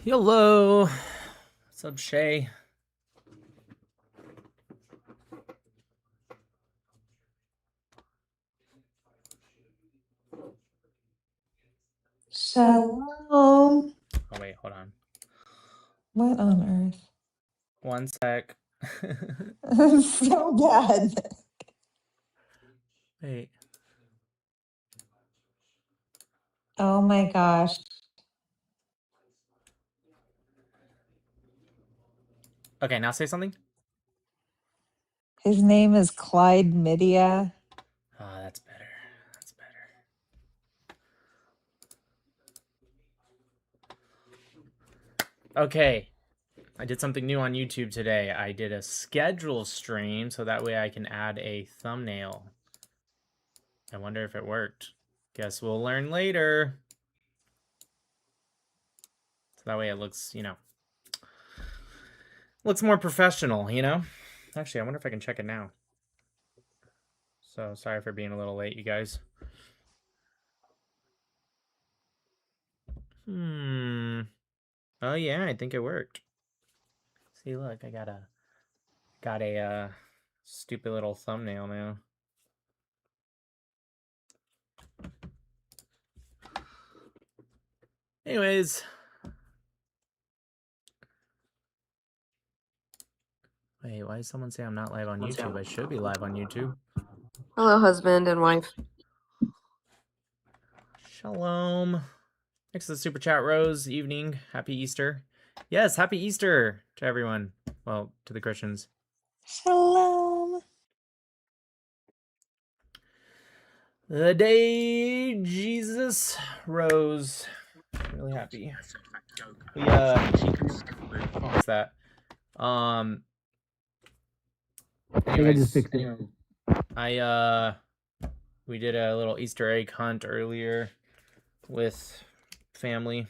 Hello. What's up, Shay? Shalom. Oh, wait, hold on. What on earth? One sec. So bad. Wait. Oh my gosh. Okay, now say something. His name is Clyde Midia. Ah, that's better. That's better. Okay. I did something new on YouTube today. I did a schedule stream so that way I can add a thumbnail. I wonder if it worked. Guess we'll learn later. So that way it looks, looks more professional, Actually, I wonder if I can check it now. So sorry for being a little late, you guys. Oh yeah, I think it worked. See, look, I got a stupid little thumbnail now. Anyways, wait, why does someone say I'm not live on YouTube? I should be live on YouTube. Hello, husband and wife. Shalom. Thanks to the super chat, Rose. Evening. Happy Easter. Yes, happy Easter to everyone. Well, to the Christians. Shalom. The day Jesus rose. Really happy. We what was that? Anyways, we did a little Easter egg hunt earlier with family.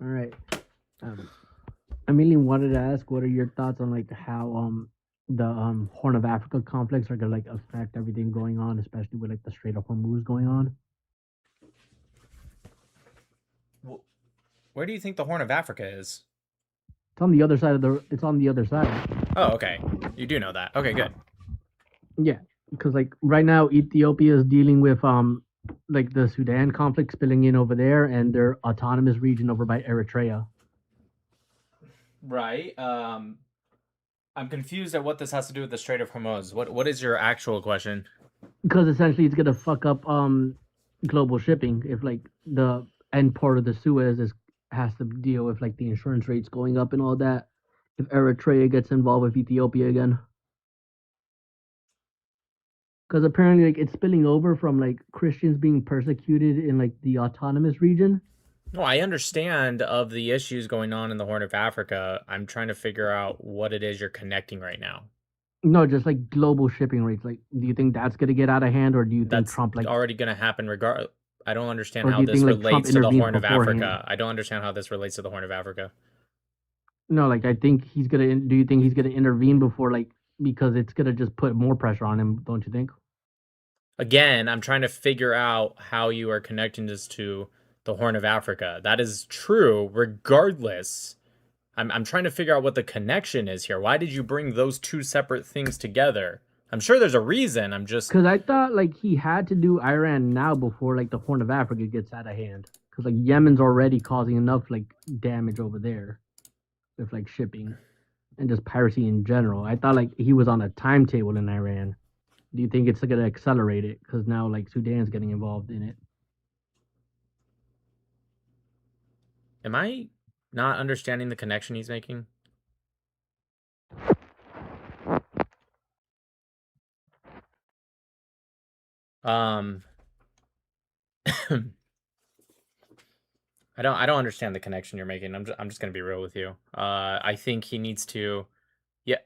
All right. I mainly wanted to ask, what are your thoughts on like how the Horn of Africa conflicts are gonna like affect everything going on, especially with like the Strait of Hormuz going on? Where do you think the Horn of Africa is? It's on the other side of the. It's on the other side. Oh, okay. You do know that. Okay, good. Yeah, because like right now Ethiopia is dealing with like the Sudan conflict spilling in over there, and their autonomous region over by Eritrea. Right. I'm confused at what this has to do with the Strait of Hormuz. What is your actual question? Because essentially it's gonna fuck up global shipping if like the end part of the Suez has to deal with like the insurance rates going up and all that. If Eritrea gets involved with Ethiopia again, because apparently like it's spilling over from like Christians being persecuted in like the autonomous region. No, I understand of the issues going on in the Horn of Africa. I'm trying to figure out what it is you're connecting right now. No, just like global shipping rates. Like, do you think that's gonna get out of hand, or do you think That's Trump like already going to happen regard? I don't understand or how do you this think like Trump relates to the intervened Horn of beforehand? Africa. I don't understand how this relates to the Horn of Africa. No, like I think he's gonna. Do you think he's gonna intervene before like because it's gonna just put more pressure on him? Don't you think? Again, I'm trying to figure out how you are connecting this to the Horn of Africa. That is true, regardless. I'm trying to figure out what the connection is here. Why did you bring those two separate things together? I'm sure there's a reason. I'm just because I thought like he had to do Iran now before like the Horn of Africa gets out of hand. Because like Yemen's already causing enough like damage over there with like shipping and just piracy in general. I thought like he was on a timetable in Iran. Do you think it's gonna accelerate it because now like Sudan's getting involved in it? Am I not understanding the connection he's making? Um I don't understand the connection you're making. I'm just going to be real with you. I think he needs to yeah.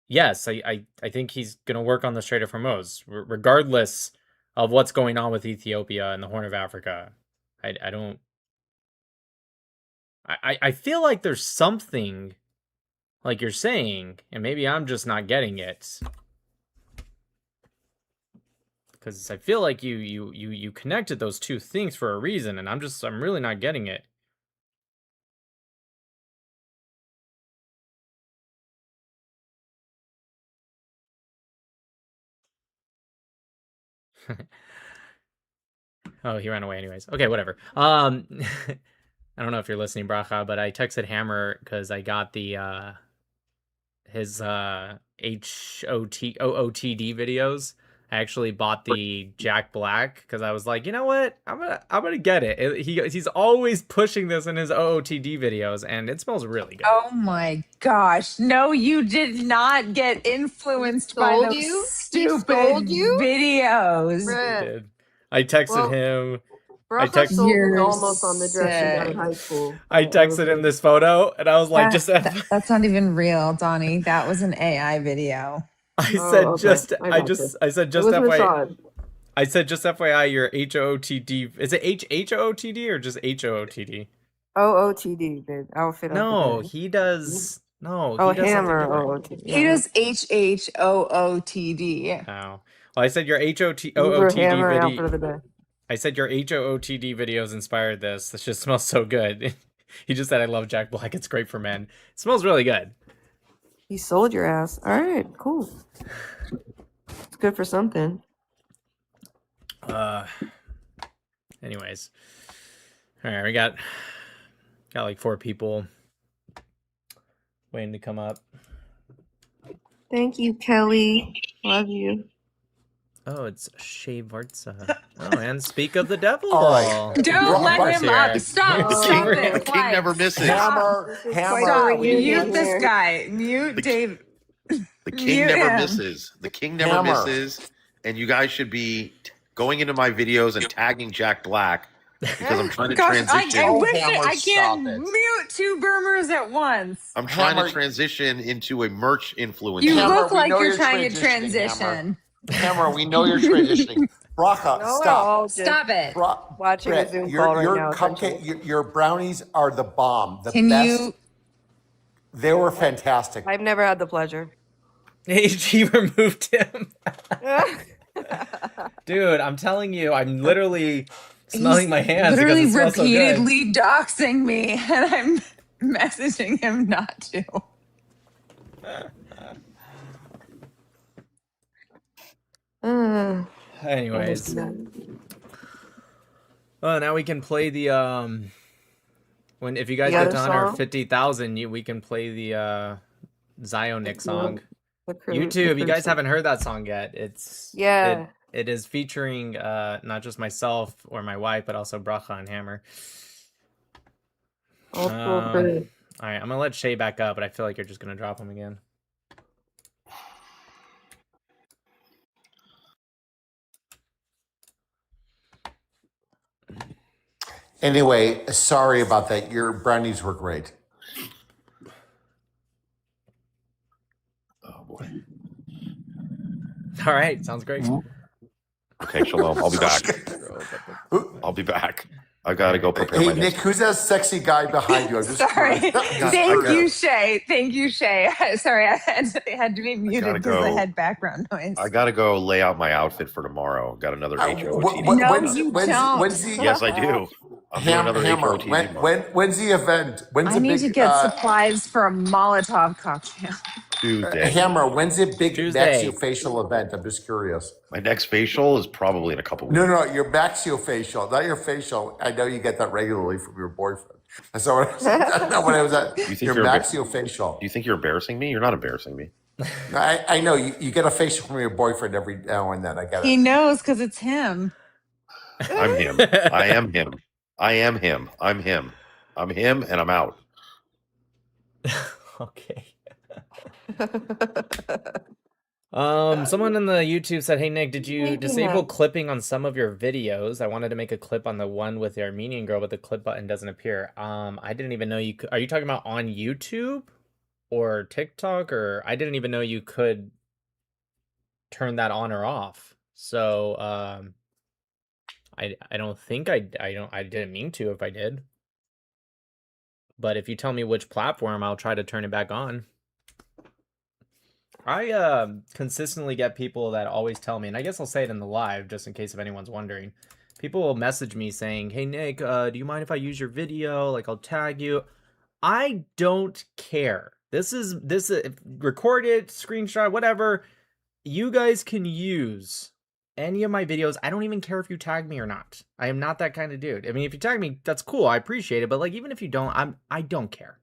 Yes, I think he's going to work on the Strait of Hormuz regardless of what's going on with Ethiopia and the Horn of Africa. I don't I feel like there's something like you're saying, and maybe I'm just not getting it. Because I feel like you connected those two things for a reason, and I'm really not getting it. Oh, he ran away anyways. Okay, whatever. I don't know if you're listening, Bracha, but I texted Hammer because I got the his HOTOOTD videos. I actually bought the Jack Black because I was like, you know what? I'm gonna get it. He's always pushing this in his OOTD videos, and it smells really good. Oh my gosh. No, you did not get influenced by Sold those you? He stupid sold you? videos. I Bruh. did. I texted Well, him. Bracha sold me You're almost on the dress she got in sick. high school. I It was texted him good. this photo, and I was like, just That's not even real, Donnie. That was an AI video. I Oh, said okay. just I I got just you. I said It just was FYI. Rashad. I said just FYI, your HOOTD. Is it HOOTD or just HOOTD? OOTD, babe. Outfit of the No, day. he does. No, Oh, he does something Hammer different. OOTD. He Yeah. does HHOOTD. Oh, well, I said your Uber HOOTD Hammer outfit video. of the day. I said your HOOTD videos inspired this. This just smells so good. He just said, "I love Jack Black. It's great for men." It smells really good. He sold your ass. All right, cool. It's good for something. Anyways, all right, we got like 4 people waiting to come up. Thank you, Kelly. Love you. Oh, it's Shay Vartza. Oh, and speak of the devil. All right. Don't let Bart's him up. here. Stop. The Stop king- it. the king never Quiet. misses. Stop. This is Hammer, quite the Stop. reunion Mute this here. guy. Mute Dave. The king Mute never him. misses. The king never Hammer. misses. And you guys should be going into my videos and tagging Jack Black because I'm trying to Gosh, transition. I Oh, wish Hammer, I can't stop it. mute 2 Burmers at once. I'm trying Hammer. to transition into a merch influencer. You Hammer, look we like know you're you're trying to transitioning, transition. Hammer, we know you're transitioning. Bracha, No, we're stop. all just Stop it. watching a Brett, Zoom your, call right your now. cupcake, your brownies are the bomb. The Can best. you? They were fantastic. I've never had the pleasure. He removed him. Dude, I'm telling you, I'm literally smelling my hands because Literally it smells so good. repeatedly doxing me, and I'm messaging him not to. Anyways, well, now we can play the if you guys The get other to song? 150,000, we can play the Zionic song. The YouTube, you guys cruise. haven't heard that song yet. Yeah. It is featuring not just myself or my wife, but also Bracha and Hammer. Old school cruise. All right, I'm gonna let Shay back up, but I feel like you're just gonna drop him again. Anyway, sorry about that. Your brownies were great. Oh boy. All right, sounds great. Okay, shalom. I'll be back. I'll be back. I gotta go prepare Hey, my Nick, next. who's that sexy guy behind you? I'm just Sorry. I Thank gotta- you, Shay. Thank you, Shay. Sorry, I had to be muted gotta because I go. had background noise. I gotta go lay out my outfit for tomorrow. Got another HOOTD. No, when's- you when's- don't. when's the- Yes, I do. I'm doing another Hammer, HOOTD tomorrow. when's the event? When's I the need big to get supplies for a Molotov cocktail. Tuesday. Hammer, when's the big Tuesday. maxiofacial event? I'm just curious. My next facial is probably in a couple weeks. No, your maxiofacial, not your facial. I know you get that regularly from your boyfriend. That's not what I was at. You think Your you're a bit- maxiofacial. Do you think you're embarrassing me? You're not embarrassing me. I know you get a facial from your boyfriend every now and then. I get He it. knows because it's him. I'm him. I am him. I am him. I'm him. I'm him, and I'm out. Okay. Someone in the YouTube said, "Hey Nick, did you Maybe disable not. clipping on some of your videos? I wanted to make a clip on the one with the Armenian girl, but the clip button doesn't appear." I didn't even know you could. Are you talking about on YouTube or TikTok? Or I didn't even know you could turn that on or off. So I don't think I didn't mean to if I did. But if you tell me which platform, I'll try to turn it back on. I consistently get people that always tell me, and I guess I'll say it in the live just in case if anyone's wondering. People will message me saying, "Hey Nick, do you mind if I use your video? Like I'll tag you." I don't care. This is record it, screenshot, whatever. You guys can use any of my videos. I don't even care if you tag me or not. I am not that kind of dude. I mean, if you tag me, that's cool. I appreciate it. But like, even if you don't, I don't care.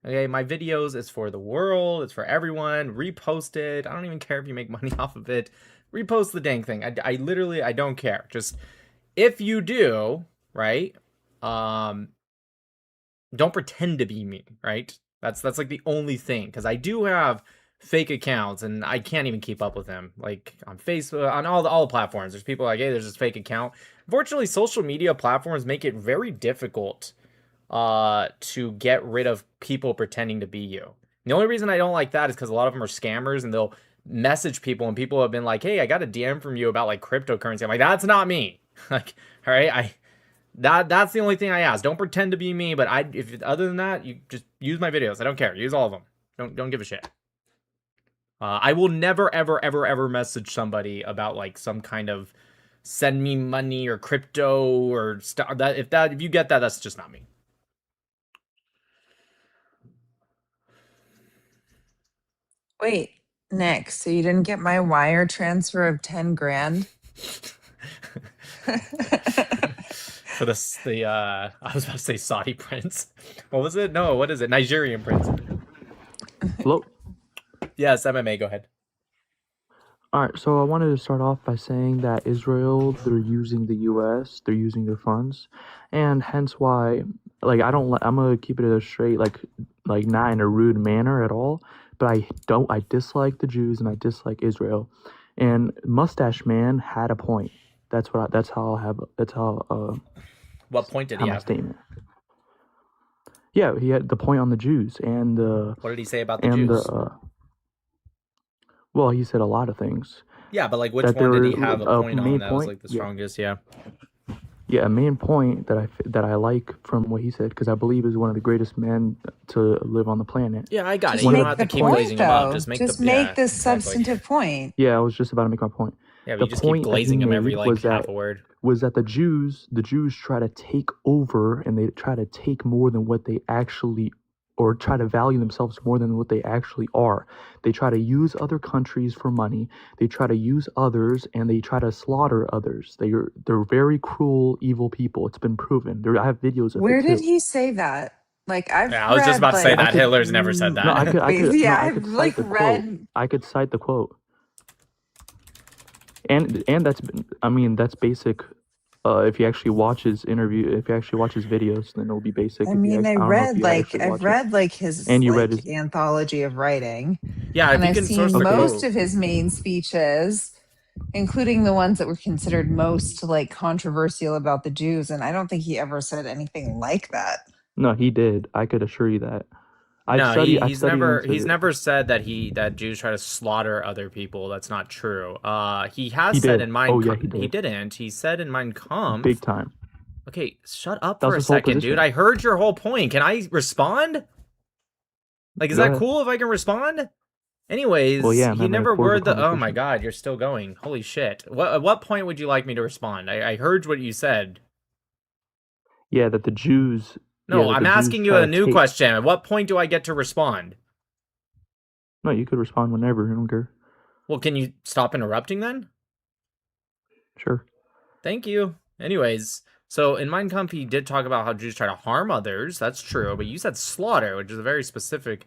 Okay, my videos is for the world. It's for everyone. Repost it. I don't even care if you make money off of it. Repost the dang thing. I literally, I don't care. Just if you do, right? Don't pretend to be me, right? That's like the only thing, because I do have fake accounts and I can't even keep up with them. Like on Facebook, on all the platforms, there's people like, hey, there's this fake account. Unfortunately, social media platforms make it very difficult to get rid of people pretending to be you. The only reason I don't like that is because a lot of them are scammers and they'll message people, and people have been like, hey, I got a DM from you about like cryptocurrency. I'm like, that's not me. Like, all right, that's the only thing I ask. Don't pretend to be me, but if other than that, you just use my videos. I don't care. Use all of them. Don't give a shit. I will never ever message somebody about like some kind of send me money or crypto or stuff. If you get that, that's just not me. Wait, Nick, so you didn't get my wire transfer of 10 grand? For I was about to say Saudi prince. What was it? No, what is it? Nigerian prince. Hello. Yes, MMA, go ahead. All right, so I wanted to start off by saying that Israel, they're using the U.S., they're using their funds, and hence why, like, I'm gonna keep it straight, like not in a rude manner at all, but I dislike the Jews and I dislike Israel, and Mustache Man had a point. What point did he my have? statement. Yeah, he had the point on the Jews and what did he say about the Jews? Well, he said a lot of things. Yeah, but like, which one did he have a point on that was like the strongest? Yeah. Yeah, a main point that I like from what he said, because I believe is one of the greatest men to live on the planet. Yeah, I got it. Just You make don't have to the keep point, glazing him up. though. Just make Just the make the exactly. substantive point. Yeah, I was just about to make my point. Yeah, but The you just keep point that glazing he him every made like was half that a word. was that the Jews try to take over, and they try to take more than what they actually, or try to value themselves more than what they actually are. They try to use other countries for money. They try to use others, and they try to slaughter others. They're very cruel, evil people. It's been proven. I have videos of Where it did too. he say that? Like, I've Yeah, I was just read, about to say like, that. Hitler's never said No, that. I've could like cite the quote. read. I could cite the quote. And that's basic. If you actually watch his videos, then it'll be basic. I mean, don't know if you actually I've watch it. read like his And you like read his. anthology of writing, Yeah, if and you I've can source seen the most quote. of his main speeches, including the ones that were considered most like controversial about the Jews, and I don't think he ever said anything like that. No, he did. I could assure you that. No, he's never into said that Jews try to slaughter other people. That's not true. He has He said did. in Mein Oh, yeah, Kampf. he did. He didn't. He said in Mein Kampf. Big time. Okay, shut up That for a was his whole second, dude. position. I heard your whole point. Can I respond? Like, is Go that ahead. cool if I can respond? Anyways, Well, yeah, he man, never of course, worded the. the Oh my conversation. god, you're still going. Holy shit. At what point would you like me to respond? I heard what you said. Yeah, that the Jews. No, yeah, that I'm the Jews asking you try a to new take- question. At what point do I get to respond? No, you could respond whenever. I don't care. Well, can you stop interrupting then? Sure. Thank you. Anyways, so in Mein Kampf, he did talk about how Jews try to harm others. That's true, but you said slaughter, which is a very specific.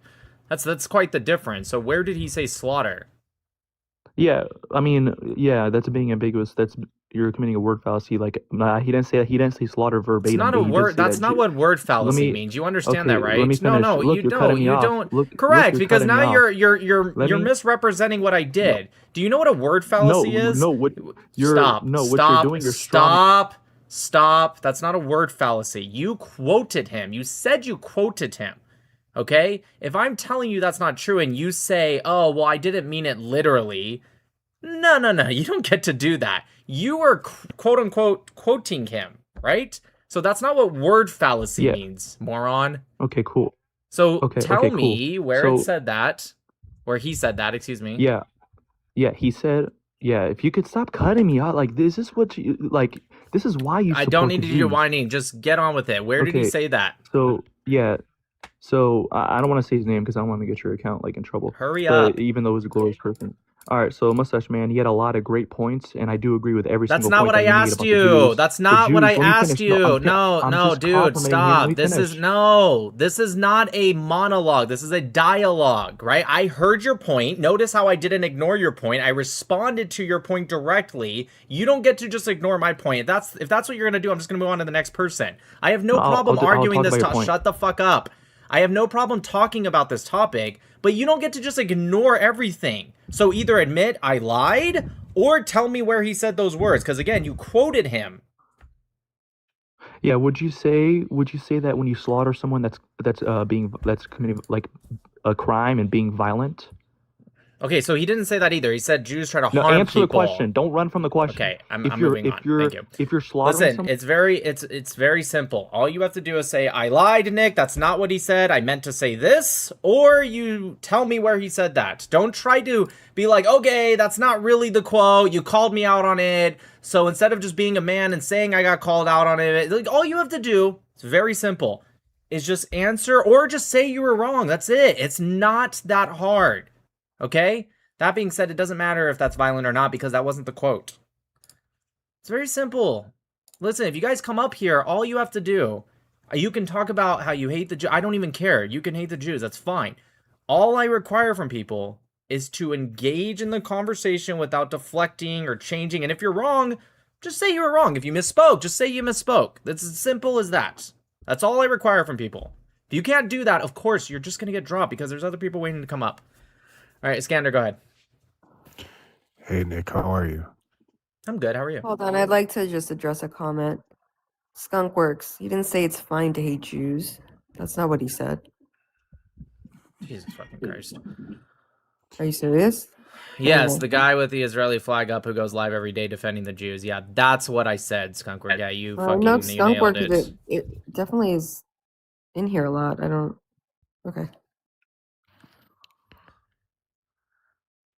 That's quite the difference. So where did he say slaughter? Yeah, I mean, yeah, that's being ambiguous. You're committing a word fallacy. Like, he didn't say slaughter verbatim. It's not a but he did word. say That's that not what word fallacy me- means. You understand okay, that, right? let me No, finish. no, Look, you you're don't. cutting me You off. don't. Look, Correct, you're because cutting me now off. you're misrepresenting what I did. Do you know what a word fallacy is? No, what you're Stop. no, what Stop. you're doing, you're strong. Stop. Stop. That's not a word fallacy. You quoted him. You said you quoted him. Okay? If I'm telling you that's not true and you say, "Oh, well, I didn't mean it literally." No. You don't get to do that. You were quote unquote quoting him, right? So that's not what word fallacy means, moron. Okay, cool. So Okay, tell okay, me cool. where it So- said that. Where he said that, excuse me. Yeah, yeah. He said, yeah. If you could stop cutting me out, like this is what you like. This is why you I support don't the need to do your Jews. whining. Just get on with it. Where did he Okay, say that? so yeah, so I don't want to say his name because I don't want to get your account like in trouble. Hurry up. But even though he's a glorious person. All right, so Mustache Man, he had a lot of great points, and I do agree with every That's single not point what that I you made asked about the you. Jews. That's The not what I Jews, let me asked finish. No, you. No, I'm no, just dude, complimenting him. Let stop. me This is finish. this is not a monologue. This is a dialogue, right? I heard your point. Notice how I didn't ignore your point. I responded to your point directly. You don't get to just ignore my point. If that's what you're gonna do, I'm just gonna move on to the next person. I have no No, problem I'll arguing talk this. about your point. Shut the fuck up. I have no problem talking about this topic, but you don't get to just ignore everything. So either admit I lied or tell me where he said those words, because again, you quoted him. Yeah, would you say that when you slaughter someone that's committing like a crime and being violent? Okay, so he didn't say that either. He said Jews try to No, harm answer people. the question. Don't run from the question. Okay, I'm If you're moving on. Thank you. if you're slaughtering Listen, someone, it's very simple. All you have to do is say, I lied, Nick. That's not what he said. I meant to say this. Or you tell me where he said that. Don't try to be like, okay, that's not really the quote. You called me out on it. So instead of just being a man and saying I got called out on it, like, all you have to do, it's very simple, is just answer or just say you were wrong. That's it. It's not that hard. Okay? That being said, it doesn't matter if that's violent or not because that wasn't the quote. It's very simple. Listen, if you guys come up here, all you have to do, you can talk about how you hate the Jews. I don't even care. You can hate the Jews. That's fine. All I require from people is to engage in the conversation without deflecting or changing. And if you're wrong, just say you were wrong. If you misspoke, just say you misspoke. That's as simple as that. That's all I require from people. If you can't do that, of course, you're just going to get dropped because there's other people waiting to come up. All right, Scander, go ahead. Hey, Nick, how are you? I'm good. How are you? Hold on, I'd like to just address a comment. Skunkworks, he didn't say it's fine to hate Jews. That's not what he said. Jesus fucking Christ. Are you serious? Yes, Oh. the guy with the Israeli flag up who goes live every day defending the Jews. Yeah, that's what I said, Skunkwork. Yeah, you fucking No, you nailed Skunkworks, it. it definitely is in here a lot. I don't. Okay.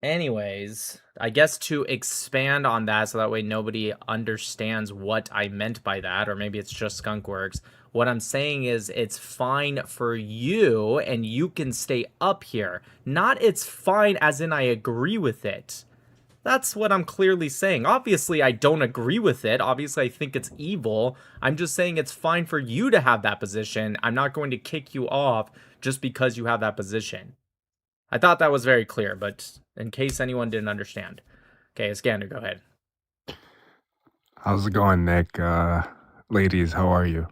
Anyways, I guess to expand on that so that way nobody understands what I meant by that, or maybe it's just Skunkworks. What I'm saying is it's fine for you and you can stay up here. Not it's fine as in I agree with it. That's what I'm clearly saying. Obviously, I don't agree with it. Obviously, I think it's evil. I'm just saying it's fine for you to have that position. I'm not going to kick you off just because you have that position. I thought that was very clear, but in case anyone didn't understand. Okay, Scander, go ahead. How's it going, Nick? Ladies, how are you?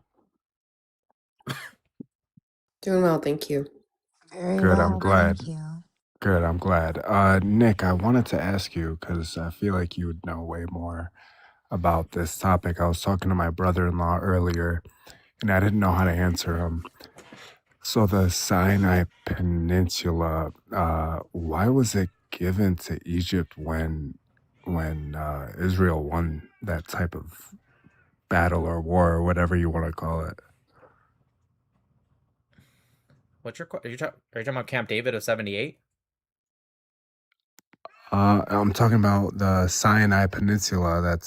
Doing well, thank you. Very Good, well, I'm glad. thank you. Good, I'm glad. Nick, I wanted to ask you because I feel like you would know way more about this topic. I was talking to my brother-in-law earlier, and I didn't know how to answer him. So the Sinai Peninsula, why was it given to Egypt when Israel won that type of battle or war or whatever you want to call it? What's your are you talking about Camp David of 78? I'm talking about the Sinai Peninsula.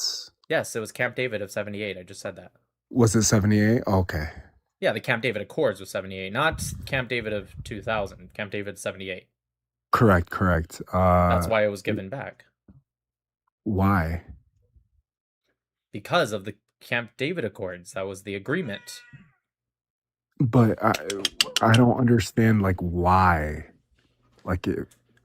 Yes, it was Camp David of 78. I just said that. Was it 78? Okay. Yeah, the Camp David Accords was 78, not Camp David of 2000. Camp David 78. Correct. That's why it was given back. Why? Because of the Camp David Accords. That was the agreement. But I don't understand, like, why. Like,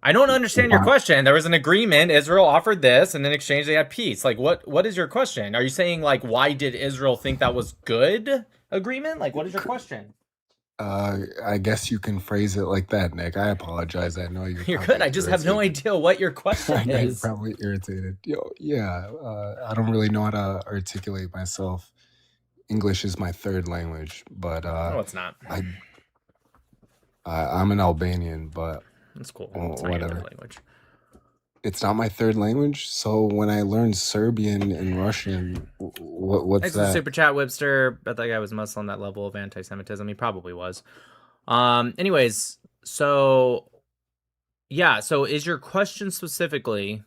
I don't understand your why? question. There was an agreement. Israel offered this, and in exchange they had peace. Like, what is your question? Are you saying, like, why did Israel think that was good agreement? Like, what is your question? I guess you can phrase it like that, Nick. I apologize. I know You're good. I just have no idea what your I question know you're is. probably irritated. Yeah. I don't really know how to articulate myself. English is my third language, but No, it's not. I'm an Albanian, but It's cool. It's not your whatever. third language. It's not my third language. So when I learned Serbian and Russian, what's Thanks for the that? super chat, Webster. Bet that guy was Muslim, that level of anti-Semitism. He probably was. Anyways, so Yeah, so is your question specifically,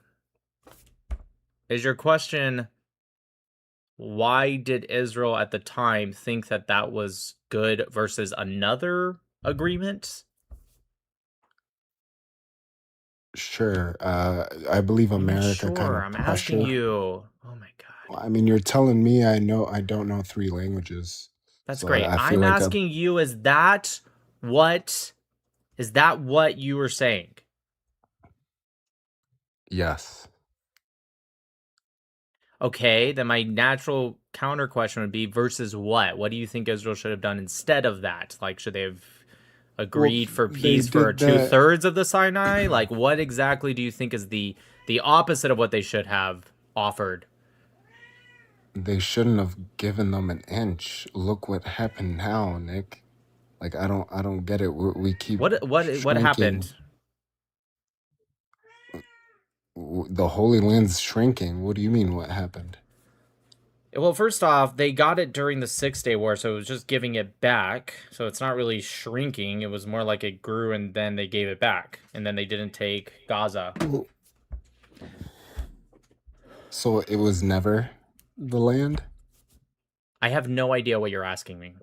why did Israel at the time think that that was good versus another agreement? Sure. I believe What do you mean, America kind sure? of I'm asking pressure. you. Oh my God. I mean, you're telling me I don't know 3 languages. That's So great. I feel I'm like asking you, is that what you were saying? yes. Okay, then my natural counter question would be versus what? What do you think Israel should have done instead of that? Like, should they have agreed for They peace for did that. 2/3 of the Sinai? Like, what exactly do you think is the opposite of what they should have offered? They shouldn't have given them an inch. Look what happened now, Nick. Like I don't get it. We keep What shrinking. happened? The Holy Land's shrinking. What do you mean? What happened? Well, first off, they got it during the 6-Day War, so it was just giving it back. So it's not really shrinking. It was more like it grew and then they gave it back. And then they didn't take Gaza. So it was never the land? I have no idea what you're asking me.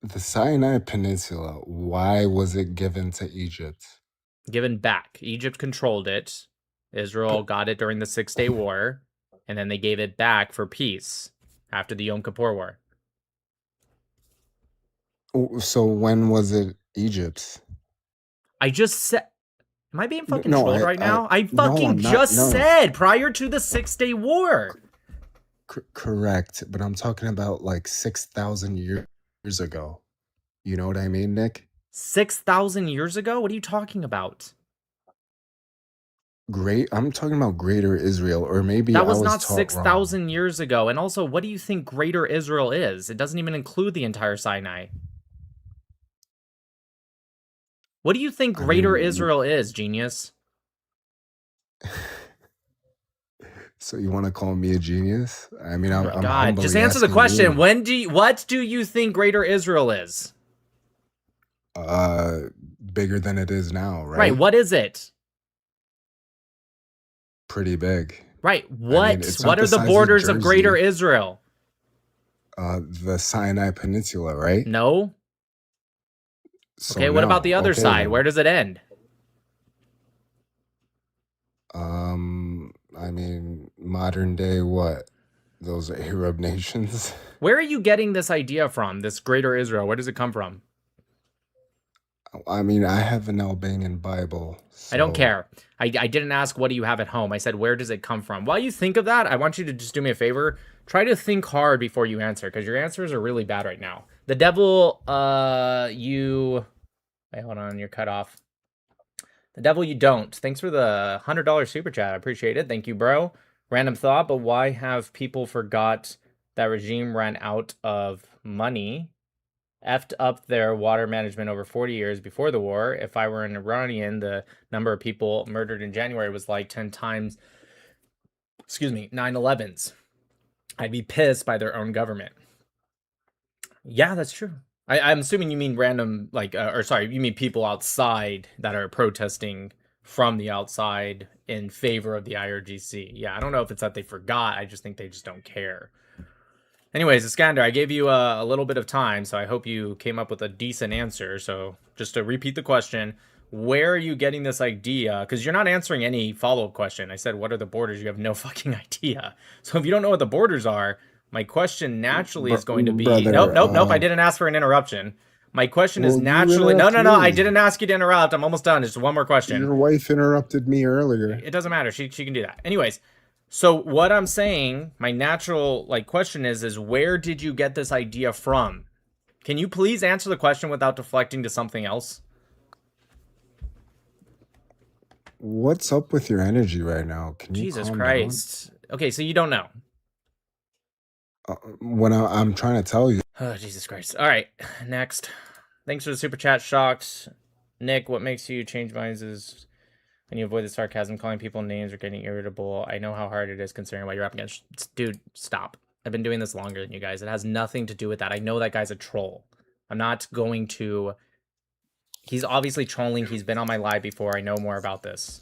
The Sinai Peninsula, why was it given to Egypt? Given back. Egypt controlled it. Israel But got it during the 6-Day War. And then they gave it back for peace after the Yom Kippur War. so when was it Egypt's? I just said... Am I being fucking No, trolled right now? I no, fucking I'm not. just No, said prior to the 6-Day War. correct. But I'm talking about like 6,000 years ago. You know what I mean, Nick? 6,000 years ago? What are you talking about? I'm talking about Greater Israel, or maybe That I was was not taught wrong. 6,000 years ago. And also, what do you think Greater Israel is? It doesn't even include the entire Sinai. What do you think I Greater mean, Israel is, genius? so you want to call me a genius? I mean, Oh I'm, my I'm God. Just humbly answer the asking question. you. What do you think Greater Israel is? Bigger than it is now, Right. right? What is it? Pretty big. Right. I mean, What? it's What not are the the size of borders of Greater Jersey. Israel? The Sinai Peninsula, right? No. So Okay. What about the no. other Okay side? Where then. does it end? I mean, modern day what? Those Arab nations? Where are you getting this idea from? This Greater Israel? Where does it come from? I mean, I have an Albanian Bible, I don't so care. I didn't ask what do you have at home. I said, where does it come from? While you think of that, I want you to just do me a favor. Try to think hard before you answer, because your answers are really bad right now. The devil, wait, hold on, you're cut off. The devil you don't. Thanks for the $100 super chat. I appreciate it. Thank you, bro. Random thought, but why have people forgot that regime ran out of money? Effed up their water management over 40 years before the war. If I were an Iranian, the number of people murdered in January was like 10 times, 9/11s. I'd be pissed by their own government. Yeah, that's true. I'm assuming you mean random, you mean people outside that are protesting from the outside in favor of the IRGC. Yeah, I don't know if it's that they forgot. I just think they just don't care. Anyways, Iskander, I gave you a little bit of time, so I hope you came up with a decent answer. So just to repeat the question, where are you getting this idea? Because you're not answering any follow-up question. I said, what are the borders? You have no fucking idea. So if you don't know what the borders are, my question naturally is going to be... brother. Nope. I didn't ask for an interruption. My question is Well, you naturally... No. interrupt I me. didn't ask you to interrupt. I'm almost done. Just one more question. Your wife interrupted me earlier. It doesn't matter. She can do that. Anyways, so what I'm saying, my natural question is where did you get this idea from? Can you please answer the question without deflecting to something else? What's up with your energy right now? Can you Jesus calm Christ. Okay, so you don't know. down? When I'm trying to tell you. Oh, Jesus Christ. All right, next. Thanks for the super chat, Shocked. Nick, what makes you change minds is when you avoid the sarcasm, calling people names or getting irritable. I know how hard it is considering what you're up against. Dude, stop. I've been doing this longer than you guys. It has nothing to do with that. I know that guy's a troll. I'm not going to He's obviously trolling. He's been on my live before. I know more about this.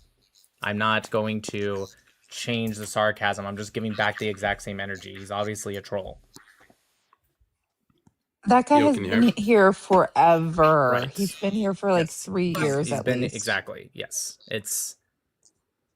I'm not going to change the sarcasm. I'm just giving back the exact same energy. He's obviously a troll. That guy Yo, has can you hear been me? here forever. Right. He's been here for like Yes. 3 years He's at been least. exactly. Yes. It's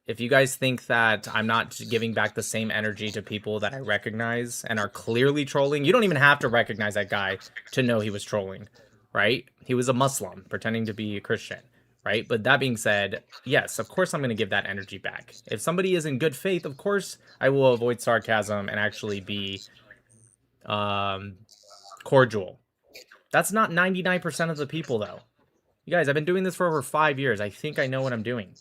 if you guys think that I'm not giving back the same energy to people that I recognize and are clearly trolling, you don't even have to recognize that guy to know he was trolling, right? He was a Muslim pretending to be a Christian, right? But that being said, yes, of course I'm going to give that energy back. If somebody is in good faith, of course I will avoid sarcasm and actually be cordial. That's not 99% of the people, though. You guys, I've been doing this for over 5 years. I think I know what I'm doing.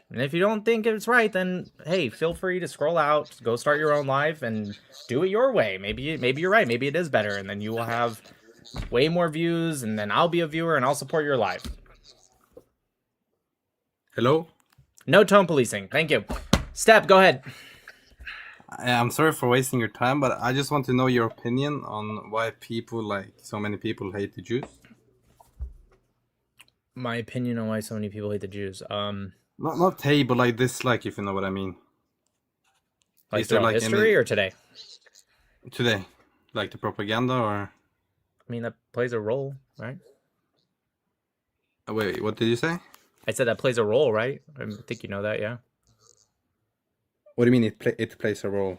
And if you don't think it's right, then hey, feel free to scroll out, go start your own live, and do it your way. Maybe you're right. Maybe it is better, and then you will have way more views, and then I'll be a viewer, and I'll support your live. Hello? No tone policing. Thank you. Step, go ahead. I'm sorry for wasting your time, but I just want to know your opinion on why people, like so many people, hate the Jews. My opinion on why so many people hate the Jews. Not hate, but like dislike, if you know what I mean. Like Is there, throughout like, history any- or today? Today, like the propaganda, or I mean, that plays a role, right? wait, what did you say? I said that plays a role, right? I think you know that, yeah. What do you mean it plays a role?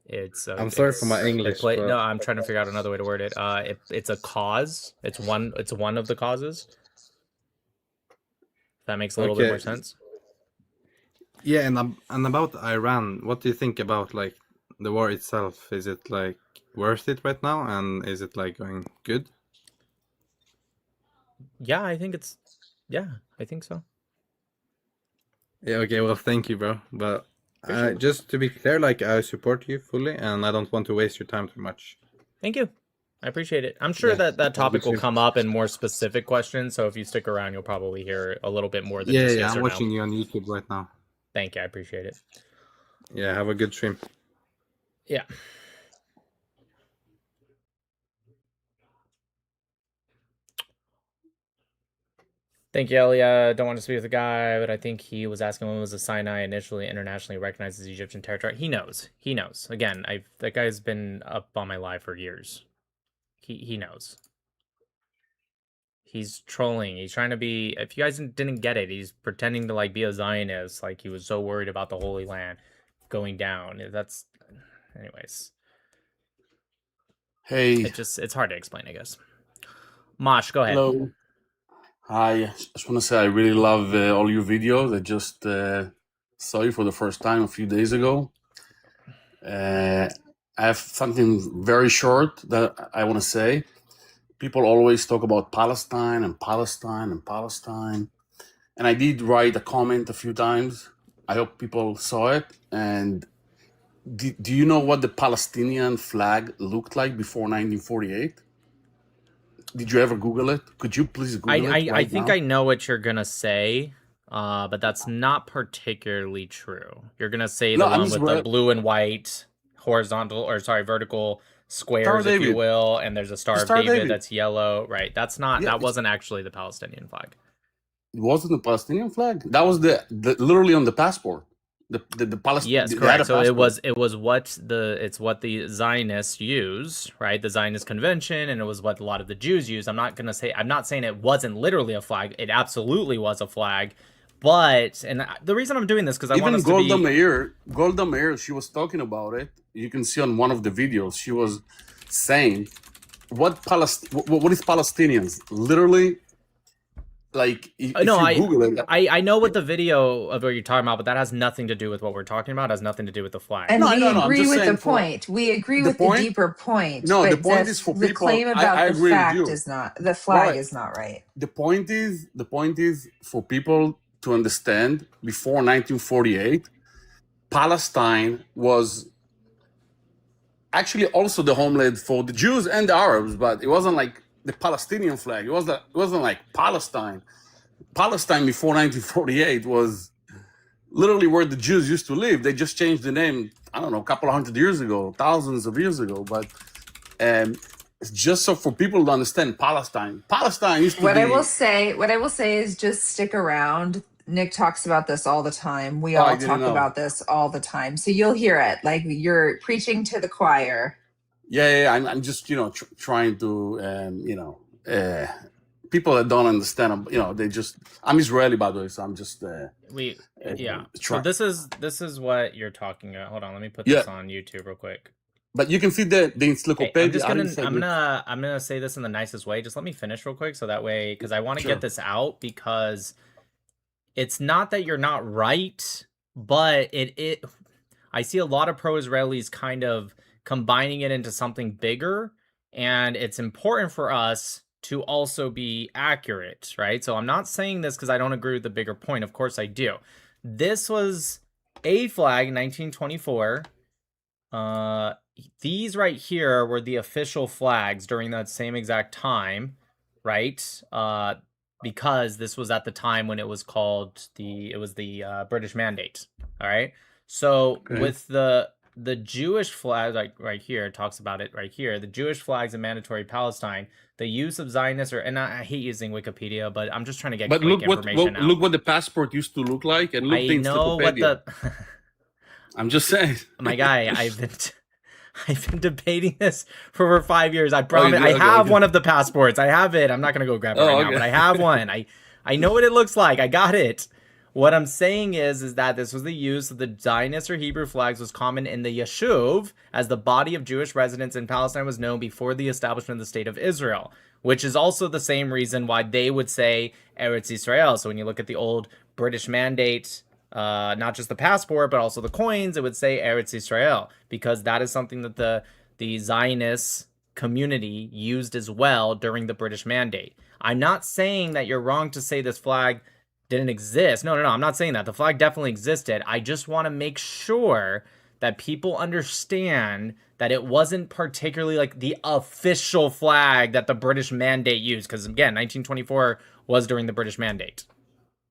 It's I'm sorry for my English, but- No, I'm trying to figure out another way to word it. It's a cause. It's one of the causes. If that makes a little bit more sense. Yeah, and about Iran, what do you think about like the war itself? Is it like worth it right now, and is it like going good? Yeah, I think so. Yeah, okay, well, thank you, bro. But just to be clear, like, I support you fully, and I don't want to waste your time too much. Thank you. I appreciate it. I'm sure Yeah, that topic will good come up in more specific questions. So if you stick around, you'll probably hear a little bit more than Yeah, just yeah, yes I'm or watching no. you on YouTube right now. Thank you. I appreciate it. Yeah, have a good stream. Yeah. Thank you, Elia. Don't want to speak with the guy, but I think he was asking when was the Sinai initially internationally recognized as Egyptian territory. He knows. He knows. Again, that guy's been up on my live for years. He knows. He's trolling. He's trying to be. If you guys didn't get it, he's pretending to like be a Zionist. Like he was so worried about the Holy Land going down. That's, anyways. Hey. It's hard to explain, I guess. Mosh, go ahead. Hello. Hi. I just want to say I really love all your videos. I just saw you for the first time a few days ago. I have something very short that I want to say. People always talk about Palestine and Palestine and Palestine. And I did write a comment a few times. I hope people saw it. And do you know what the Palestinian flag looked like before 1948? Did you ever Google it? Could you please Google it? I think I know what you're gonna say, but that's not particularly true. You're gonna say the one with the blue and white vertical squares, if you will, and there's a Star of David that's yellow. Right. That's not. That wasn't actually the Palestinian flag. It wasn't the Palestinian flag. That was the literally on the passport. The Palestinian. Yes, correct. So it was what the Zionists use, right? The Zionist convention, and it was what a lot of the Jews use. I'm not saying it wasn't literally a flag. It absolutely was a flag, but the reason I'm doing this because I want us to be. Golda Meir, she was talking about it. You can see on one of the videos she was saying what is Palestinians literally. Like, Google it. I know what the video of what you're talking about, but that has nothing to do with what we're talking about. It has nothing to do with the flag. And we agree with the point. We agree with the deeper point. No, but the point is for the people. claim about I the agree fact with you. is not the flag is not right. The point is for people to understand. Before 1948, Palestine was actually also the homeland for the Jews and the Arabs, but it wasn't like the Palestinian flag. It wasn't like Palestine. Palestine before 1948 was literally where the Jews used to live. They just changed the name, I don't know, a couple of hundred years ago, thousands of years ago. But just so for people to understand, Palestine used to What I will be. say is just stick around. Nick talks about this all the time. We Oh, I all didn't talk know. about this all the time. So you'll hear it. Like you're preaching to the choir. Yeah. I'm just trying to people that don't understand. They just. I'm Israeli, by the way, so I'm just Yeah. So trying. this is what you're talking about. Hold on, let me put Yeah, this on YouTube real quick. but you can see the Hey, encyclopedia. How do you say it? I'm gonna say this in the nicest way. Just let me finish real quick, so that way, because I want to get Sure. this out, because it's not that you're not right, but I see a lot of pro-Israelis kind of combining it into something bigger, and it's important for us to also be accurate, right? So I'm not saying this because I don't agree with the bigger point. Of course I do. This was a flag in 1924. These right here were the official flags during that same exact time, right? Because this was at the time when it was called the British Mandate. All right. So Okay. with the Jewish flag, like right here, it talks about it right here. The Jewish flags in mandatory Palestine, the use of Zionists, and I hate using Wikipedia, but I'm just trying to get But quick look information out. look what the passport used to look like, and look the I know what encyclopedia. the I'm just saying. my guy, I've been debating this for over 5 years. I Oh, you promise. do? I Okay, have okay. one of the passports. I have it. I'm not gonna go grab it right Oh, now, but I okay. have one. I know what it looks like. I got it. What I'm saying is that this was the use of the Zionist or Hebrew flags was common in the Yeshuv, as the body of Jewish residents in Palestine was known before the establishment of the state of Israel, which is also the same reason why they would say Eretz Israel. So when you look at the old British Mandate, not just the passport, but also the coins, it would say Eretz Israel, because that is something that the Zionist community used as well during the British Mandate. I'm not saying that you're wrong to say this flag didn't exist. No, I'm not saying that. The flag definitely existed. I just want to make sure that people understand that it wasn't particularly like the official flag that the British Mandate used, because again, 1924 was during the British Mandate.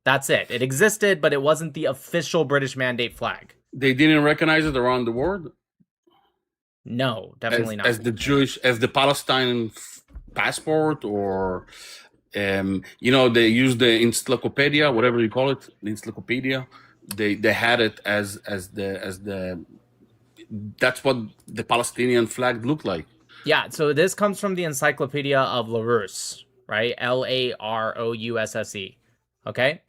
That's it. It existed, but it wasn't the official British Mandate flag. They didn't recognize it around the world No, definitely as not. the Jewish, as the Palestine passport, or they use the encyclopedia, whatever you call it, the encyclopedia. They had it as the that's what the Palestinian flag looked like. Yeah, so this comes from the Encyclopedia of Larousse, right? Larousse. Okay?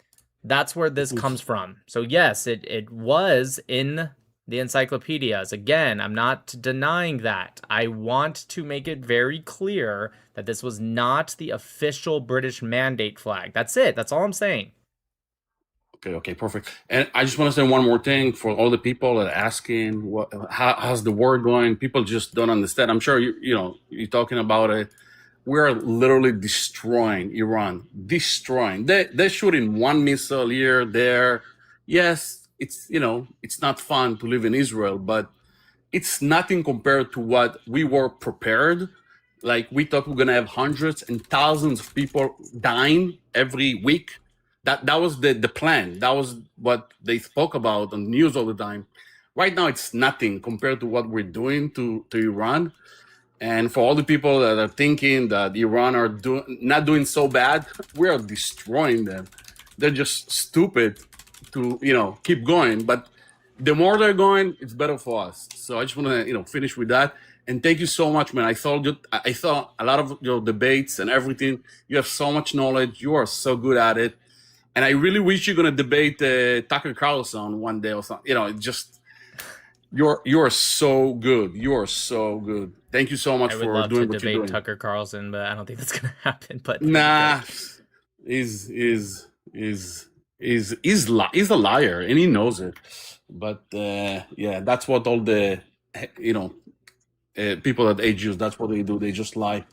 That's where this comes from. So yes, it was in the encyclopedias. Again, I'm not denying that. I want to make it very clear that this was not the official British Mandate flag. That's it. That's all I'm saying. Okay, perfect. And I just want to say one more thing for all the people that are asking, how's the war going? People just don't understand. I'm sure you're talking about it. We're literally destroying Iran, destroying. They're shooting one missile here, there. Yes, it's not fun to live in Israel, but it's nothing compared to what we were prepared. Like, we thought we're gonna have hundreds and thousands of people dying every week. That was the plan. That was what they spoke about on the news all the time. Right now, it's nothing compared to what we're doing to Iran. And for all the people that are thinking that Iran are not doing so bad, we are destroying them. They're just stupid to keep going. But the more they're going, it's better for us. So I just want to finish with that. And thank you so much, man. I thought a lot of your debates and everything. You have so much knowledge. You are so good at it. And I really wish you're gonna debate Tucker Carlson one day or something. You are so good. You are so good. Thank you so much I would for love doing to what you're debate doing. Tucker Carlson, but I don't think that's gonna happen. But Nah, he's a liar, and he knows it. But yeah, that's what all the people that hate Jews, that's what they do. They just lie.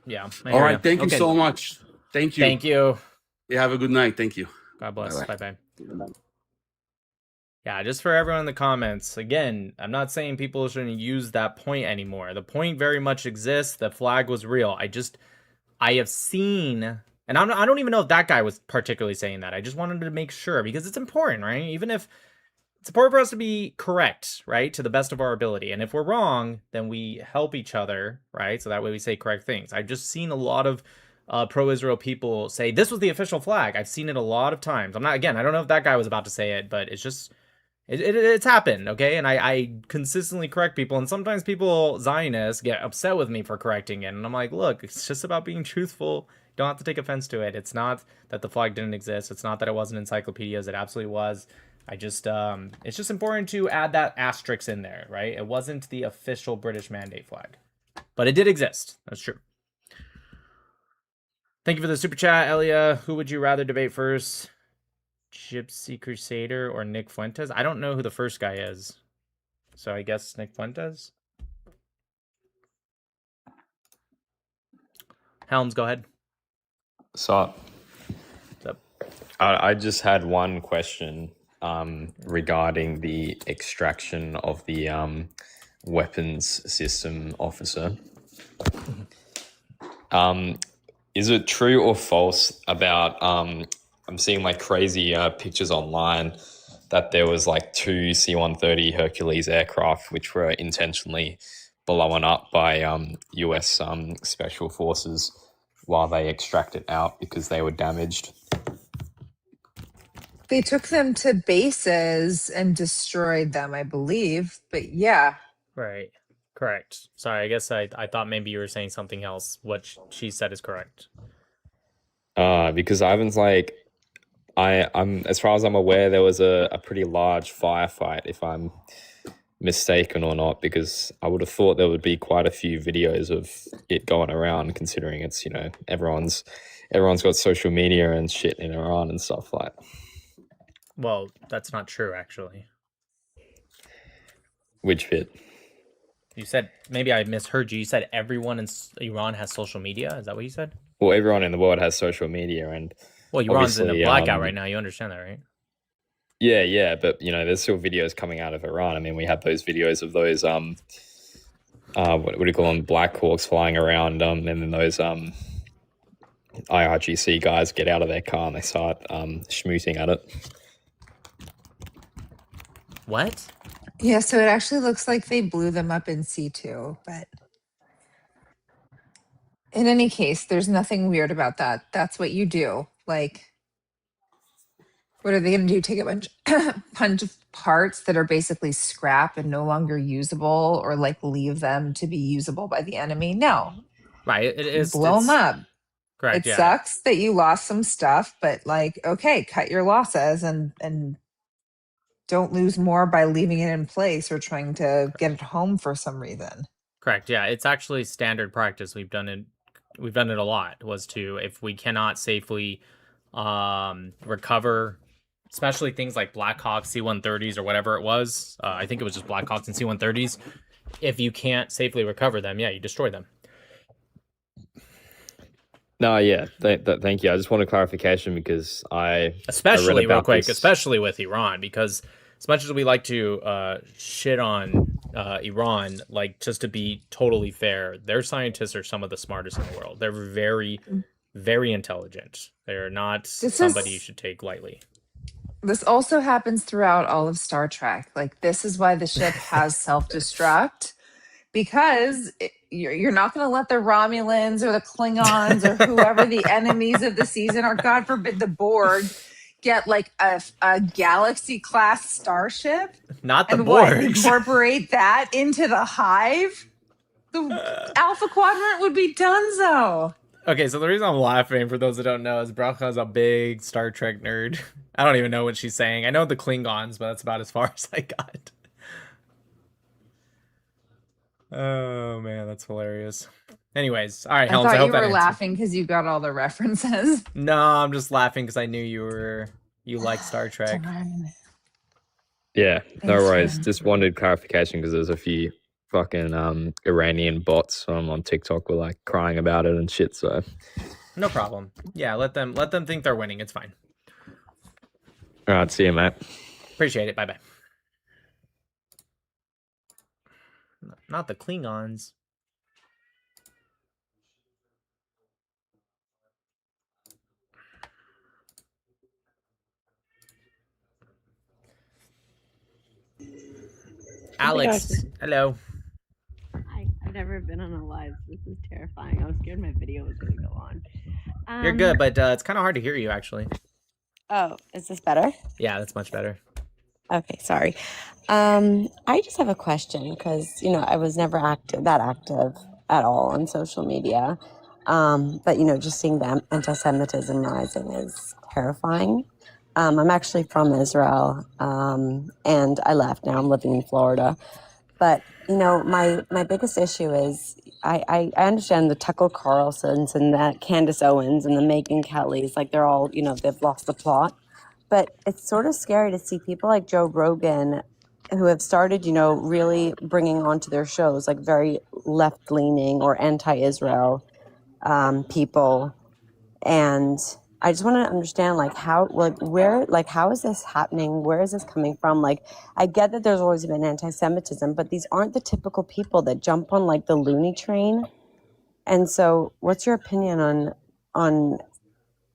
yeah. All right. Thank you Okay. so much. Thank you. Thank you. You have a good night. Thank you. God bless. Bye-bye. Bye-bye. Yeah, just for everyone in the comments, again, I'm not saying people shouldn't use that point anymore. The point very much exists. The flag was real. I have seen, and I don't even know if that guy was particularly saying that. I just wanted to make sure, because it's important, right? Even if it's important for us to be correct, right, to the best of our ability. And if we're wrong, then we help each other, right? So that way we say correct things. I've just seen a lot of pro-Israel people say this was the official flag. I've seen it a lot of times. I don't know if that guy was about to say it, but it's just it's happened, okay? And I consistently correct people, and sometimes people, Zionists, get upset with me for correcting it. And I'm like, look, it's just about being truthful. You don't have to take offense to it. It's not that the flag didn't exist. It's not that it wasn't encyclopedias. It absolutely was. I just, it's just important to add that asterisk in there, right? It wasn't the official British mandate flag, but it did exist. That's true. Thank you for the super chat, Elia. Who would you rather debate first? Gypsy Crusader or Nick Fuentes? I don't know who the first guy is, so I guess Nick Fuentes. Helms, go ahead. So, What's up? I just had one question regarding the extraction of the weapons system officer. Is it true or false about I'm seeing like crazy pictures online that there was like 2 C-130 Hercules aircraft which were intentionally blown up by US special forces while they extracted out because they were damaged? They took them to bases and destroyed them, I believe. But yeah. Right. Correct. Sorry, I guess I thought maybe you were saying something else. What she said is correct. Because Ivan's like, I'm as far as I'm aware, there was a pretty large firefight, if I'm mistaken or not, because I would have thought there would be quite a few videos of it going around, considering it's, you know, everyone's got social media and shit in Iran and stuff like. Well, that's not true, actually. Which bit? You said, maybe I misheard you. You said everyone in Iran has social media. Is that what you said? Well, everyone in the world has social media, and well, Iran's in a obviously, blackout right now. You understand that, right? Yeah, but you know, there's still videos coming out of Iran. I mean, we had those videos of those what do you call them, Black Hawks flying around, and then those IRGC guys get out of their car and they start schmooting at it. What? Yeah, so it actually looks like they blew them up in C2, but in any case, there's nothing weird about that. That's what you do. Like, what are they going to do? Take a bunch of parts that are basically scrap and no longer usable, or like leave them to be usable by the enemy? No. Right. It is. Blow them up. Correct. It Yeah. sucks that you lost some stuff, but like, okay, cut your losses and don't lose more by leaving it in place or trying to get it home for some reason. Correct. Yeah, it's actually standard practice. We've done it a lot. Was to, if we cannot safely recover, especially things like Black Hawks, C-130s, or whatever it was. I think it was just Black Hawks and C-130s. If you can't safely recover them, yeah, you destroy them. No, yeah, thank you. I just wanted clarification because especially real quick, especially with Iran, because as much as we like to shit on Iran, like, just to be totally fair, their scientists are some of the smartest in the world. They're very, very intelligent. They're not somebody you should take lightly. This also happens throughout all of Star Trek. Like, this is why the ship has self-destruct, because you're not going to let the Romulans or the Klingons or whoever the enemies of the season, or God forbid the Borg, get like a galaxy class starship. Not the and Borg. Incorporate that into the hive. The Alpha Quadrant would be donezo. Okay, so the reason I'm laughing, for those that don't know, is Bracha's a big Star Trek nerd. I don't even know what she's saying. I know the Klingons, but that's about as far as I got. Oh man, that's hilarious. Anyways, all right, Helms, I hope that you were answered. laughing because you got all the references. No, I'm just laughing because I knew you like Star Trek. Yeah, no Thanks, worries. man. Just wanted clarification because there's a few fucking Iranian bots on TikTok were like crying about it and shit. So No problem. Yeah, let them think they're winning. It's fine. all right, see you, mate. Appreciate it. Bye bye. Not the Klingons. my gosh, Alex, hello. hi. I've never been on a live. This is terrifying. I was scared my video was gonna go on. You're good, but it's kind of hard to hear you, actually. Oh, is this better? Yeah, that's much better. Okay, sorry. I just have a question because I was never that active at all on social media. But just seeing the anti-Semitism rising is terrifying. I'm actually from Israel, and I left. Now I'm living in Florida. But my biggest issue is I understand the Tucker Carlsons and the Candace Owens and the Megyn Kellys, like they're all they've lost the plot. But it's sort of scary to see people like Joe Rogan who have started really bringing onto their shows like very left leaning or anti-Israel people, and I just want to understand how is this happening? Where is this coming from? Like, I get that there's always been anti-Semitism, but these aren't the typical people that jump on like the loony train. And so, what's your opinion on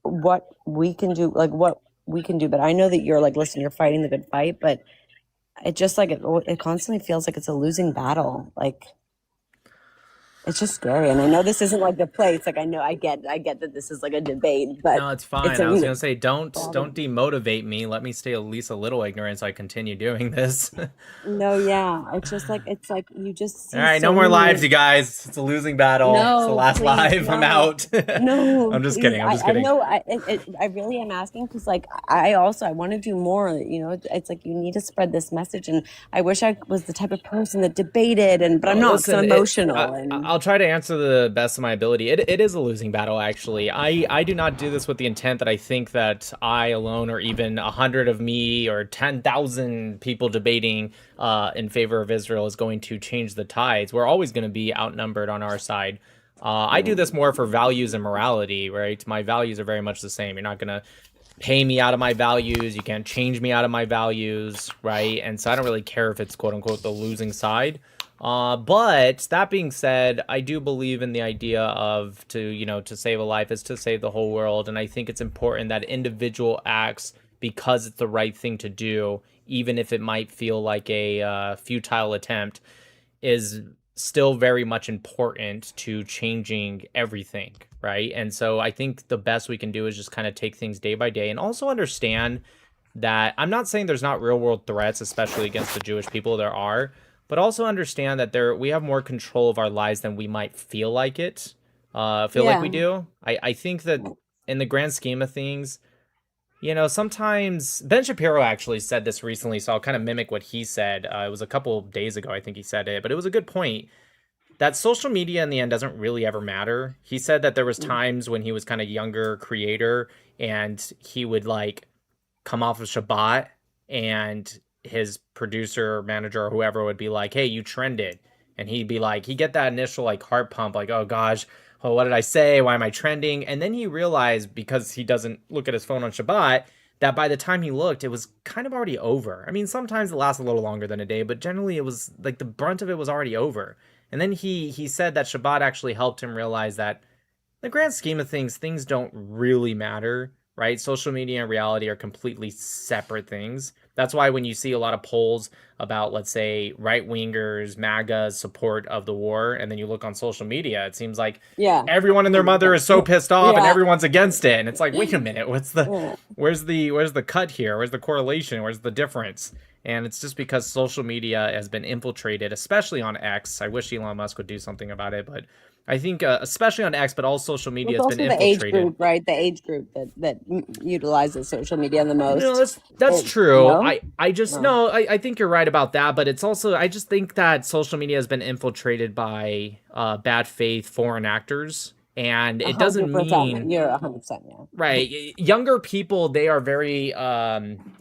what we can do? Like, what we can do? But I know that you're like, listen, you're fighting the good fight, but it just like it constantly feels like it's a losing battle. Like, it's just scary, and I know this isn't like the place. Like I get that this is like a debate, but No, it's fine. I was gonna say, don't demotivate me. Let me stay at least a little ignorant so I continue doing this. no, yeah, it's just like you just see All right, so no more many. lives, you guys. It's a losing battle. It's the No, last please, live. I'm no, out. no, I'm just please. kidding. I'm just kidding. I know. I really am asking because like I want to do more. It's like you need to spread this message, and I wish I was the type of person that debated, but I'm Well, not. listen, So emotional, and I'll try to answer the best of my ability. It is a losing battle, actually. I do not do this with the intent that I think that I alone, or even 100 of me, or 10,000 people debating in favor of Israel is going to change the tides. We're always going to be outnumbered on our side. I do this more for values and morality, right? My values are very much the same. You're not going to pay me out of my values. You can't change me out of my values, right? And so I don't really care if it's quote unquote the losing side. But that being said, I do believe in the idea of to save a life is to save the whole world. And I think it's important that individual acts because it's the right thing to do, even if it might feel like a futile attempt, is still very much important to changing everything, right? And so I think the best we can do is just kind of take things day by day and also understand that I'm not saying there's not real world threats, especially against the Jewish people. There are, but also understand that we have more control of our lives than we might feel like we do. I think that in the grand scheme of things, sometimes Ben Shapiro actually said this recently, so I'll kind of mimic what he said. It was a couple of days ago, I think he said it, but it was a good point that social media in the end doesn't really ever matter. He said that there was times when he was kind of younger creator and he would like come off of Shabbat and his producer or manager or whoever would be like, hey, you trended. And he'd be like, he'd get that initial like heart pump, like, oh gosh, oh, what did I say? Why am I trending? And then he realized, because he doesn't look at his phone on Shabbat, that by the time he looked, it was kind of already over. I mean, sometimes it lasts a little longer than a day, but generally it was like the brunt of it was already over. And then he said that Shabbat actually helped him realize that in the grand scheme of things don't really matter, right? Social media and reality are completely separate things. That's why when you see a lot of polls about, let's say, right-wingers, MAGA's support of the war, and then you look on social media, it seems like everyone and their mother is so pissed off and everyone's against it. And it's like, wait a minute, where's the cut here? Where's the correlation? Where's the difference? And it's just because social media has been infiltrated, especially on X. I wish Elon Musk would do something about it, but I think especially on X, but all social media has been infiltrated. The age group, right? The age group that utilizes social media the most. No, that's true. No? I think you're right about that, but it's also, I just think that social media has been infiltrated by bad faith foreign actors. And it doesn't mean you're 100%, yeah. Right. Younger people, they are very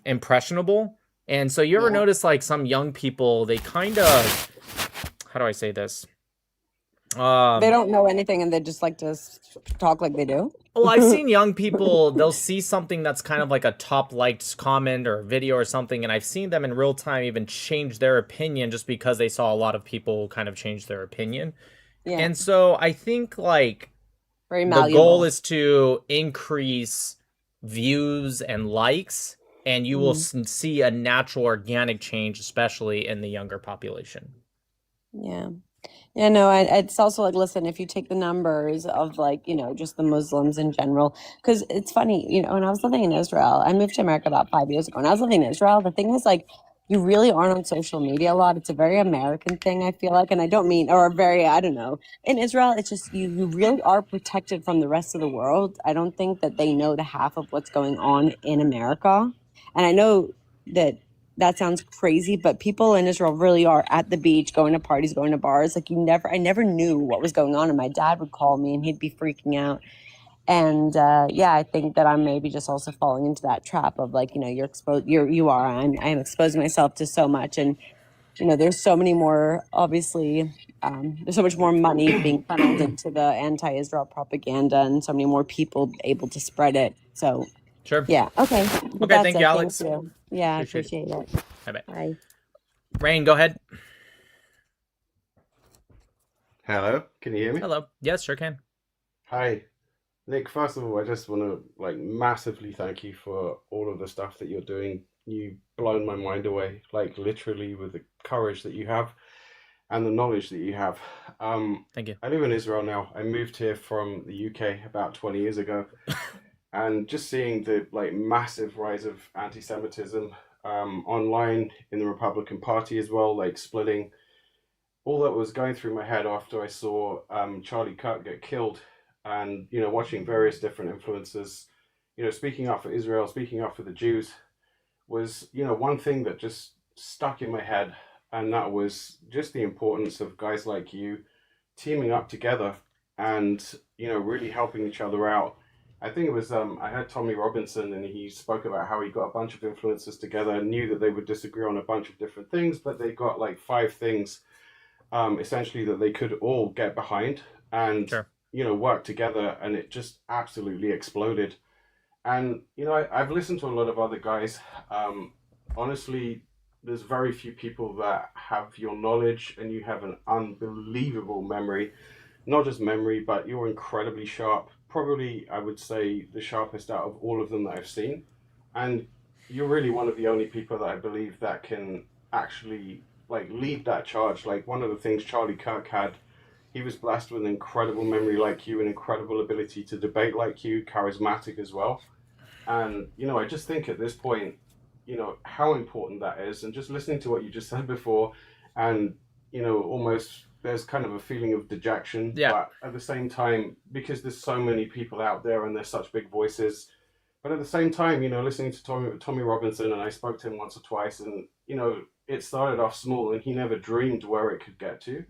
impressionable. And so you ever notice like some young people, they kind of, how do I say this? They don't know anything and they just like to talk like they do. Well, I've seen young people, they'll see something that's kind of like a top liked comment or video or something, and I've seen them in real time even change their opinion just because they saw a lot of people kind of change their opinion. Yeah. And so I think like the goal is to increase views and likes, and you will see a natural organic change, especially in the younger population. Yeah. Yeah, no, it's also like, listen, if you take the numbers of like, just the Muslims in general, because it's funny, when I was living in Israel, I moved to America about 5 years ago. When I was living in Israel, the thing is like, you really aren't on social media a lot. It's a very American thing, I feel like. And I don't mean, or very, I don't know. In Israel, it's just, you really are protected from the rest of the world. I don't think that they know the half of what's going on in America. And I know that sounds crazy, but people in Israel really are at the beach, going to parties, going to bars. Like I never knew what was going on. And my dad would call me and he'd be freaking out. And I think that I'm maybe just also falling into that trap of like, you're exposed, I am exposing myself to so much. And, there's so many more, obviously, there's so much more money being funneled into the anti-Israel propaganda and so many more people able to spread it. So sure. Yeah. Okay. Okay. Thank you, Alex. Thank you. Yeah, I appreciate it. Bye-bye. Bye. Rain, go ahead. Hello, can you hear me? Hello. Yes, sure can. Hi, Nick. First of all, I just want to massively thank you for all of the stuff that you're doing. You've blown my mind away, literally, with the courage that you have and the knowledge that you have. Thank you. I live in Israel now. I moved here from the UK about 20 years ago, and just seeing the massive rise of anti-Semitism online in the Republican Party as well, splitting. All that was going through my head after I saw Charlie Kirk get killed, and watching various different influencers, speaking up for Israel, speaking up for the Jews, was one thing that just stuck in my head, and that was just the importance of guys like you teaming up together and really helping each other out. I think it was I heard Tommy Robinson, and he spoke about how he got a bunch of influencers together and knew that they would disagree on a bunch of different things, but they got 5 things essentially that they could all get behind and Sure. Work together, and it just absolutely exploded. And I've listened to a lot of other guys. Honestly, there's very few people that have your knowledge, and you have an unbelievable memory. Not just memory, but you're incredibly sharp. Probably, I would say, the sharpest out of all of them that I've seen. And you're really one of the only people that I believe that can actually lead that charge. One of the things Charlie Kirk had, he was blessed with an incredible memory like you, an incredible ability to debate like you, charismatic as well. And I just think at this point, how important that is. And just listening to what you just said before, and almost there's kind of a feeling of dejection. Yeah. But at the same time, because there's so many people out there and there's such big voices, but at the same time, listening to Tommy Robinson, and I spoke to him once or twice, and it started off small, and he never dreamed where it could get to.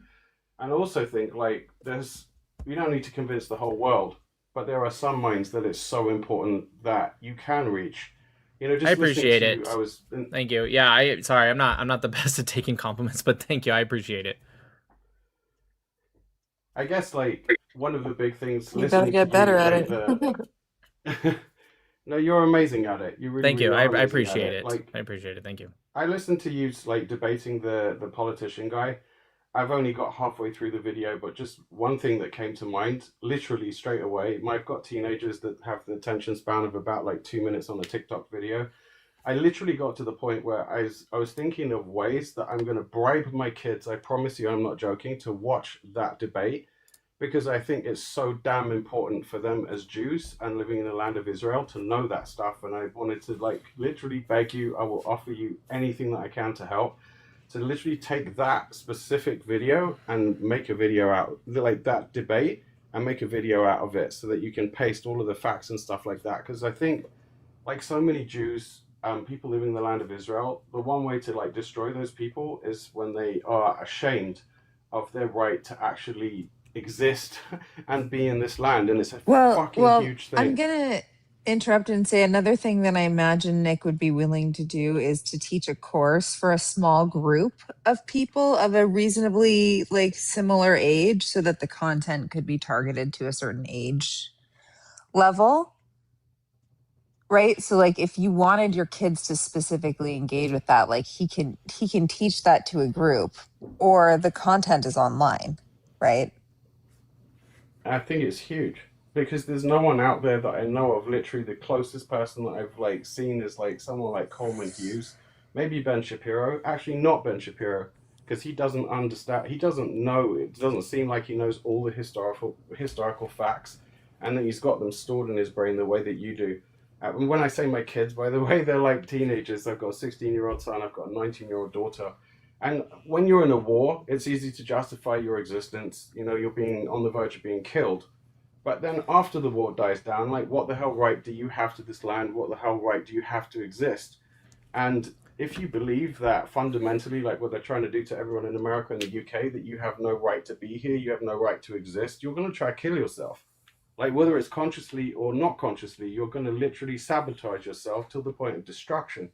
And I also think you don't need to convince the whole world, but there are some minds that it's so important that you can reach. Just I appreciate listening it. to you, Thank you. Yeah, I'm not the best at taking compliments, but thank you. I appreciate it. I guess one of the big things. You better get better at it. No, you're amazing at it. You really. Thank you. Really are I amazing appreciate at it. I appreciate it. Thank you. I listened to you debating the politician guy. I've only got halfway through the video, but just one thing that came to mind, literally straight away. I've got teenagers that have the attention span of about 2 minutes on a TikTok video. I literally got to the point where I was thinking of ways that I'm going to bribe my kids, I promise you I'm not joking, to watch that debate, because I think it's so damn important for them as Jews and living in the land of Israel to know that stuff. And I wanted to literally beg you, I will offer you anything that I can to help, to literally take that specific video and make a video out, that debate, and make a video out of it so that you can paste all of the facts and stuff like that. Because I think, so many Jews, people living in the land of Israel, the one way to destroy those people is when they are ashamed of their right to actually exist and be in this land. And it's a fucking huge thing. I'm gonna interrupt and say another thing that I imagine Nick would be willing to do is to teach a course for a small group of people of a reasonably similar age, so that the content could be targeted to a certain age level, right? So if you wanted your kids to specifically engage with that, he can teach that to a group, or the content is online, right? I think it's huge. because there's no one out there that I know of. Literally, the closest person that I've like seen is like someone like Coleman Hughes, maybe Ben Shapiro. Actually, not Ben Shapiro, because he doesn't understand. He doesn't know. It doesn't seem like he knows all the historical facts, and that he's got them stored in his brain the way that you do. When I say my kids, by the way, they're like teenagers. I've got a 16-year-old son. I've got a 19-year-old daughter. And when you're in a war, it's easy to justify your existence. You know, you're being on the verge of being killed. But then after the war dies down, like, what the hell right do you have to this land? What the hell right do you have to exist? And if you believe that fundamentally, like what they're trying to do to everyone in America and the UK, that you have no right to be here, you have no right to exist, you're going to try to kill yourself. Like, whether it's consciously or not consciously, you're going to literally sabotage yourself till the point of destruction.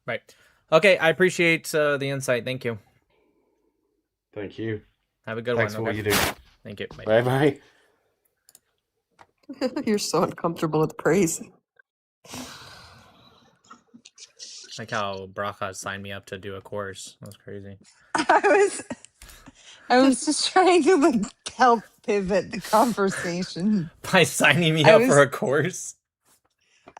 Right. Okay, I appreciate the insight. Thank you. Thank you. Have a good Thanks one. for what you do. Thank you. Bye bye. You're so uncomfortable with praise. Like how Bracha signed me up to do a course. That was crazy. I was just trying to like help pivot the conversation. By signing me up for a course?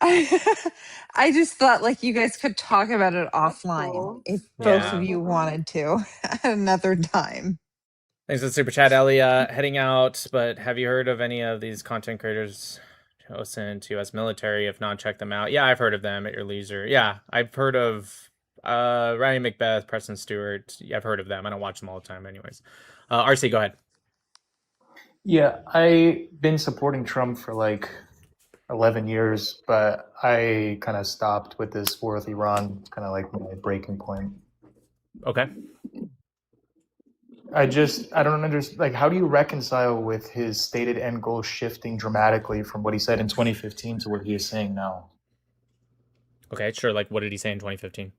I just thought like you guys could talk about it offline if both of you wanted to at another time. Thanks for the super chat, Ellie. Heading out, but have you heard of any of these content creators who listen to U.S. military? If not, check them out. Yeah, I've heard of them at your leisure. Yeah, I've heard of Ryan Macbeth, Preston Stewart. Yeah, I've heard of them. I don't watch them all the time anyways. RC, go ahead. Yeah, I've been supporting Trump for like 11 years, but I kind of stopped with this war with Iran, kind of like my breaking point. Okay. I don't understand, like, how do you reconcile with his stated end goal shifting dramatically from what he said in 2015 to what he is saying now? Okay, sure. Like, what did he say in 2015?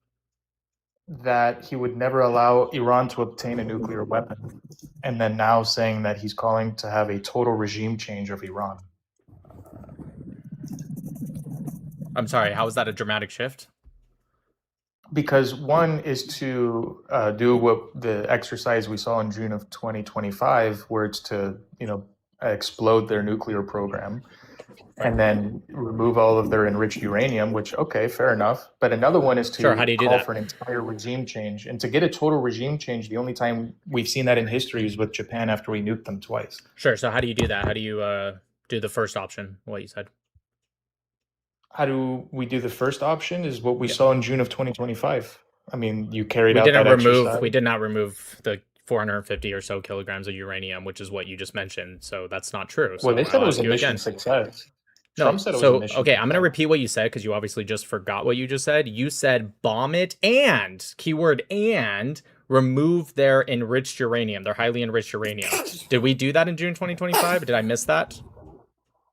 That he would never allow Iran to obtain a nuclear weapon, and then now saying that he's calling to have a total regime change of Iran. I'm sorry, how was that a dramatic shift? Because one is to do what the exercise we saw in June of 2025, where it's to, explode their nuclear program and then remove all of their enriched uranium, which, okay, fair enough. But another one is to How do you do call that? for an entire regime change. And to get a total regime change, the only time we've seen that in history is with Japan after we nuked them twice. Sure, so how do you do that? How do you do the first option, what you said? How do we do the first option is what we saw in June of 2025. I mean, you carried We out didn't that remove. exercise. We did not remove the 450 or so kilograms of uranium, which is what you just mentioned. So that's not true. Well, they So said I'll it was ask a you mission again. success. No, Trump said it was a so mission okay, I'm gonna success. repeat what you said because you obviously just forgot what you just said. You said bomb it and keyword and remove their enriched uranium, their highly enriched uranium. Did we do that in June 2025? Did I miss that?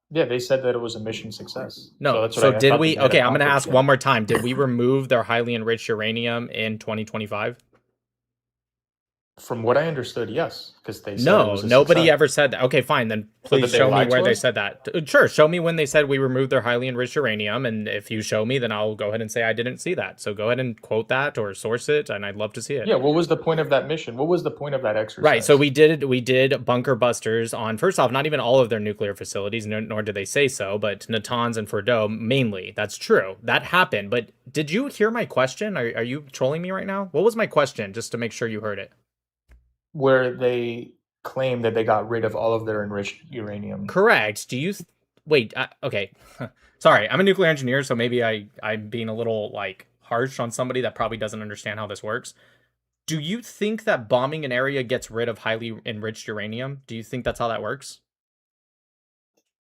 Yeah, they said that it was a mission success. No. that's what So I did thought we? they had Okay, I'm gonna accomplished ask one more time. Did we remove their highly enriched uranium in 2025? From what I understood, yes, because they said it No, was a nobody success. ever said that. Okay, fine. Then So please did they show lie me to where they us? said that. Sure, show me when they said we removed their highly enriched uranium. And if you show me, then I'll go ahead and say I didn't see that. So go ahead and quote that or source it, and I'd love to see it. Yeah, what was the point of that mission? What was the point of that exercise? Right. So we did bunker busters on, first off, not even all of their nuclear facilities, nor did they say so, but Natanz and Fordo mainly. That's true. That happened. But did you hear my question? Are you trolling me right now? What was my question? Just to make sure you heard it. Where they claim that they got rid of all of their enriched uranium. Correct. Do you wait? Okay. Sorry, I'm a nuclear engineer, so maybe I'm being a little like harsh on somebody that probably doesn't understand how this works. Do you think that bombing an area gets rid of highly enriched uranium? Do you think that's how that works?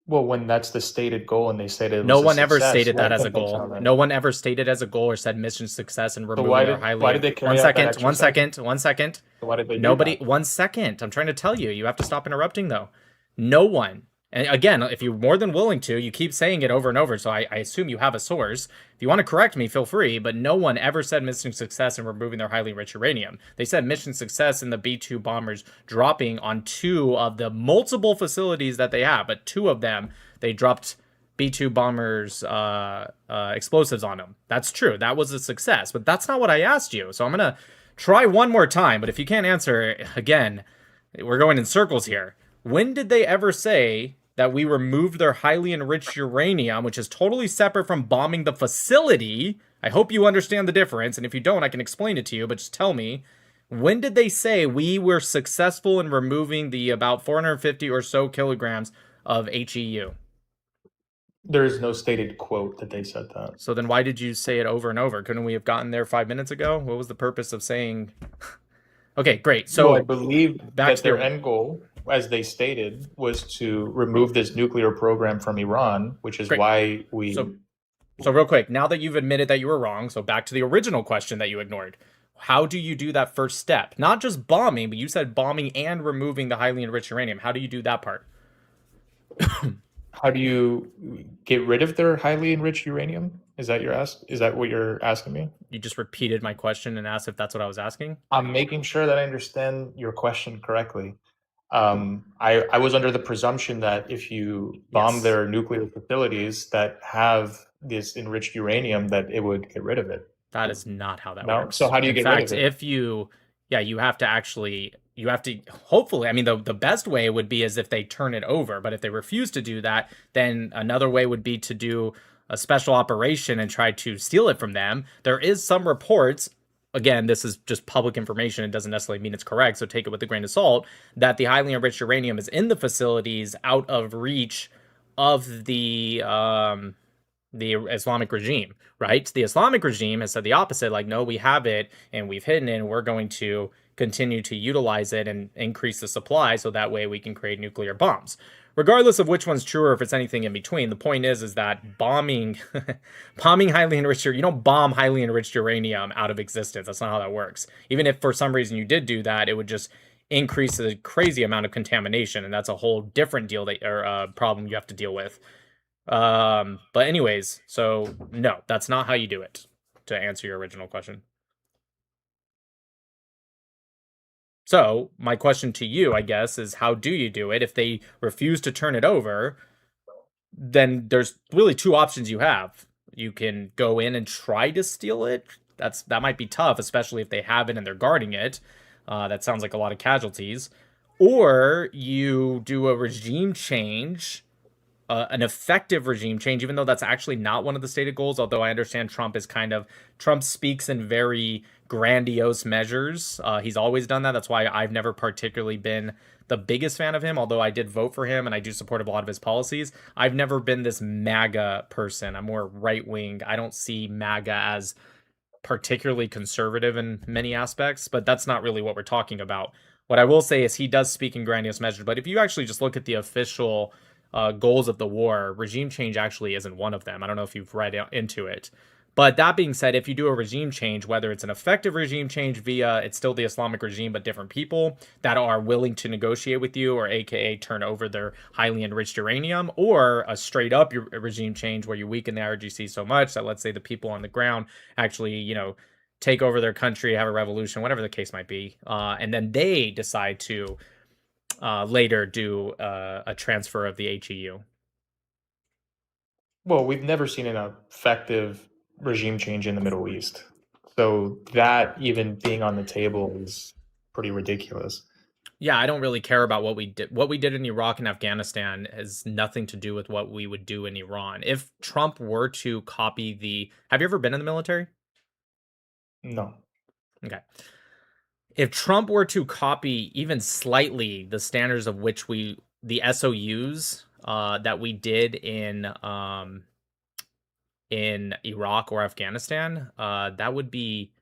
Well, when that's the stated goal, and they said it was No a one ever success, stated that I as a think that's how goal. that- No one ever stated as a goal or said mission success and removing why their did- highly. why did they carry One out that second. One exercise? second. One second. So why did they do Nobody. that? 1 second. I'm trying to tell you. You have to stop interrupting, though. No one. And again, if you're more than willing to, you keep saying it over and over. So I assume you have a source. If you want to correct me, feel free. But no one ever said mission success in removing their highly enriched uranium. They said mission success in the B-2 bombers dropping on 2 of the multiple facilities that they have. But 2 of them, they dropped B-2 bombers explosives on them. That's true. That was a success. But that's not what I asked you. So I'm going to try one more time. But if you can't answer, again, we're going in circles here. When did they ever say that we removed their highly enriched uranium, which is totally separate from bombing the facility. I hope you understand the difference, and if you don't, I can explain it to you, but just tell me. When did they say we were successful in removing the about 450 or so kilograms of HEU? There's no stated quote that they said that. So then why did you say it over and over? Couldn't we have gotten there 5 minutes ago? What was the purpose of saying... Okay, great. So well, I believe back that to their end goal, as they stated, was to remove this nuclear program from Iran, which is Great. why we... So real quick, now that you've admitted that you were wrong, so back to the original question that you ignored. How do you do that first step? Not just bombing, but you said bombing and removing the highly enriched uranium. How do you do that part? How do you get rid of their highly enriched uranium? Is that what you're asking me? You just repeated my question and asked if that's what I was asking? I'm making sure that I understand your question correctly. I was under the presumption that if you bomb their nuclear facilities that have this enriched uranium, that it would get rid of it. That is not how that No? works. So how do you In get fact, rid of it? if you, you have to hopefully, I mean, the best way would be as if they turn it over, but if they refuse to do that, then another way would be to do a special operation and try to steal it from them. There is some reports, again, this is just public information, it doesn't necessarily mean it's correct, so take it with a grain of salt, that the highly enriched uranium is in the facilities out of reach of the Islamic regime, right? The Islamic regime has said the opposite, like, no, we have it and we've hidden it and we're going to continue to utilize it and increase the supply so that way we can create nuclear bombs. Regardless of which one's true or if it's anything in between, the point is that bombing highly enriched uranium, you don't bomb highly enriched uranium out of existence. That's not how that works. Even if for some reason you did do that, it would just increase a crazy amount of contamination, and that's a whole different deal problem you have to deal with. But anyways, so no, that's not how you do it, to answer your original question. So my question to you, I guess, is how do you do it? If they refuse to turn it over, then there's really two options you have. You can go in and try to steal it. That might be tough, especially if they have it and they're guarding it. That sounds like a lot of casualties. Or you do a regime change, an effective regime change, even though that's actually not one of the stated goals, although I understand Trump speaks in very grandiose measures. He's always done that. That's why I've never particularly been the biggest fan of him, although I did vote for him and I do support a lot of his policies. I've never been this MAGA person. I'm more right-wing. I don't see MAGA as particularly conservative in many aspects, but that's not really what we're talking about. What I will say is he does speak in grandiose measures, but if you actually just look at the official goals of the war, regime change actually isn't one of them. I don't know if you've read into it. But that being said, if you do a regime change, whether it's an effective regime change via it's still the Islamic regime, but different people that are willing to negotiate with you, or AKA turn over their highly enriched uranium, or a straight up regime change where you weaken the IRGC so much that, let's say, the people on the ground actually, take over their country, have a revolution, whatever the case might be, and then they decide to later do a transfer of the HEU. Well, we've never seen an effective regime change in the Middle East. So that even being on the table is pretty ridiculous. Yeah, I don't really care about what we did. What we did in Iraq and Afghanistan has nothing to do with what we would do in Iran. If Trump were to copy have you ever been in the military? No. Okay. If Trump were to copy even slightly the standards of which the SOUs that we did in Iraq or Afghanistan, that would be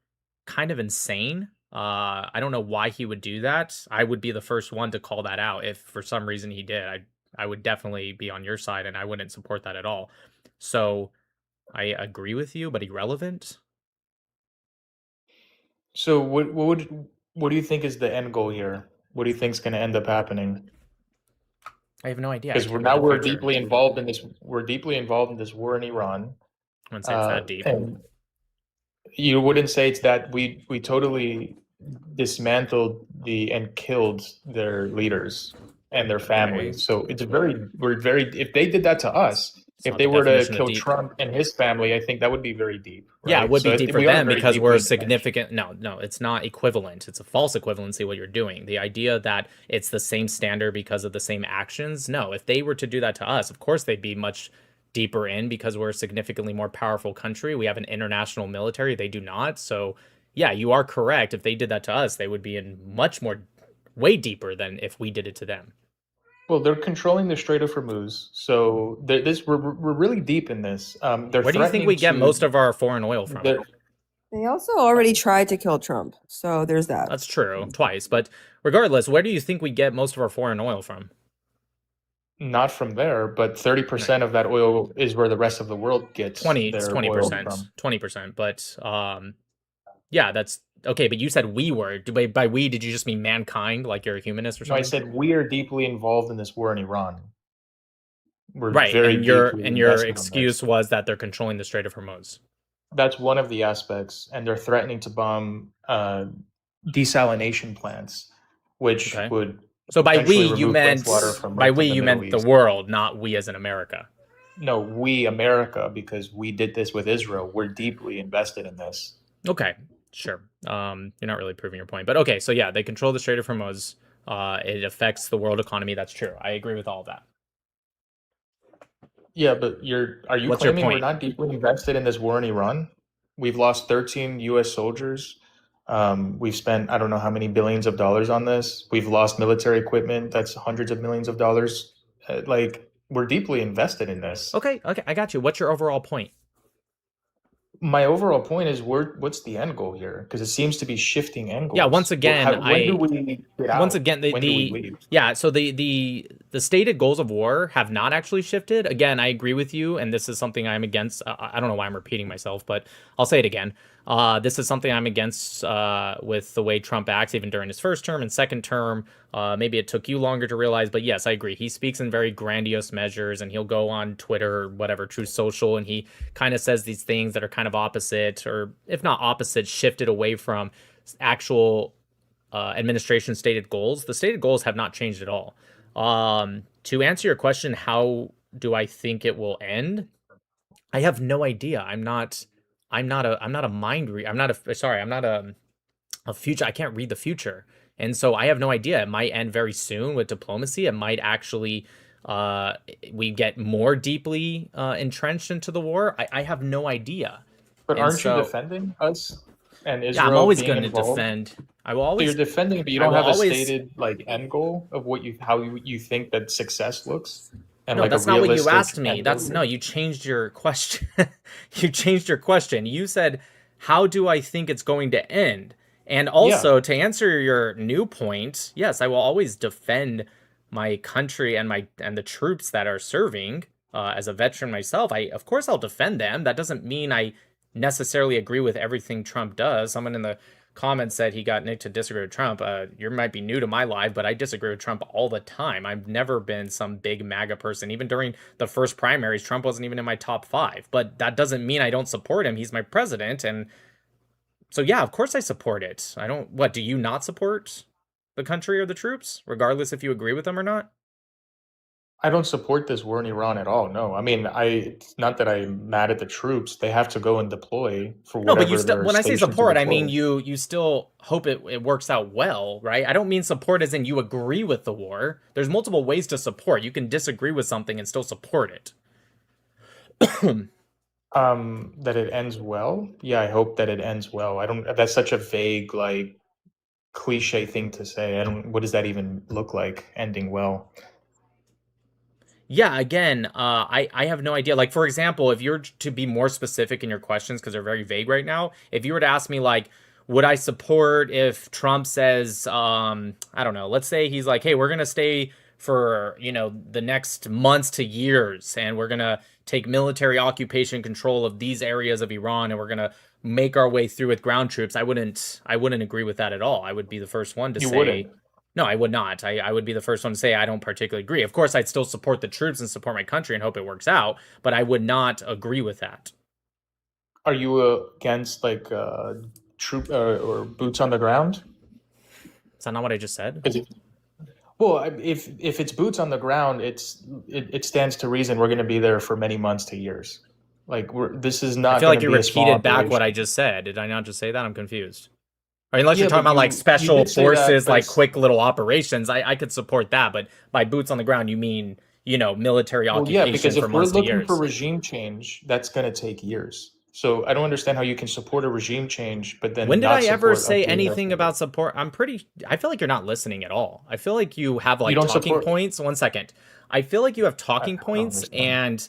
kind of insane. I don't know why he would do that. I would be the first one to call that out if for some reason he did. I would definitely be on your side, and I wouldn't support that at all. So I agree with you, but irrelevant. So what do you think is the end goal here? What do you think is going to end up happening? I have no idea. Because we're deeply involved in this. We're deeply involved in this war in Iran. I wouldn't say it's that deep. And you wouldn't say it's that we totally dismantled and killed their leaders and their families. So we're very. If they did that to us, It's If not they the were to definition of kill deep. Trump and his family, I think that would be very deep. Yeah, it right? would So be deep for we are them very because deeply we're entrenched. significant. No, it's not equivalent. It's a false equivalency what you're doing. The idea that it's the same standard because of the same actions. No, if they were to do that to us, of course they'd be much deeper in because we're a significantly more powerful country. We have an international military. They do not. So yeah, you are correct. If they did that to us, they would be in much more, way deeper than if we did it to them. Well, they're controlling the Strait of Hormuz, so we're really deep in this. They're Where do you think we get most of our foreign oil from? They also already tried to kill Trump, so there's that. That's true, twice. But regardless, where do you think we get most of our foreign oil from? Not from there, but 30% of that oil is where the rest of the world gets their oil 20%, from. 20%. But yeah, that's okay. But you said we were. By we, did you just mean mankind? Like you're a humanist or No, I something? said we are deeply involved in this war in Iran. We're Right, very and your deeply your invested in excuse this. was that they're controlling the Strait of Hormuz. That's one of the aspects, and they're threatening to bomb desalination plants, which Okay. would So by we, potentially you remove meant wastewater from by much we of the you Middle meant the East. world, not we as in America. No, we, America, because we did this with Israel. We're deeply invested in this. Okay, sure. You're not really proving your point, but okay. So yeah, they control the Strait of Hormuz. It affects the world economy. That's true. I agree with all of that. Yeah, but are you What's your claiming we're point? not deeply invested in this war in Iran? We've lost 13 U.S. soldiers. We've spent I don't know how many billions of dollars on this. We've lost military equipment that's hundreds of millions of dollars. Like we're deeply invested in this. Okay, I got you. What's your overall point? My overall point is what's the end goal here? Because it seems to be shifting end goals. Yeah, once again, when do we get out? once again when do we leave? yeah, so the stated goals of war have not actually shifted. Again, I agree with you, and this is something I'm against. I don't know why I'm repeating myself, but I'll say it again. This is something I'm against with the way Trump acts, even during his first term and second term. Maybe it took you longer to realize, but yes, I agree. He speaks in very grandiose measures, and he'll go on Twitter or whatever, Truth Social, and he kind of says these things that are kind of opposite, or if not opposite, shifted away from actual administration stated goals. The stated goals have not changed at all. To answer your question, how do I think it will end? I have no idea. I'm not a mind reader. I'm not a future. I can't read the future. And so I have no idea. It might end very soon with diplomacy. It might actually we get more deeply entrenched into the war. I have no idea. But And aren't so- you defending us and Yeah, Israel I'm always being going to involved? defend. I will So always. you're defending, but you I don't will have a always- stated like end goal of how you think that success looks. And No, like that's a not what you realistic asked me. end That's goal? no, you changed your question. You changed your question. You said, "How do I think it's going to end?" And also, to answer your new point, yes, I will always defend my country and the troops that are serving. As a veteran myself, of course I'll defend them. That doesn't mean I necessarily agree with everything Trump does. Someone in the comments said he got Nick to disagree with Trump. You might be new to my life, but I disagree with Trump all the time. I've never been some big MAGA person. Even during the first primaries, Trump wasn't even in my top 5. But that doesn't mean I don't support him. He's my president. And so, yeah, of course I support it. What, do you not support the country or the troops, regardless if you agree with them or not? I don't support this war in Iran at all. No, I mean, it's not that I'm mad at the troops. They have to go and deploy for No, whatever but you still, they're when I say stationed to support, I mean deploy. you still hope it works out well, right? I don't mean support as in you agree with the war. There's multiple ways to support. You can disagree with something and still support it. That it ends well. Yeah, I hope that it ends well. I don't. That's such a vague, like, cliche thing to say. What does that even look like? Ending well. Yeah, again, I have no idea. Like, for example, if you're to be more specific in your questions, because they're very vague right now, if you were to ask me, like, would I support if Trump says, I don't know, let's say he's like, hey, we're going to stay for, the next months to years, and we're going to take military occupation control of these areas of Iran, and we're going to make our way through with ground troops. I wouldn't agree with that at all. I would be the first one to You say... wouldn't. No, I would not. I would be the first one to say I don't particularly agree. Of course, I'd still support the troops and support my country and hope it works out, but I would not agree with that. Are you against like troop or boots on the ground? Is that not what I just said? Well, if it's boots on the ground, it stands to reason we're going to be there for many months to years. Like this is I not feel going like to you be a small repeated back what operation. I just said. Did I not just say that? I'm confused. Or unless Yeah, you're talking but about like you special did say that, forces, but like it's quick little operations, I could support that. But by boots on the ground, you mean, you know, military well, yeah, occupation because for if we're months to looking for years. regime change, that's going to take years. So I don't understand how you can support a regime change, but then When did not I ever support us say being there anything for about years. support? I feel like you're not listening at all. I feel like you have You like don't talking support. points. One second. I feel like you have I talking don't points understand. and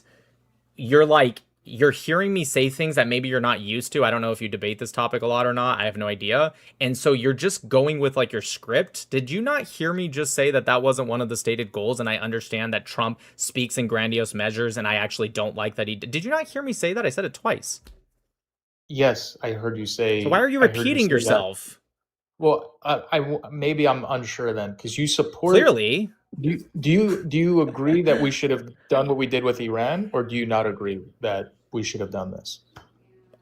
you're hearing me say things that maybe you're not used to. I don't know if you debate this topic a lot or not. I have no idea. And so you're just going with like your script. Did you not hear me just say that that wasn't one of the stated goals? And I understand that Trump speaks in grandiose measures and I actually don't like that he did. Did you not hear me say that? I said it twice. Yes, I heard you say. So why are you I heard you repeating say that. yourself? Well, maybe I'm unsure then, because you support. Clearly. Do you agree that we should have done what we did with Iran, or do you not agree that we should have done this?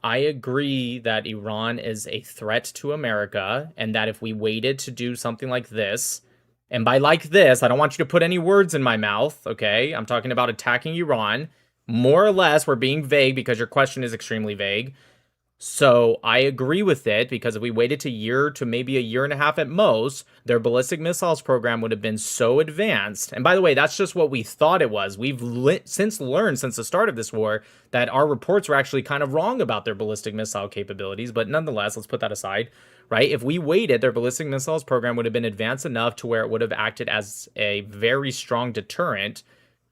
I agree that Iran is a threat to America and that if we waited to do something like this, and by like this, I don't want you to put any words in my mouth, okay? I'm talking about attacking Iran. More or less, we're being vague because your question is extremely vague. So I agree with it because if we waited to year to maybe a year and a half at most, their ballistic missiles program would have been so advanced. And by the way, that's just what we thought it was. We've since learned since the start of this war that our reports were actually kind of wrong about their ballistic missile capabilities. But nonetheless, let's put that aside, right? If we waited, their ballistic missiles program would have been advanced enough to where it would have acted as a very strong deterrent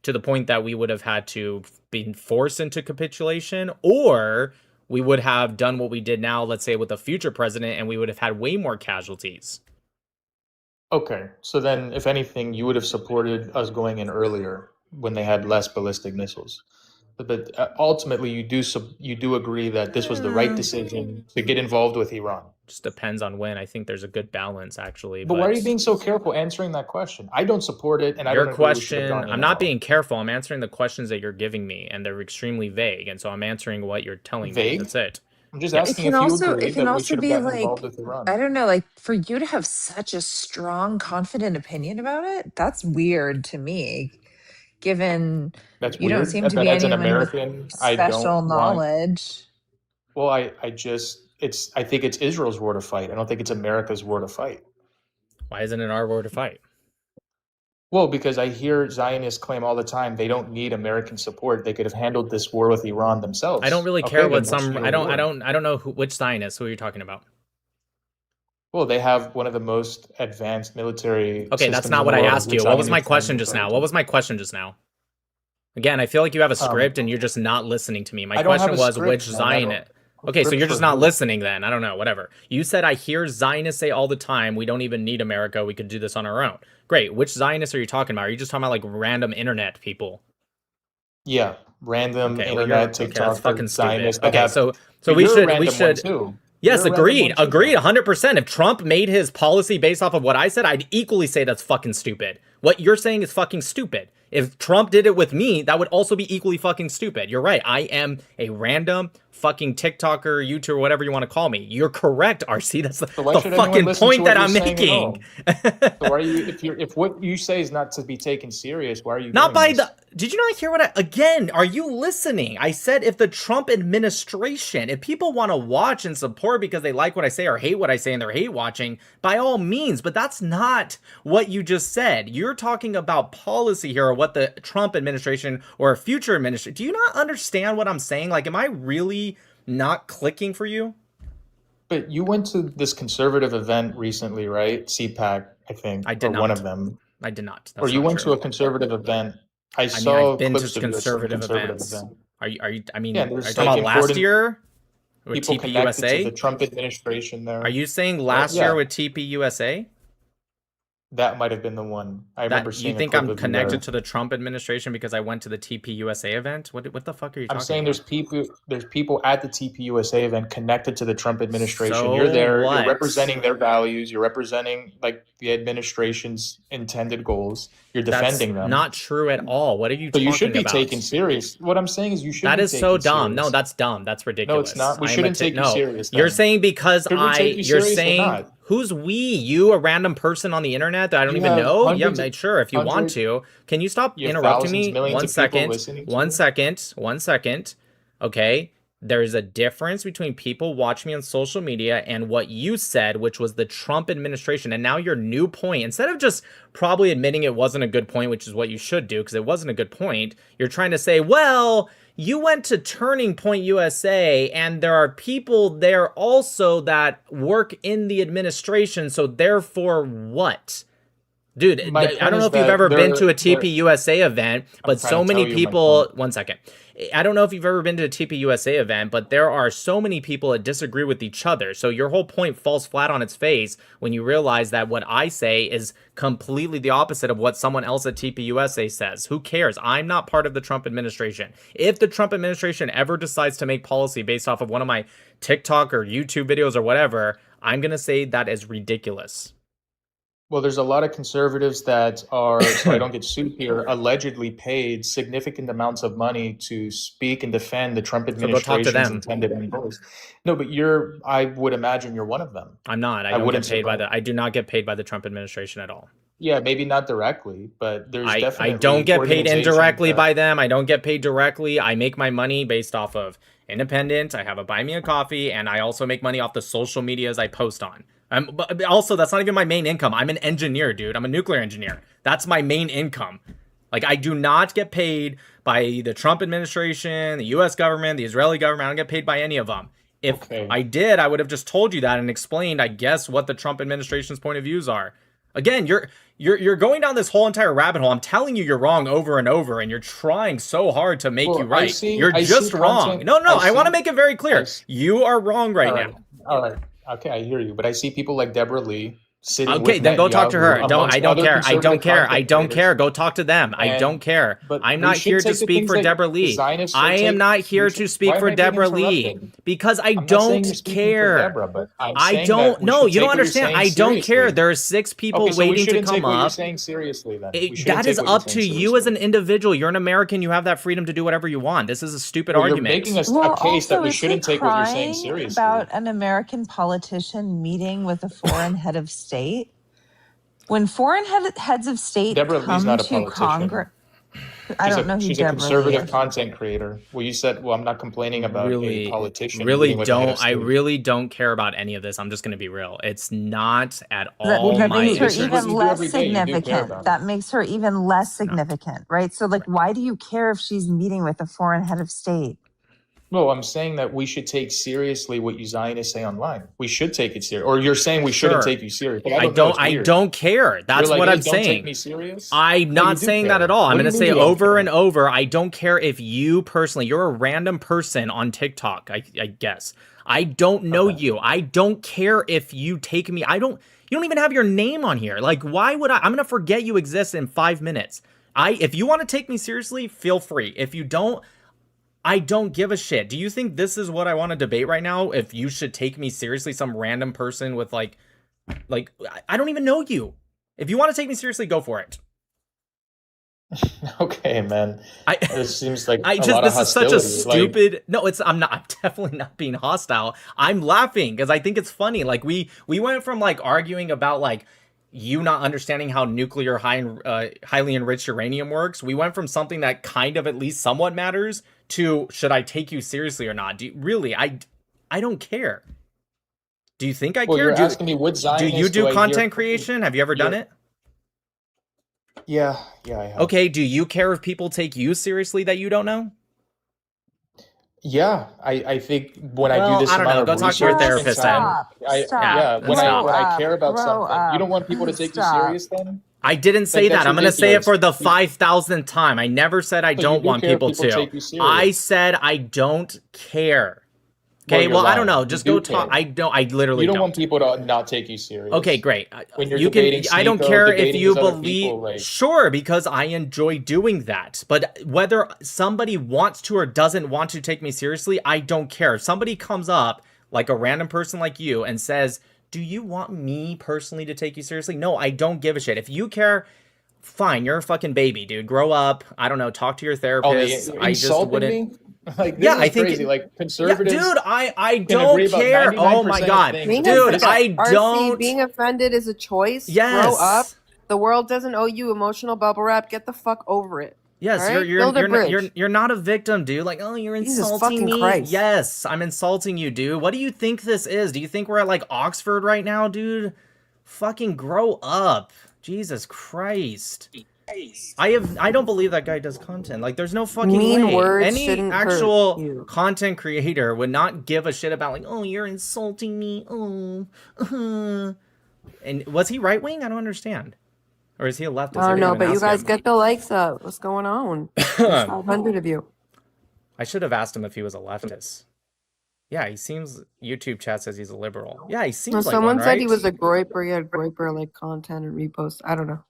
to the point that we would have had to be forced into capitulation, or we would have done what we did now, let's say with a future president, and we would have had way more casualties. Okay, so then if anything, you would have supported us going in earlier when they had less ballistic missiles. But ultimately, you do agree that this was the right decision to get involved with Iran. Just depends on when. I think there's a good balance, actually. But why are you being so careful answering that question? I don't support it, and I your don't agree we should have question, gone in I'm at not all. being careful. I'm answering the questions that you're giving me, and they're extremely vague. And so I'm answering what you're telling me. Vague? That's it. I'm just Yeah. asking It if you can agree that we should have be gotten like, involved with Iran. I don't know, like for you to have such a strong, confident opinion about it, that's weird to me, given That's you don't weird. seem to But be as an anyone with American, I special don't want. knowledge. Well, I think it's Israel's war to fight. I don't think it's America's war to fight. Why isn't it our war to fight? Well, because I hear Zionists claim all the time they don't need American support. They could have handled this war with Iran themselves. I don't really Okay, care then what what's some. your I war? don't know which Zionists. Who are you talking about? Well, they have one of the most advanced military. Okay, that's systems not in what the I world, asked which you. What was my Zionists question claim just they're now? trying What to was my question just now? Again, I feel like you have a do. script and you're just not listening to me. My I don't have question a was which script, man. I don't- Zionist. Okay, so script you're for just not who? listening then. I don't know, whatever. You said I hear Zionists say all the time, we don't even need America, we could do this on our own. Great. Which Zionists are you talking about? Are you just talking about like random internet people? Yeah, random Okay, well, internet that's TikTok fucking stupid. Zionists that Okay, have. so But we you're a should random one too. Yes, You're a random one too, agreed, though. 100%. If Trump made his policy based off of what I said, I'd equally say that's fucking stupid. What you're saying is fucking stupid. If Trump did it with me, that would also be equally fucking stupid. You're right. I am a random fucking TikToker, YouTuber, whatever you want to call me. You're correct, RC. That's the, So why the should anyone fucking listen to point what that you're I'm saying at making. all? So why are you? If what you say is not to be taken serious, why are you? Not doing by this? the. Did you not hear what I. Again, are you listening? I said if the Trump administration, if people want to watch and support because they like what I say or hate what I say and they're hate watching, by all means. But that's not what you just said. You're talking about policy here or what the Trump administration or a future administration. Do you not understand what I'm saying? Like, am I really not clicking for you? But you went to this conservative event recently, right? CPAC, I think, I did or not. one of them. I did not. Or That's you not went true. to a conservative event. I mean, saw I've been clips to of you at some conservative conservative events. event. Are you? I mean, Yeah, are you there's talking like about last important year with people connected to TPUSA? the Trump administration there. Are you saying last yeah. year with TPUSA? That might have been the one. I remember That seeing you a think clip I'm of you connected there. to the Trump administration because I went to the TPUSA event? What the fuck are you I'm talking saying about? there's people at the TPUSA event connected to the Trump administration. So You're there, what? you're representing their values, you're representing like the administration's intended goals. You're defending them. Not true at all. What are you So talking you should be about? taken serious. What I'm saying is you should That be is taken so dumb. serious. No, that's dumb. That's ridiculous. No, it's not. We I am shouldn't take you no. serious. You're then. saying because Should we take you you're serious or saying not? Who's we? You, a random person on the internet that I don't You even have know? Yeah, hundreds of sure, if you want hundred, to. Can you stop you have interrupting thousands, me? millions One of people second. listening to One you. second. 1 second. Okay. There's a difference between people watching me on social media and what you said, which was the Trump administration. And now your new point, instead of just probably admitting it wasn't a good point, which is what you should do because it wasn't a good point, you're trying to say, well, you went to Turning Point USA and there are people there also that work in the administration. So therefore what? Dude, My I point don't know is if you've that ever been to a they're TPUSA event, I'm but trying so to tell many you my people, point. 1 second. I don't know if you've ever been to a TPUSA event, but there are so many people that disagree with each other. So your whole point falls flat on its face when you realize that what I say is completely the opposite of what someone else at TPUSA says. Who cares? I'm not part of the Trump administration. If the Trump administration ever decides to make policy based off of one of my TikTok or YouTube videos or whatever, I'm going to say that is ridiculous. Well, there's a lot of conservatives that are, so I don't get sued here, allegedly paid significant amounts of money to speak and defend the Trump So go talk to administration's them. intended end goals. No, but I would imagine you're one of them. I'm not. I I don't get wouldn't paid by surprise. I do not get paid by the Trump administration at all. Yeah, maybe not directly, but there's I don't definitely get paid organizations indirectly that, by them. I don't get paid directly. I make my money based off of independent. I have a buy me a coffee, and I also make money off the social medias I post on. But also, that's not even my main income. I'm an engineer, dude. I'm a nuclear engineer. That's my main income. Like, I do not get paid by the Trump administration, the U.S. government, the Israeli government. I don't get paid by any of them. If okay. I did, I would have just told you that and explained, I guess, what the Trump administration's point of views are. Again, you're going down this whole entire rabbit hole. I'm telling you, you're wrong over and over, and you're trying so hard to make you Well, right. You're I just see wrong. content, No, I I want to see, make it very I clear. s- You are wrong right all right, now. all right. Okay, I hear you, but I see people like Deborah Lee sitting Okay, with then go talk to her. Netanyahu I amongst don't other care. I don't conservative care. I content don't creators. care. Go talk to them. I don't care. But I'm we not should here to take the speak things for that Deborah the Lee. Zionists I am not here we to should, speak why am for I being Deborah Lee interrupted? because I I'm not saying don't you're speaking for care. Deborah, but I'm I saying that don't. we No, should you take don't what you're understand. saying I don't care. seriously. There are 6 people Okay, so we waiting to shouldn't come take what you're up. saying seriously then. We shouldn't That is take what you're up to saying you as seriously. an individual. You're an American. You have that freedom to do whatever you want. This is a stupid Well, you're making argument. a Well, case that also, we is he shouldn't take what you're saying crying seriously. about an American politician meeting with a foreign head of state? When foreign heads of state Deborah Lee's come not a to Congress, politician. I don't know who She's a Deborah Lee conservative is. content creator. Well, you said, well, I'm not complaining about a Really politician meeting with the head of I state. really don't care about any of this. I'm just going to be real. It's not at That, all that my makes her This is what even you do less every day. You do care significant. about it. That makes her even less No. significant, right? So, like, why do you care if she's meeting with a foreign head of state? No, I'm saying that we should take seriously what you Zionists say online. We should take it serious. Or you're saying we shouldn't Sure. take you serious. But I don't know. It's I weird. don't care. That's You're like, what hey, I'm don't take saying. me serious. I'm No, you not do saying that care. at all. I'm What do going to you mean say you don't over care? and over. I don't care if you personally, you're a random person on TikTok, I guess. I don't know Okay. you. I don't care if you take me. You don't even have your name on here. Like, why would I'm going to forget you exist in 5 minutes. If you want to take me seriously, feel free. If you don't, I don't give a shit. Do you think this is what I want to debate right now? If you should take me seriously, some random person with like, I don't even know you. If you want to take me seriously, go for it. Okay, man. This seems like I a just lot of this is such a hostility. Like, stupid. No, I'm not. I'm definitely not being hostile. I'm laughing because I think it's funny. Like we went from like arguing about like you not understanding how nuclear highly enriched uranium works. We went from something that kind of at least somewhat matters to should I take you seriously or not? Really, I don't care. Do you think I well, care? you're asking me what Do Zionists you do I hear- content creation? Have you ever done You're- it? Yeah, I have. Okay, do you care if people take you seriously that you don't know? Yeah, I think when I Well, do this I don't amount know. of Go talk to your research therapist and time, then. yeah, when Stop. I care about Grow something, you don't up. want people to take you Stop. serious then? I didn't say Like, that. that's I'm going to say it ridiculous. for the 5,000th time. I never said I So you don't do want care if people people to. take you serious. I said I don't care. Well, Okay, you're well, I don't lying. know. You Just do go talk. care. I literally You don't don't. want people to not take you serious. Okay, great. When you're You can. debating I don't Sneeko, care if debating you these other believe. people, like- Sure, because I enjoy doing that. But whether somebody wants to or doesn't want to take me seriously, I don't care. If somebody comes up like a random person like you and says, "Do you want me personally to take you seriously?" No, I don't give a shit. If you care, fine, you're a fucking baby, dude. Grow up. I don't know. Talk to your Oh, therapist. you're I just insulting wouldn't. me? Like, this Yeah, I is think. crazy. Like, Yeah, conservatives dude, I can don't agree about care. Oh my 99% of god, things. Being dude, offended, I RC, don't. being offended is a choice. Grow up. Yes. The world doesn't owe you emotional bubble wrap. Get the fuck over it. Yes, All right? Build a bridge. you're not a victim, dude. Like, oh, you're Jesus insulting fucking me. Christ. Yes, I'm insulting you, dude. What do you think this is? Do you think we're at like Oxford right now, dude? Fucking grow up. Jesus Christ. I don't believe that guy does content. Like, there's no fucking Mean way. words Any shouldn't hurt actual you. content creator would not give a shit about like, oh, you're insulting me. Oh, and was he right wing? I don't understand. Or is he a leftist? I don't know, didn't but even you ask guys him. get the likes up. What's going on? There's 500 of you. I should have asked him if he was a leftist. Yeah, he seems. YouTube chat says he's a liberal. Yeah, he seems No, like someone one, said right? he was a groiper. He had groiper like content and reposts. I don't know.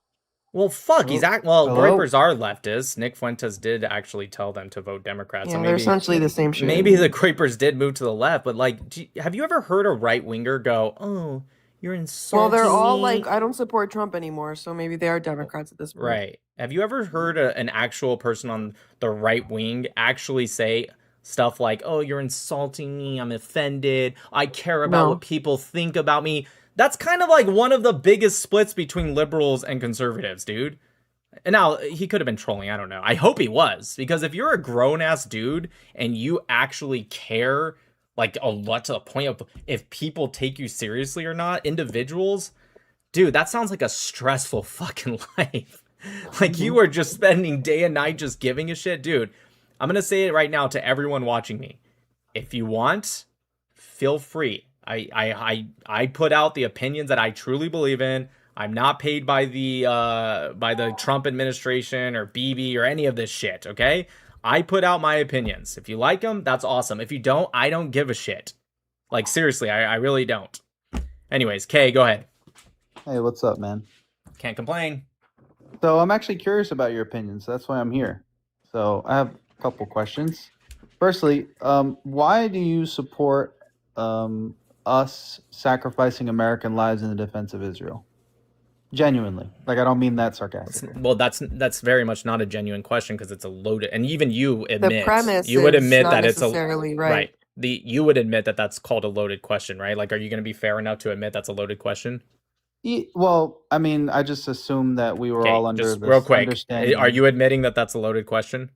Well, fuck. He's well. Hello? Groypers are leftists. Nick Fuentes did actually tell them to vote Democrat. Yeah, So they're maybe essentially the same shit. maybe the Groypers did move to the left. But like, have you ever heard a right winger go, "Oh, you're insulting Well, they're all me"? like, I don't support Trump anymore, so maybe they are Democrats at this point. Right. Have you ever heard an actual person on the right wing actually say stuff like, oh, you're insulting me, I'm offended, I care about No. what people think about me? That's kind of like one of the biggest splits between liberals and conservatives, dude. And now, he could have been trolling, I don't know. I hope he was, because if you're a grown-ass dude and you actually care, like, a lot to the point of if people take you seriously or not, individuals, dude, that sounds like a stressful fucking life. Like, you are just spending day and night just giving a shit. Dude, I'm going to say it right now to everyone watching me. If you want, feel free. I put out the opinions that I truly believe in. I'm not paid by the Trump administration or BB or any of this shit, okay? I put out my opinions. If you like them, that's awesome. If you don't, I don't give a shit. Like, seriously, I really don't. Anyways, Kay, go ahead. Hey, what's up, man? Can't complain. So I'm actually curious about your opinions. That's why I'm here. So I have a couple questions. Firstly, why do you support us sacrificing American lives in the defense of Israel? Genuinely, like, I don't mean that sarcastically. Well, that's very much not a genuine question because it's a loaded, and even you admit premise you would is admit not that it's a necessarily right. You would admit that that's called a loaded question, right? Like, are you going to be fair enough to admit that's a loaded question? Well, I mean, I just assumed that we were all under just this real quick. understanding. Are you admitting that that's a loaded question?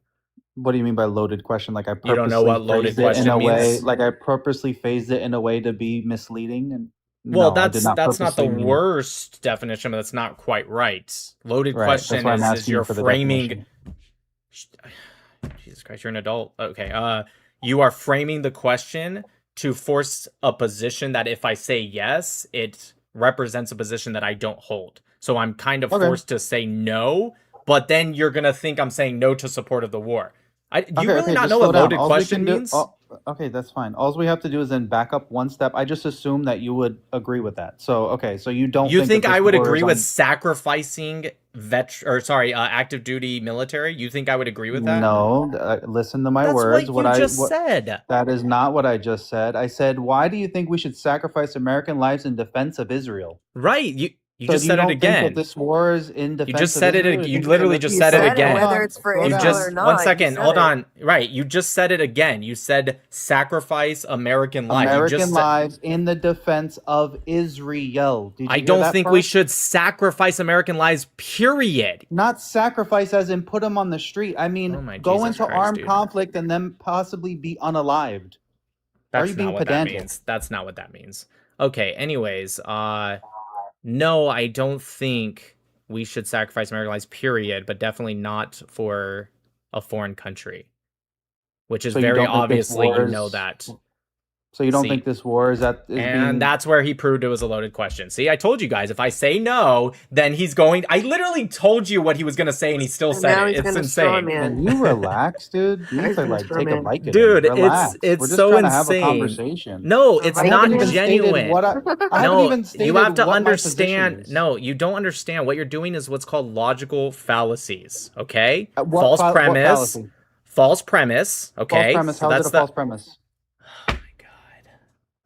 What do you mean by loaded question? Like, I purposely You don't know what loaded phrased it in question a way, means? like I purposely phased it in a way to be misleading, and Well, no, I did that's not the purposely mean it. worst definition, but that's not quite right. Loaded Right, that's question why I'm is asking you you're for the framing. definition. Jesus Christ, you're an adult. Okay. You are framing the question to force a position that if I say yes, it represents a position that I don't hold. So I'm kind of Okay. forced to say no, but then you're gonna think I'm saying no to support of the war. Do you really not just know slow what down. loaded Alls we question can do- means? Okay, that's fine. All we have to do is then back up one step. I just assumed that you would agree with that. So, okay, so you don't You think think that I this would war is agree with on- sacrificing active duty military? You think I would agree with that? No, listen to my That's words. what you just said. That is not what I just said. I said, why do you think we should sacrifice American lives in defense of Israel? Right. You So just you said don't it think that again. this war is in defense You just of said it. Israel? You think it's literally in- just said it again. Whether it's for Slow Israel down. or not. One you second. said Hold it. on. Right. You just said it again. You said sacrifice American lives. You American just said, lives in the defense of Israel. Did you I hear don't that think we part? should sacrifice American lives, period. Not sacrifice as in put them on the street. I mean, Oh my go Jesus into Christ, armed dude. conflict and then possibly be unalived. Are That's you not being what pedantic? that means. That's not what that means. Okay, anyways, no, I don't think we should sacrifice American lives, period, but definitely not for a foreign country. Which is So you very don't think this obviously, war you know is- that. So you don't See? think this war is And being... that's where he proved it was a loaded question. See, I told you guys, if I say no, then he's going... I literally told you what he was going to say, and he still And said now it. he's It's gonna straw insane. man. Can you relax, dude? You need He's to gonna like straw take a man. Vicodin. Dude, Relax. it's We're just so trying to have a insane. conversation. No, it's I not haven't even stated genuine. what I haven't No, even stated you have to what my position understand. is. No, you don't understand. What you're doing is what's called logical fallacies. Okay, What false what premise. fallacy? False premise. Okay, False premise. so How is that's it a false the. premise?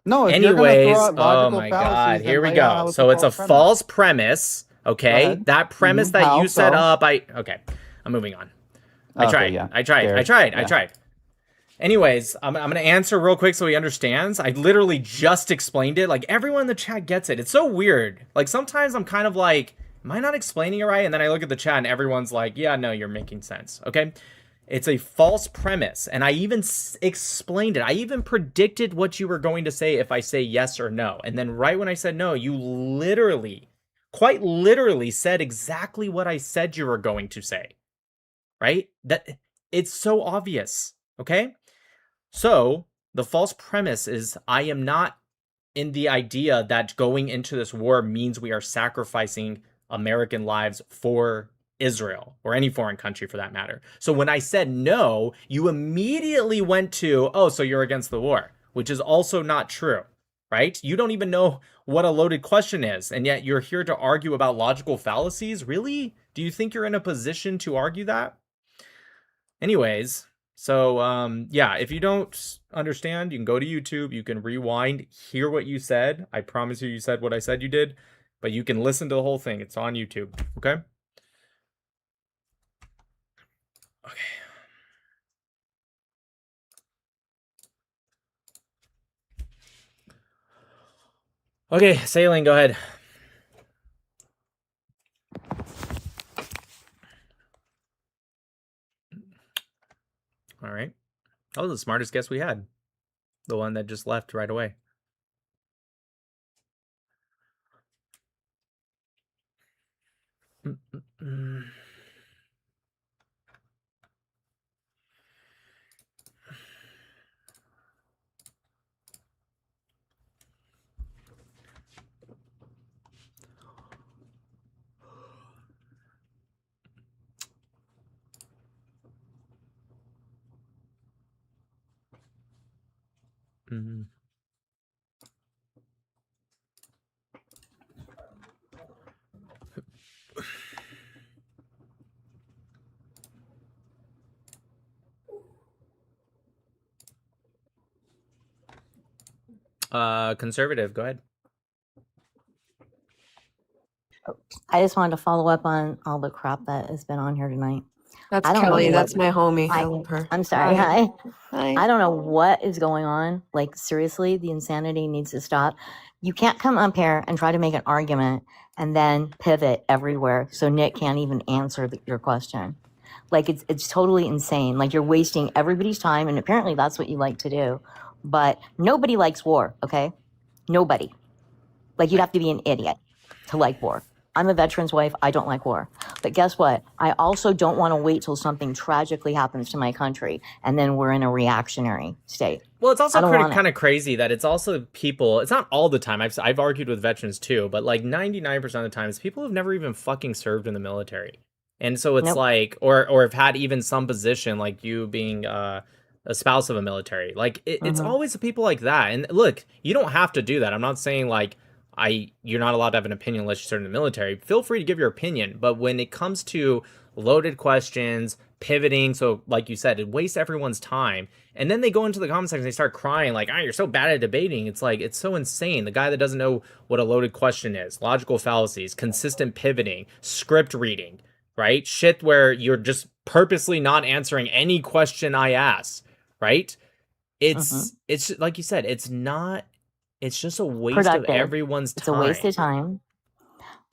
No, if you're gonna Anyways, throw out oh logical my fallacies, God, then here we lay out how go. it's So it's a false premise. false premise Okay, ahead. that premise that How you set so? up, okay, I'm moving on. I Okay, tried. yeah. I tried. I Fair. tried. I Yeah. tried. Anyways, I'm going to answer real quick so he understands. I literally just explained it. Like, everyone in the chat gets it. It's so weird. Like, sometimes I'm kind of like, am I not explaining it right? And then I look at the chat and everyone's like, yeah, no, you're making sense. Okay? It's a false premise. And I even explained it. I even predicted what you were going to say if I say yes or no. And then right when I said no, you literally, quite literally said exactly what I said you were going to say. Right? That it's so obvious. Okay? So the false premise is I am not in the idea that going into this war means we are sacrificing American lives for Israel or any foreign country for that matter. So when I said no, you immediately went to, oh, so you're against the war, which is also not true, right? You don't even know what a loaded question is, and yet you're here to argue about logical fallacies? Really? Do you think you're in a position to argue that? Anyways, so yeah, if you don't understand, you can go to YouTube, you can rewind, hear what you said. I promise you said what I said you did, but you can listen to the whole thing. It's on YouTube, okay? Okay, Sailing, go ahead. All right. That was the smartest guess we had. The one that just left right away. Mm-hmm. Conservative, go ahead. I just wanted to follow up on all the crap that has been on here tonight. That's I don't know Kelly. what. That's my homie. I love her. I'm sorry. Hi. Hi. I don't know what is going on. Like, seriously, the insanity needs to stop. You can't come up here and try to make an argument and then pivot everywhere so Nick can't even answer your question. Like, it's totally insane. Like, you're wasting everybody's time, and apparently that's what you like to do. But nobody likes war, okay? Nobody. Like, you'd have to be an idiot to like war. I'm a veteran's wife. I don't like war. But guess what? I also don't want to wait till something tragically happens to my country and then we're in a reactionary state. Well, it's also kind of crazy that it's also people, it's not all the time. I've argued with veterans too, but like 99% of the time it's people who've never even fucking served in the military. And so it's like, or have had even some position, like you being a spouse of a military. Like it's always the people like that. And look, you don't have to do that. I'm not saying like, you're not allowed to have an opinion unless you serve in the military. Feel free to give your opinion, but when it comes to loaded questions, pivoting, so like you said, it wastes everyone's time. And then they go into the comment section, they start crying like, you're so bad at debating. It's like, it's so insane. The guy that doesn't know what a loaded question is, logical fallacies, consistent pivoting, script reading, right? Shit where you're just purposely not answering any question I ask, right? It's like you said, it's just a waste of everyone's time. It's a waste of time.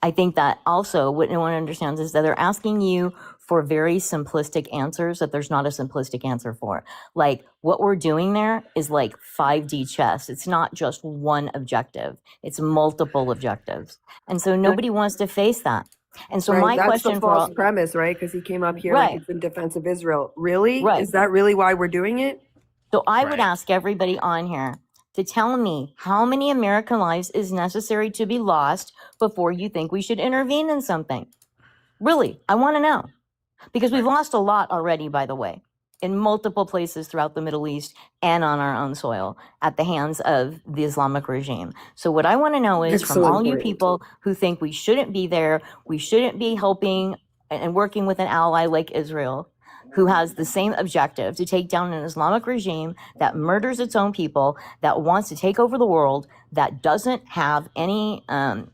I think that also what no one understands is that they're asking you for very simplistic answers that there's not a simplistic answer for. Like what we're doing there is like 5D chess. It's not just one objective. It's multiple objectives. And so nobody wants to face that. And so my that's question the for false premise, right? Because he came up here Right. like it's in defense of Israel. Really? Right. Is that really why we're doing it? So I would ask everybody on here to tell me how many American lives is necessary to be lost before you think we should intervene in something. Really, I want to know. Because we've lost a lot already, by the way, in multiple places throughout the Middle East and on our own soil at the hands of the Islamic regime. So what I want to know is from all you people who think we shouldn't be there, we shouldn't be helping and working with an ally like Israel, who has the same objective to take down an Islamic regime that murders its own people, that wants to take over the world, that doesn't have any,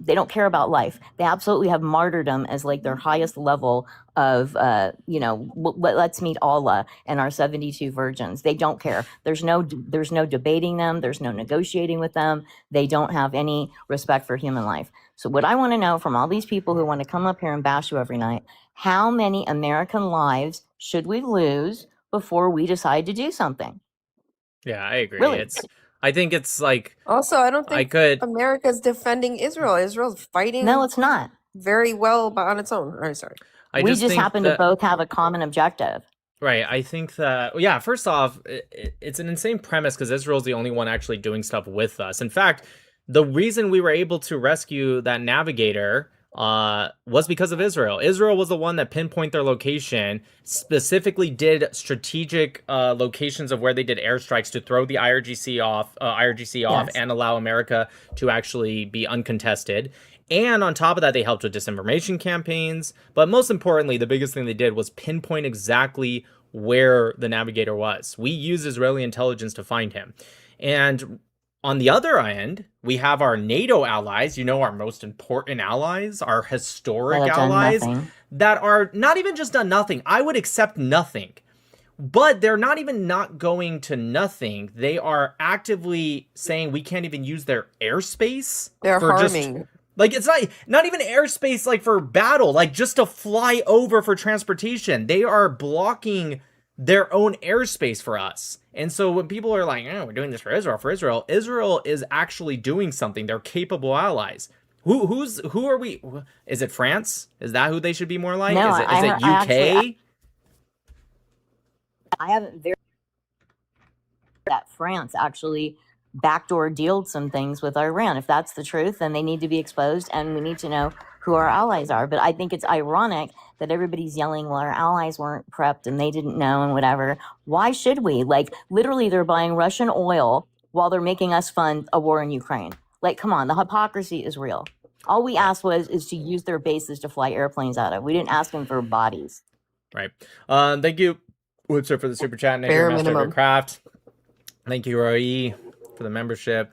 they don't care about life. They absolutely have martyrdom as like their highest level of, let's meet Allah and our 72 virgins. They don't care. There's no debating them. There's no negotiating with them. They don't have any respect for human life. So what I want to know from all these people who want to come up here and bash you every night, how many American lives should we lose before we decide to do something? Yeah, I agree. Really? I think it's like Also, I don't I think could America's defending Israel. Israel's fighting No, it's not. very well on its own. I'm sorry. We just think happen to that both have a common objective. right. I think that yeah. First off, it's an insane premise because Israel's the only one actually doing stuff with us. In fact, the reason we were able to rescue that navigator was because of Israel. Israel was the one that pinpointed their location, specifically did strategic locations of where they did airstrikes to throw the IRGC off, Yes. and allow America to actually be uncontested. And on top of that, they helped with disinformation campaigns. But most importantly, the biggest thing they did was pinpoint exactly where the navigator was. We used Israeli intelligence to find him. And on the other end, we have our NATO allies, our most important allies, our historic That have done allies nothing. that are not even just done nothing. I would accept nothing. But they're not even not going to nothing. They are actively saying we can't even use their airspace. They're for harming. like it's not even airspace like for battle, like just to fly over for transportation. They are blocking their own airspace for us. And so when people are like, we're doing this for Israel, Israel is actually doing something. They're capable allies. Who are we? Is it France? Is that who they should be more like? No, Is it UK? I haven't verified that France actually backdoor dealed some things with Iran. If that's the truth, then they need to be exposed, and we need to know who our allies are. But I think it's ironic that everybody's yelling, well, our allies weren't prepped and they didn't know and whatever. Why should we? Like, literally, they're buying Russian oil while they're making us fund a war in Ukraine. Like, come on, the hypocrisy is real. All we asked is to use their bases to fly airplanes out of. We didn't ask them for bodies. Right. Thank you, Woodser, for the super chat. Nick, Bare Master of your minimum. craft. Thank you, Roy, for the membership.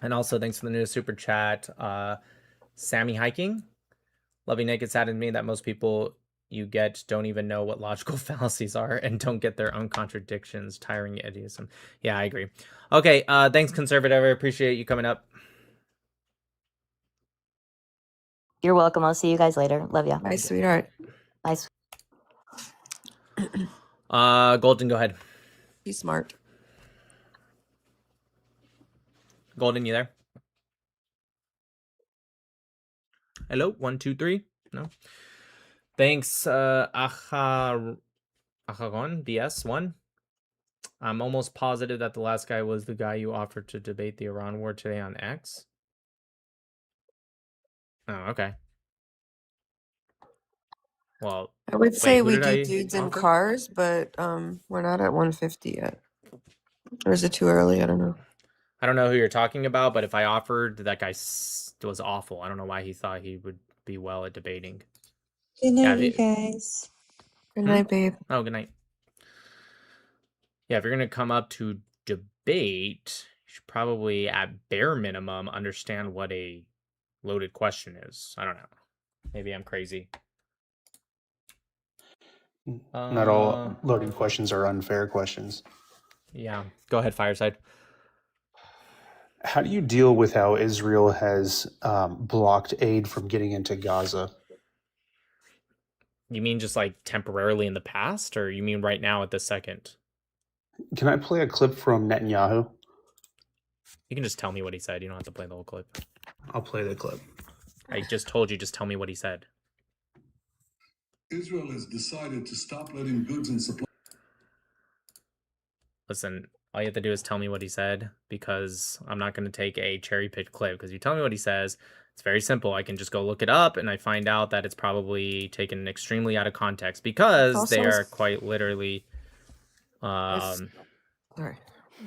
And also thanks for the new super chat. Sammy Hiking. Loving Naked saddened me that most people you get don't even know what logical fallacies are and don't get their own contradictions. Tiring idiotism. Yeah, I agree. Okay, thanks, Conservative. I appreciate you coming up. You're welcome. I'll see you guys later. Love ya. Bye, sweetheart. Bye. Golden, go ahead. Be smart. Golden, you there? Hello, 1, 2, 3. No. Thanks, Acharon BS1. I'm almost positive that the last guy was the guy you offered to debate the Iran war today on X. Oh, okay. Well, I would say who we did do I dudes in offer? cars, but we're not at 150 yet. Or is it too early? I don't know. I don't know who you're talking about, but if I offered, that guy was awful. I don't know why he thought he would be well at debating. Good Yeah, night, you guys. Good night, babe. Oh, good night. Yeah, if you're going to come up to debate, you should probably, at bare minimum, understand what a loaded question is. I don't know. Maybe I'm crazy. Not all loaded questions are unfair questions. Yeah. Go ahead, Fireside. How do you deal with how Israel has blocked aid from getting into Gaza? You mean just like temporarily in the past, or you mean right now at the second? Can I play a clip from Netanyahu? You can just tell me what he said. You don't have to play the whole clip. I'll play the clip. I just told you, just tell me what he said. Israel has decided to stop letting goods and supplies. Listen, all you have to do is tell me what he said, because I'm not going to take a cherry-picked clip, because you tell me what he says, it's very simple. I can just go look it up, and I find out that it's probably taken extremely out of context, because they are quite literally...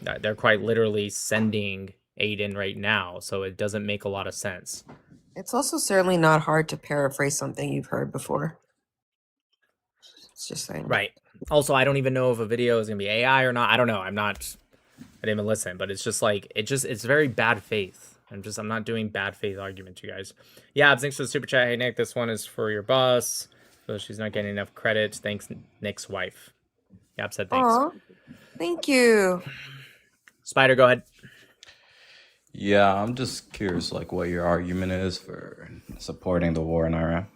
they're quite literally sending aid in right now, so it doesn't make a lot of sense. It's also certainly not hard to paraphrase something you've heard before. It's just saying. Right. Also, I don't even know if a video is going to be AI or not. I don't know. I'm not I didn't even listen, but it's just like it's very bad faith. I'm not doing bad faith arguments, you guys. Yeah, thanks for the super chat. Hey Nick, this one is for your boss. So she's not getting enough credit. Thanks, Nick's wife. Yap said thanks. Aw, thank you. Spider, go ahead. Yeah, I'm just curious, like, what your argument is for supporting the war in Iran.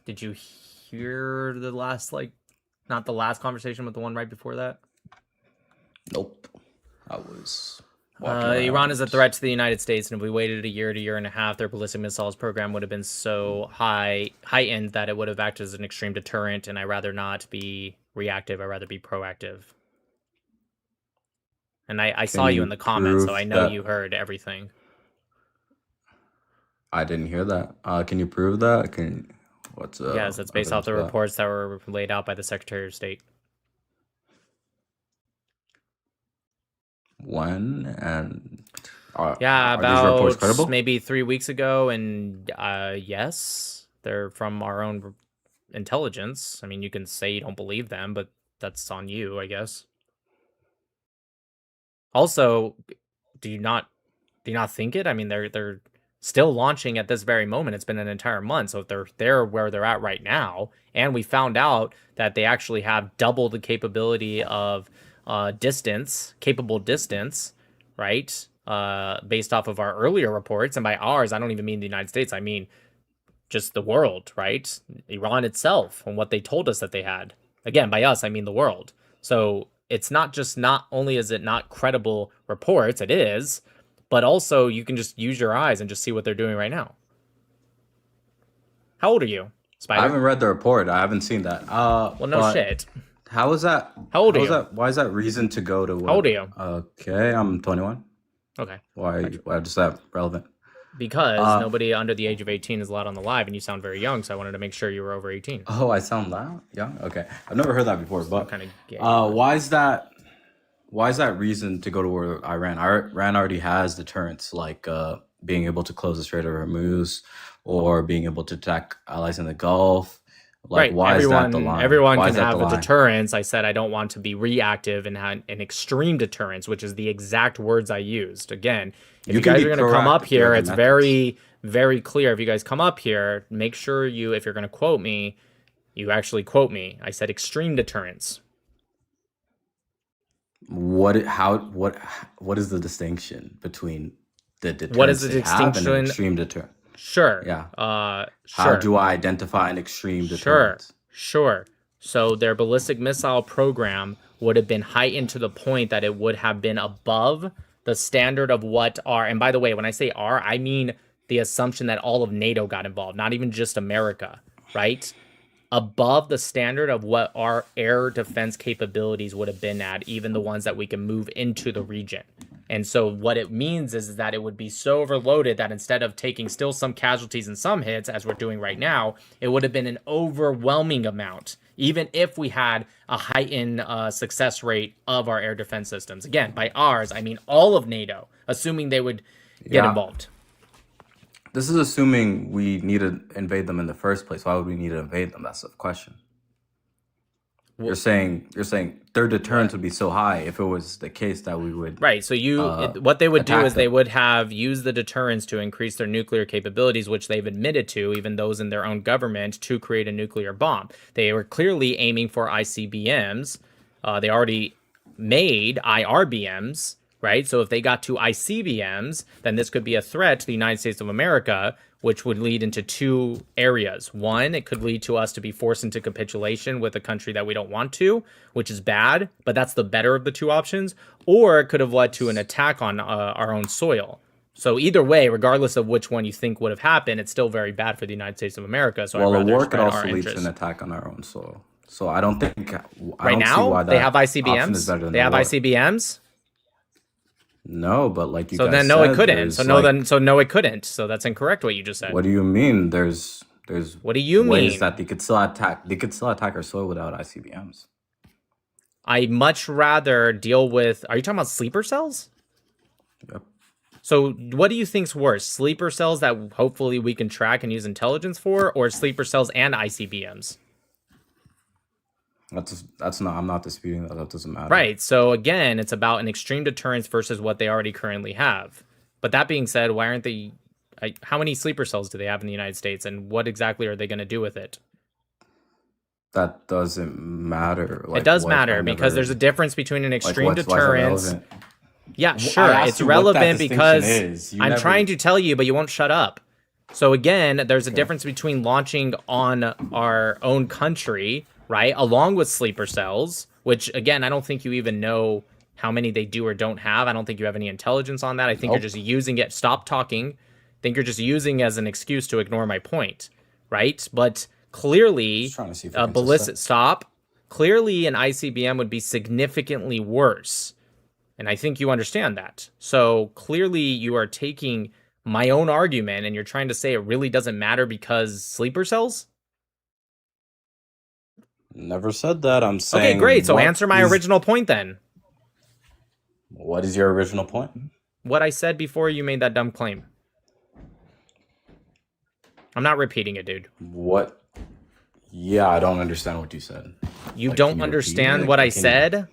Did you hear the last, like, not the last conversation, but the one right before that? Nope. I was walking Iran is a around. threat to the United States, and if we waited a year to year and a half, their ballistic missiles program would have been so heightened that it would have acted as an extreme deterrent, and I'd rather not be reactive, I'd rather be proactive. And I saw you in the comments, so I know you heard everything. I didn't hear that. Can you prove that? Yes, it's based off the reports that were laid out by the Secretary of State. When and are Yeah, are these reports about credible? maybe 3 weeks ago, and yes, they're from our own intelligence. I mean, you can say you don't believe them, but that's on you, I guess. Also, do you not think it? I mean, they're still launching at this very moment. It's been an entire month, so if they're there where they're at right now, and we found out that they actually have double the capability of capable distance, right? Based off of our earlier reports, and by ours, I don't even mean the United States. I mean just the world, right? Iran itself, and what they told us that they had. Again, by us, I mean the world. So it's not only is it not credible reports, it is, but also you can just use your eyes and just see what they're doing right now. How old are you, Spider? I haven't read the report. I haven't seen that. Well, no but shit. How is that? How old are you? Why is that reason to go to? How old are you? Okay, I'm 21. Okay. Why is that relevant? Because nobody under the age of 18 is allowed on the live, and you sound very young, so I wanted to make sure you were over 18. Oh, I sound loud? Young? Okay. I've never heard that before, but kind of gay. why is that reason to go to war with Iran? Iran already has deterrents like being able to close the Strait of Hormuz or being able to attack allies in the Gulf. Like, Right. why is that the line? Everyone Why can is that have the a line? deterrence. I said I don't want to be reactive and have an extreme deterrence, which is the exact words I used. Again, if you can guys be are going to come up proactive through here, other it's methods. very, very clear. If you guys come up here, make sure if you're going to quote me, you actually quote me. I said extreme deterrence. What is the distinction between the deterrence What is the they have and an distinction? extreme deterrent? Sure. Yeah. Sure. How do I identify an extreme deterrent? Sure. So their ballistic missile program would have been heightened to the point that it would have been above the standard of what are, and by the way, when I say are, I mean the assumption that all of NATO got involved, not even just America, right? Above the standard of what our air defense capabilities would have been at, even the ones that we can move into the region. And so what it means is that it would be so overloaded that instead of taking still some casualties and some hits, as we're doing right now, it would have been an overwhelming amount, even if we had a heightened success rate of our air defense systems. Again, by ours, I mean all of NATO, assuming they would get Yeah. involved. This is assuming we need to invade them in the first place. Why would we need to invade them? That's the question. You're saying their deterrence would be so high if it was the case that we would Right. So what they would do attack is they them. would have used the deterrence to increase their nuclear capabilities, which they've admitted to, even those in their own government, to create a nuclear bomb. They were clearly aiming for ICBMs. They already made IRBMs, right? So if they got to ICBMs, then this could be a threat to the United States of America, which would lead into two areas. One, it could lead to us to be forced into capitulation with a country that we don't want to, which is bad, but that's the better of the two options. Or it could have led to an attack on our own soil. So either way, regardless of which one you think would have happened, it's still very bad for the United States of America. So well, I'd a rather war could spread also our lead to interests. an attack on our own soil. So I don't think I Right don't see why now, they that have option is ICBMs. better than They the have war. ICBMs. No, but like you So guys then no, it said, couldn't. So there's no, like, no, it couldn't. So that's incorrect what you just said. what do you mean? There's What do you ways mean? that they could still attack. They could still attack our soil without ICBMs. I much rather deal with. Are you talking about sleeper cells? Yep. So what do you think's worse? Sleeper cells that hopefully we can track and use intelligence for, or sleeper cells and ICBMs? That's not. I'm not disputing that. That doesn't matter. Right. So again, it's about an extreme deterrence versus what they already currently have. But that being said, why aren't they? How many sleeper cells do they have in the United States, and what exactly are they going to do with it? That doesn't matter. It does matter because there's a difference between an extreme why is that deterrence. relevant? Yeah, I sure. asked It's you what that relevant distinction because is. You I'm never- trying to tell you, but you won't shut up. So again, there's a difference between launching on our own country, right, along with sleeper cells, which again, I don't think you even know how many they do or don't have. I don't think you have any intelligence on that. I think you're just using it. Stop talking. I think you're just using it as an excuse to ignore my point, right? But clearly, ballistic stop. Clearly, an ICBM would be significantly worse. And I think you understand that. So clearly you are taking my own argument and you're trying to say it really doesn't matter because sleeper cells? Never said that. I'm saying. Okay, great. So what answer my is- original point then. What is your original point? What I said before you made that dumb claim. I'm not repeating it, dude. What? Yeah, I don't understand what you said. You Like, can don't you repeat understand it? what I Can you- said?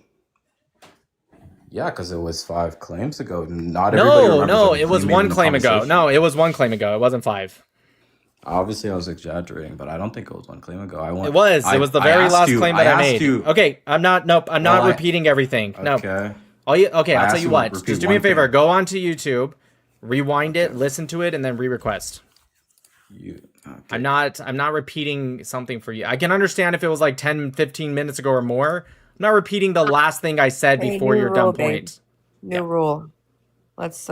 Yeah, because it was 5 claims ago. Not everybody No, remembers no, everything it was you made one in the claim ago. conversation. No, it was one claim ago. It wasn't 5. Obviously, I was exaggerating, but I don't think it was 1 claim ago. It was the very last claim that I made. You, Okay, I'm not Well, repeating everything. No. Okay. Okay, I I'll tell asked you you to what. repeat Just do me a one thing. favor. Go on to YouTube, rewind it, listen to it, and then re-request. I'm not repeating something for you. I can understand if it was like 10, 15 minutes ago or more. I'm not repeating the last thing I said Hey, before new your rule, dumb babe. point. New rule. Let's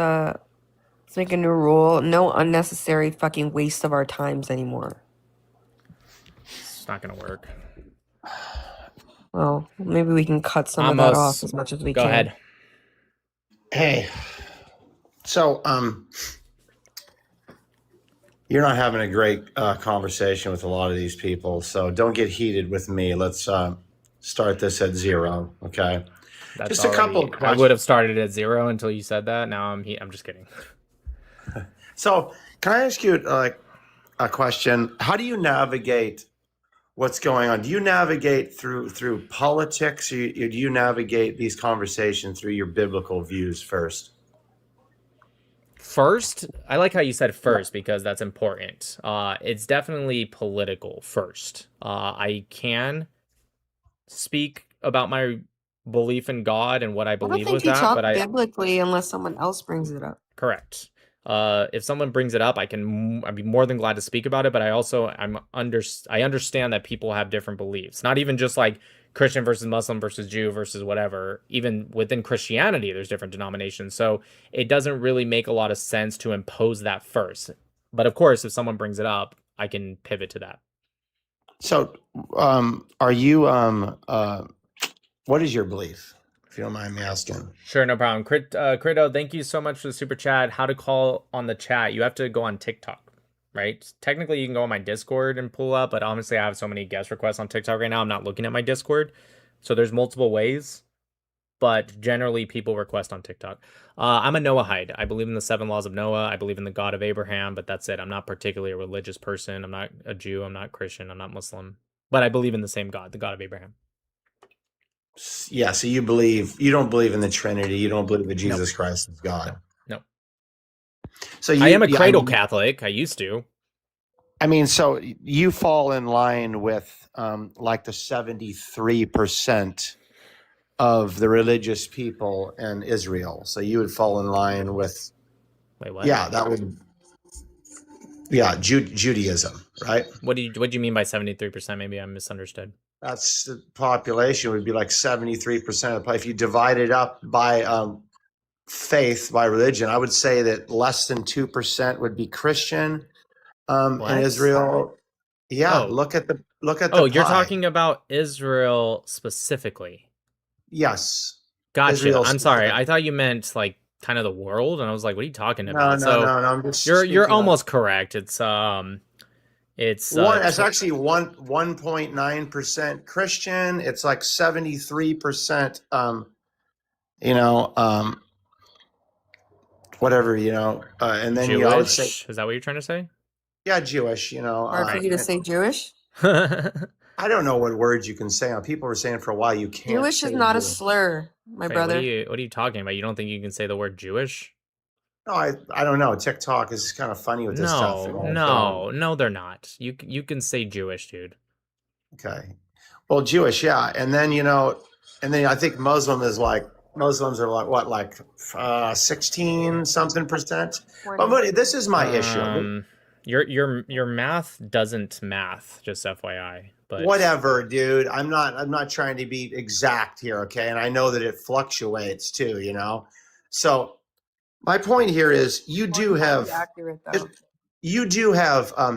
make a new rule. No unnecessary fucking waste of our times anymore. It's not gonna work. Well, maybe we can cut some of that off as much as we Go can. ahead. Hey, so you're not having a great conversation with a lot of these people, so don't get heated with me. Let's start this at 0, okay? That's Just a couple of I questions. would have started at 0 until you said that. Now I'm just kidding. So, can I ask you a question? How do you navigate what's going on? Do you navigate through politics, or do you navigate these conversations through your biblical views first? First, I like how you said first because that's important. It's definitely political first. I can speak about my belief in God and what I I don't believe think with you that, talk but I biblically unless someone else brings it up. correct. If someone brings it up, I'd be more than glad to speak about it. But I also I understand that people have different beliefs. Not even just like Christian versus Muslim versus Jew versus whatever. Even within Christianity, there's different denominations. So it doesn't really make a lot of sense to impose that first. But of course, if someone brings it up, I can pivot to that. So, are you what is your belief, if you don't mind me asking? Sure, no problem. Crito, thank you so much for the super chat. How to call on the chat? You have to go on TikTok, right? Technically, you can go on my Discord and pull up, but honestly, I have so many guest requests on TikTok right now. I'm not looking at my Discord, so there's multiple ways. But generally, people request on TikTok. I'm a Noahide. I believe in the 7 laws of Noah. I believe in the God of Abraham, but that's it. I'm not particularly a religious person. I'm not a Jew. I'm not Christian. I'm not Muslim. But I believe in the same God, the God of Abraham. Yeah, so you don't believe in the Trinity. You don't believe that Jesus Christ is God. No. So I am a cradle Catholic. I used to. I mean, so you fall in line with like the 73% of the religious people in Israel. So you would fall in line with. Wait, what? Yeah, that would. Yeah, Judaism, right? What do you mean by 73%? Maybe I misunderstood. That's the population would be like 73% of the. If you divide it up by faith, by religion, I would say that less than 2% would be Christian in Israel. Yeah, look at the you're pie. talking about Israel specifically. Yes. Gotcha. Israel I'm sorry. specific. I thought you meant like kind of the world, and I was like, what are you talking No, about? no, no. I'm just you're speaking almost correct. It's It's actually 1.9% Christian. It's like 73%. Whatever, and then Jewish. I would say, Is that what you're trying to say? yeah, Jewish. Hard for you to say Jewish? I don't know what words you can say. People were saying for a while you can't Jewish is say not a Jewish. slur, my Wait, brother. what are you talking about? You don't think you can say the word Jewish? No, I don't know. TikTok is kind of funny with this stuff. No, they're not. You can say Jewish, dude. Okay. Well, Jewish, yeah. And then, and then I think Muslims are like 16 something percent. But this is my issue. Your math doesn't math, just FYI. But Whatever, dude. I'm not trying to be exact here, okay? And I know that it fluctuates too, So my point here is you do have accurate, though.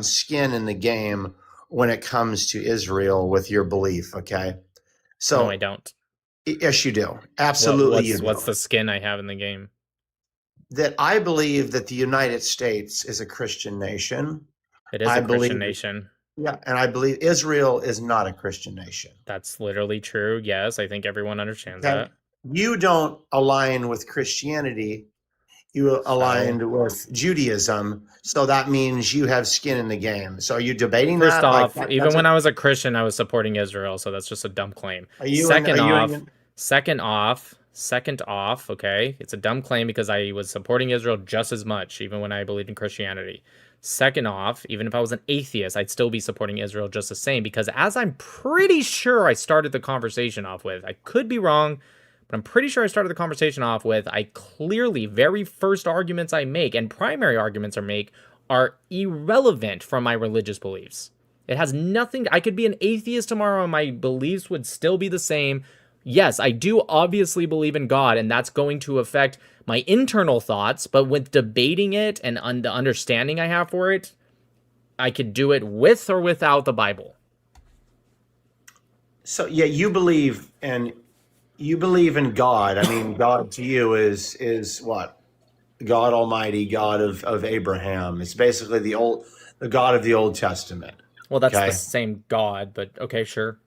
skin in the game when it comes to Israel with your belief, okay? So no, I don't. Yes, you do. Absolutely, you do. What's the skin I have in the game? That I believe that the United States is a Christian nation. It is a Christian nation. Yeah, and I believe Israel is not a Christian nation. That's literally true. Yes, I think everyone understands that. You don't align with Christianity. You aligned with Judaism, so that means you have skin in the game. So are you debating that? First off, even when I was a Christian, I was supporting Israel, so that's just a dumb claim. Second off, okay, it's a dumb claim because I was supporting Israel just as much, even when I believed in Christianity. Second off, even if I was an atheist, I'd still be supporting Israel just the same, because as I'm pretty sure I started the conversation off with, I could be wrong, but I'm pretty sure I started the conversation off with, I clearly, very first arguments I make and primary arguments I make are irrelevant from my religious beliefs. It has nothing, I could be an atheist tomorrow and my beliefs would still be the same. Yes, I do obviously believe in God, and that's going to affect my internal thoughts, but with debating it and the understanding I have for it, I could do it with or without the Bible. So, yeah, you believe in God. I mean, God to you is what? God Almighty, God of Abraham. It's basically the God of the Old Testament. Well, that's the same God, but okay, sure.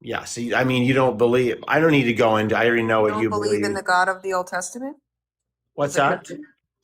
Yeah, so I mean, you don't believe. I don't need to go into. I already know what you believe. In the God of the Old Testament? What's that?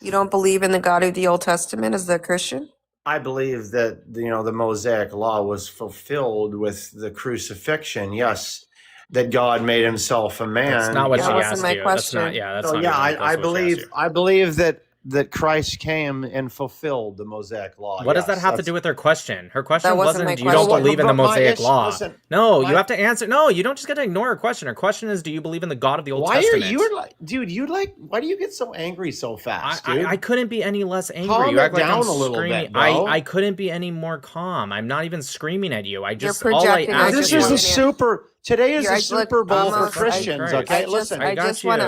You don't believe in the God of the Old Testament as the Christian? I believe that the Mosaic law was fulfilled with the crucifixion. Yes, that God made Himself a man. That's not what she asked my you. question. That's not. Yeah, that's So not. yeah, even I close to what she asked you. believe that Christ came and fulfilled the Mosaic law. What does that have to do with her question? Her question wasn't wasn't, my you don't question. believe in the Mosaic law. Listen, no, you have to answer. No, you don't just get to ignore her question. Her question is, do you believe in the God of the Old Testament? Why are you like, dude? Why do you get so angry so fast, dude? I couldn't be any less angry. Calm You act it like I'm down a little screaming. bit, bro. I couldn't be any more calm. I'm not even screaming at you. I just You're all I projecting. asked This you. is a super. Today is You're- a Super Bowl for almost- Christians. Okay, listen. I just want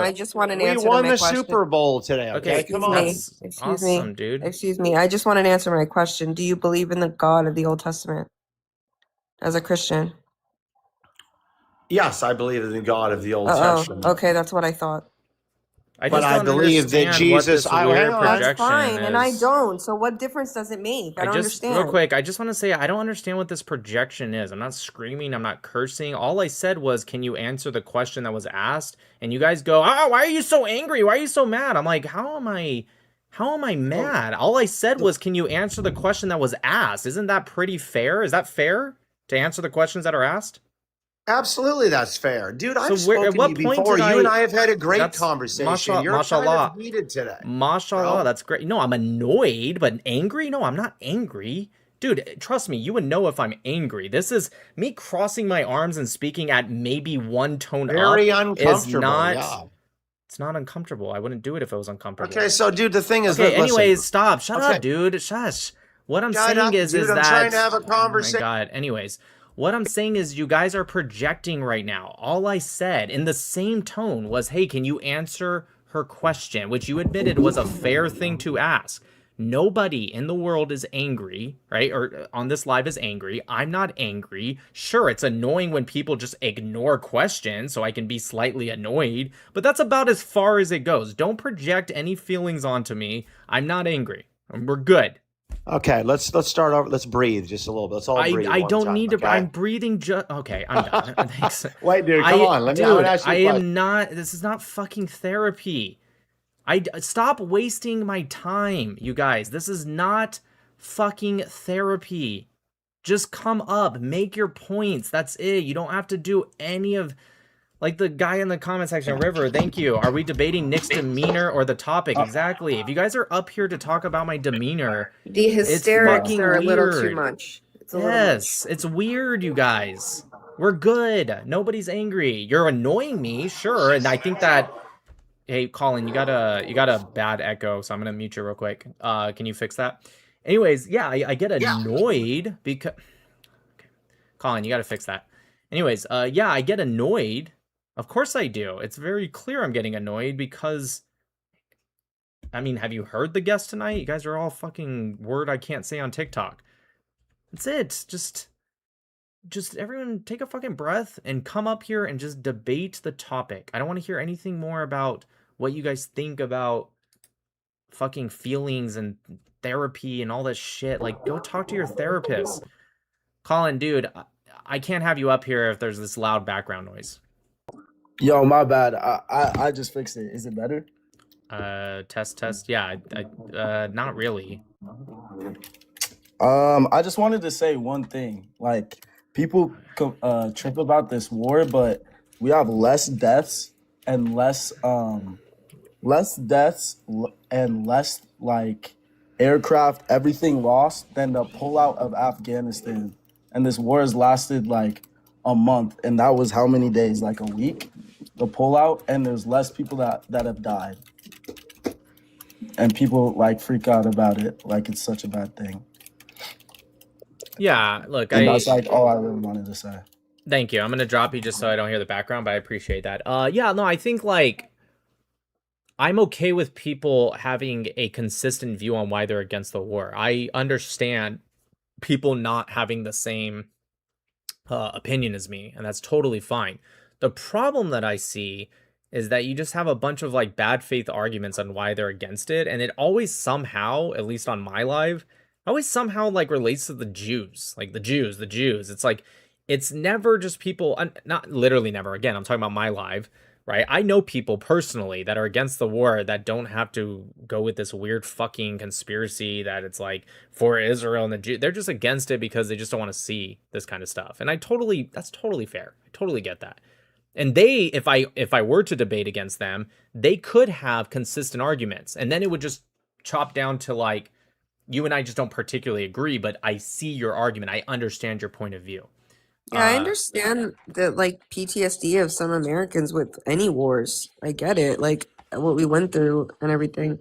an We answer won to my the question. Super Bowl today. Okay, Okay, come on. that's Excuse awesome, me. dude. Excuse me. I just want an answer to my question. Do you believe in the God of the Old Testament as a Christian? Yes, I believe in the God of the Old Oh, Testament. okay, that's what I thought. I But just I don't believe that understand what Jesus. this weird projection That's fine, and I is. don't. So what difference does it make? I don't understand. Real quick, I just want to say I don't understand what this projection is. I'm not screaming, I'm not cursing. All I said was, can you answer the question that was asked? And you guys go, oh, why are you so angry? Why are you so mad? I'm like, how am I mad? All I said was, can you answer the question that was asked? Isn't that pretty fair? Is that fair to answer the questions that are asked? Absolutely, that's fair, dude. I've So at spoken what to you point before. did You and I have had a great conversation. Mashallah, You're kind mashallah. of heated today. Mashallah, bro. that's great. No, I'm annoyed, but angry? No, I'm not angry. Dude, trust me, you would know if I'm angry. This is me crossing my arms and speaking at maybe one tone Very up uncomfortable. is not, Yeah. it's not uncomfortable. I wouldn't do it if it was uncomfortable. Okay, so dude, the thing is, Okay, listen. anyways, stop. Shut Okay. up, dude. Shush. What I'm Shut saying up, is dude. I'm that... trying to have a Oh conversation. my God. Anyways, what I'm saying is you guys are projecting right now. All I said in the same tone was, hey, can you answer her question? Which you admitted was a fair thing to ask. Nobody in the world is angry, right? Or on this live is angry. I'm not angry. Sure, it's annoying when people just ignore questions, so I can be slightly annoyed, but that's about as far as it goes. Don't project any feelings onto me. I'm not angry. We're good. Okay, let's start over. Let's breathe just a little bit. Let's all breathe. I one don't time, need to. okay? I'm breathing just. Okay, I'm done. Thanks. Wait, dude, come on. Let me. I Dude, want to ask you a I question. am not. This is not fucking therapy. Stop wasting my time, you guys. This is not fucking therapy. Just come up, make your points. That's it. You don't have to do any of, like the guy in the comment section, River, thank you. Are we debating Nick's demeanor or the topic? Exactly. If you guys are up here to talk about my demeanor, The it's hysterics fucking are a little too weird. much. It's a little much. Yes, it's weird, you guys. We're good. Nobody's angry. You're annoying me, sure, and I think that. Hey, Colin, you got a bad echo, so I'm gonna mute you real quick. Can you fix that? Anyways, yeah, I get annoyed because. Okay. Colin, you got to fix that. Anyways, yeah, I get annoyed. Of course I do. It's very clear I'm getting annoyed because. I mean, have you heard the guest tonight? You guys are all fucking word I can't say on TikTok. That's it. Just everyone take a fucking breath and come up here and just debate the topic. I don't want to hear anything more about what you guys think about fucking feelings and therapy and all this shit. Like, go talk to your therapist. Colin, dude, I can't have you up here if there's this loud background noise. Yo, my bad. I just fixed it. Is it better? Test. Yeah, not really. I just wanted to say one thing. Like, people trip about this war, but we have less deaths and less like aircraft, everything lost than the pullout of Afghanistan. And this war has lasted like a month, and that was how many days? Like a week. The pullout, and there's less people that have died. And people like freak out about it, like it's such a bad thing. Yeah, look, And that's like all I really wanted to say. Thank you. I'm gonna drop you just so I don't hear the background, but I appreciate that. Yeah, no, I think like I'm okay with people having a consistent view on why they're against the war. I understand people not having the same opinion as me, and that's totally fine. The problem that I see is that you just have a bunch of like bad faith arguments on why they're against it, and it always somehow, at least on my live, always somehow like relates to the Jews, like the Jews. It's like, it's never just people, not literally never. Again, I'm talking about my live, right? I know people personally that are against the war that don't have to go with this weird fucking conspiracy that it's like for Israel and the Jews. They're just against it because they just don't want to see this kind of stuff. And that's totally fair. I totally get that. And they, if I were to debate against them, they could have consistent arguments. And then it would just chop down to like, you and I just don't particularly agree, but I see your argument. I understand your point of view. Yeah, I understand the like PTSD of some Americans with any wars. I get it, like what we went through and everything.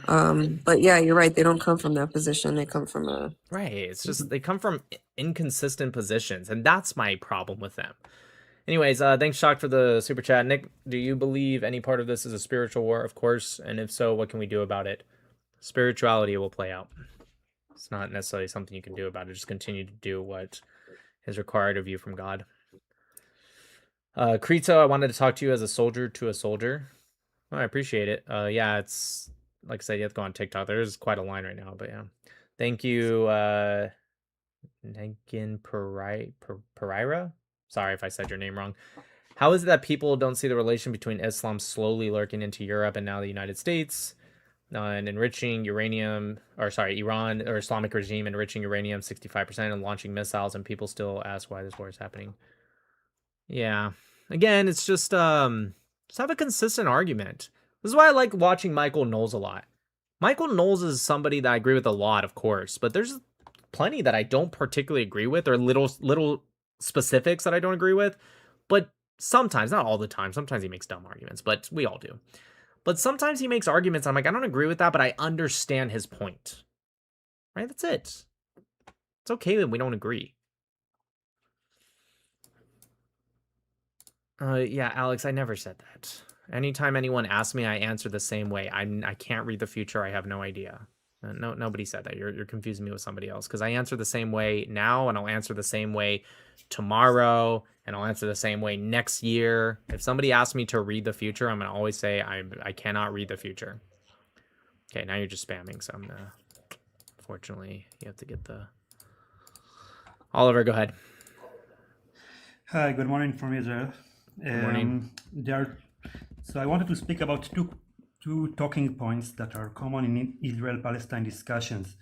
But yeah, you're right. They don't come from that position. They come from a right. It's just they come from inconsistent positions, and that's my problem with them. Anyways, thanks, Shock, for the super chat. Nick, do you believe any part of this is a spiritual war? Of course. And if so, what can we do about it? Spirituality will play out. It's not necessarily something you can do about it. Just continue to do what is required of you from God. Krito, I wanted to talk to you as a soldier to a soldier. Oh, I appreciate it. Yeah, it's like I said, you have to go on TikTok. There's quite a line right now, but yeah. Thank you, Negin Pereira. Sorry if I said your name wrong. How is it that people don't see the relation between Islam slowly lurking into Europe and now the United States? And enriching Iran or Islamic regime enriching uranium 65% and launching missiles, and people still ask why this war is happening. Yeah. Again, it's just have a consistent argument. This is why I like watching Michael Knowles a lot. Michael Knowles is somebody that I agree with a lot, of course, but there's plenty that I don't particularly agree with, or little specifics that I don't agree with. But sometimes, not all the time, sometimes he makes dumb arguments, but we all do. But sometimes he makes arguments, I'm like, I don't agree with that, but I understand his point. Right? That's it. It's okay that we don't agree. Yeah, Alex, I never said that. Anytime anyone asks me, I answer the same way. I can't read the future. I have no idea. Nobody said that. You're confusing me with somebody else, because I answer the same way now, and I'll answer the same way tomorrow, and I'll answer the same way next year. If somebody asks me to read the future, I'm gonna always say I cannot read the future. Okay, now you're just spamming, so I'm gonna. Fortunately, you have to get the. Oliver, go ahead. Hi, good morning from Israel. Good morning. So I wanted to speak about two talking points that are common in Israel-Palestine discussions.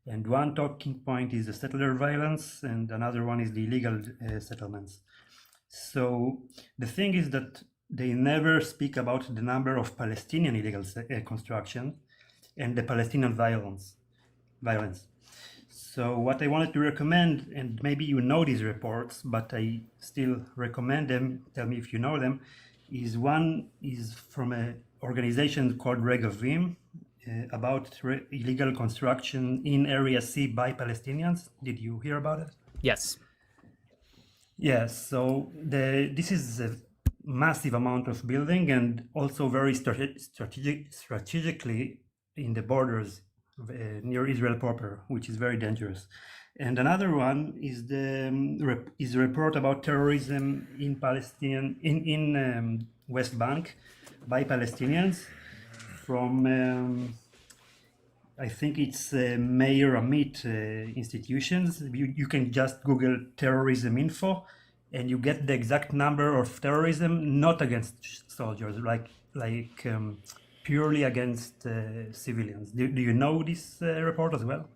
And one talking point is the settler violence, and another one is the illegal settlements. So the thing is that they never speak about the number of Palestinian illegal construction and the Palestinian violence. So what I wanted to recommend, and maybe you know these reports, but I still recommend them, tell me if you know them, is one is from an organization called Regavim, about illegal construction in Area C by Palestinians. Did you hear about it? Yes. Yes, so this is a massive amount of building and also very strategically in the borders near Israel proper, which is very dangerous. And another one is the report about terrorism in Palestine in West Bank by Palestinians from I think it's Meir Amit institutions. You can just Google terrorism info, and you get the exact number of terrorism, not against soldiers, like purely against civilians. Do you know this report as well?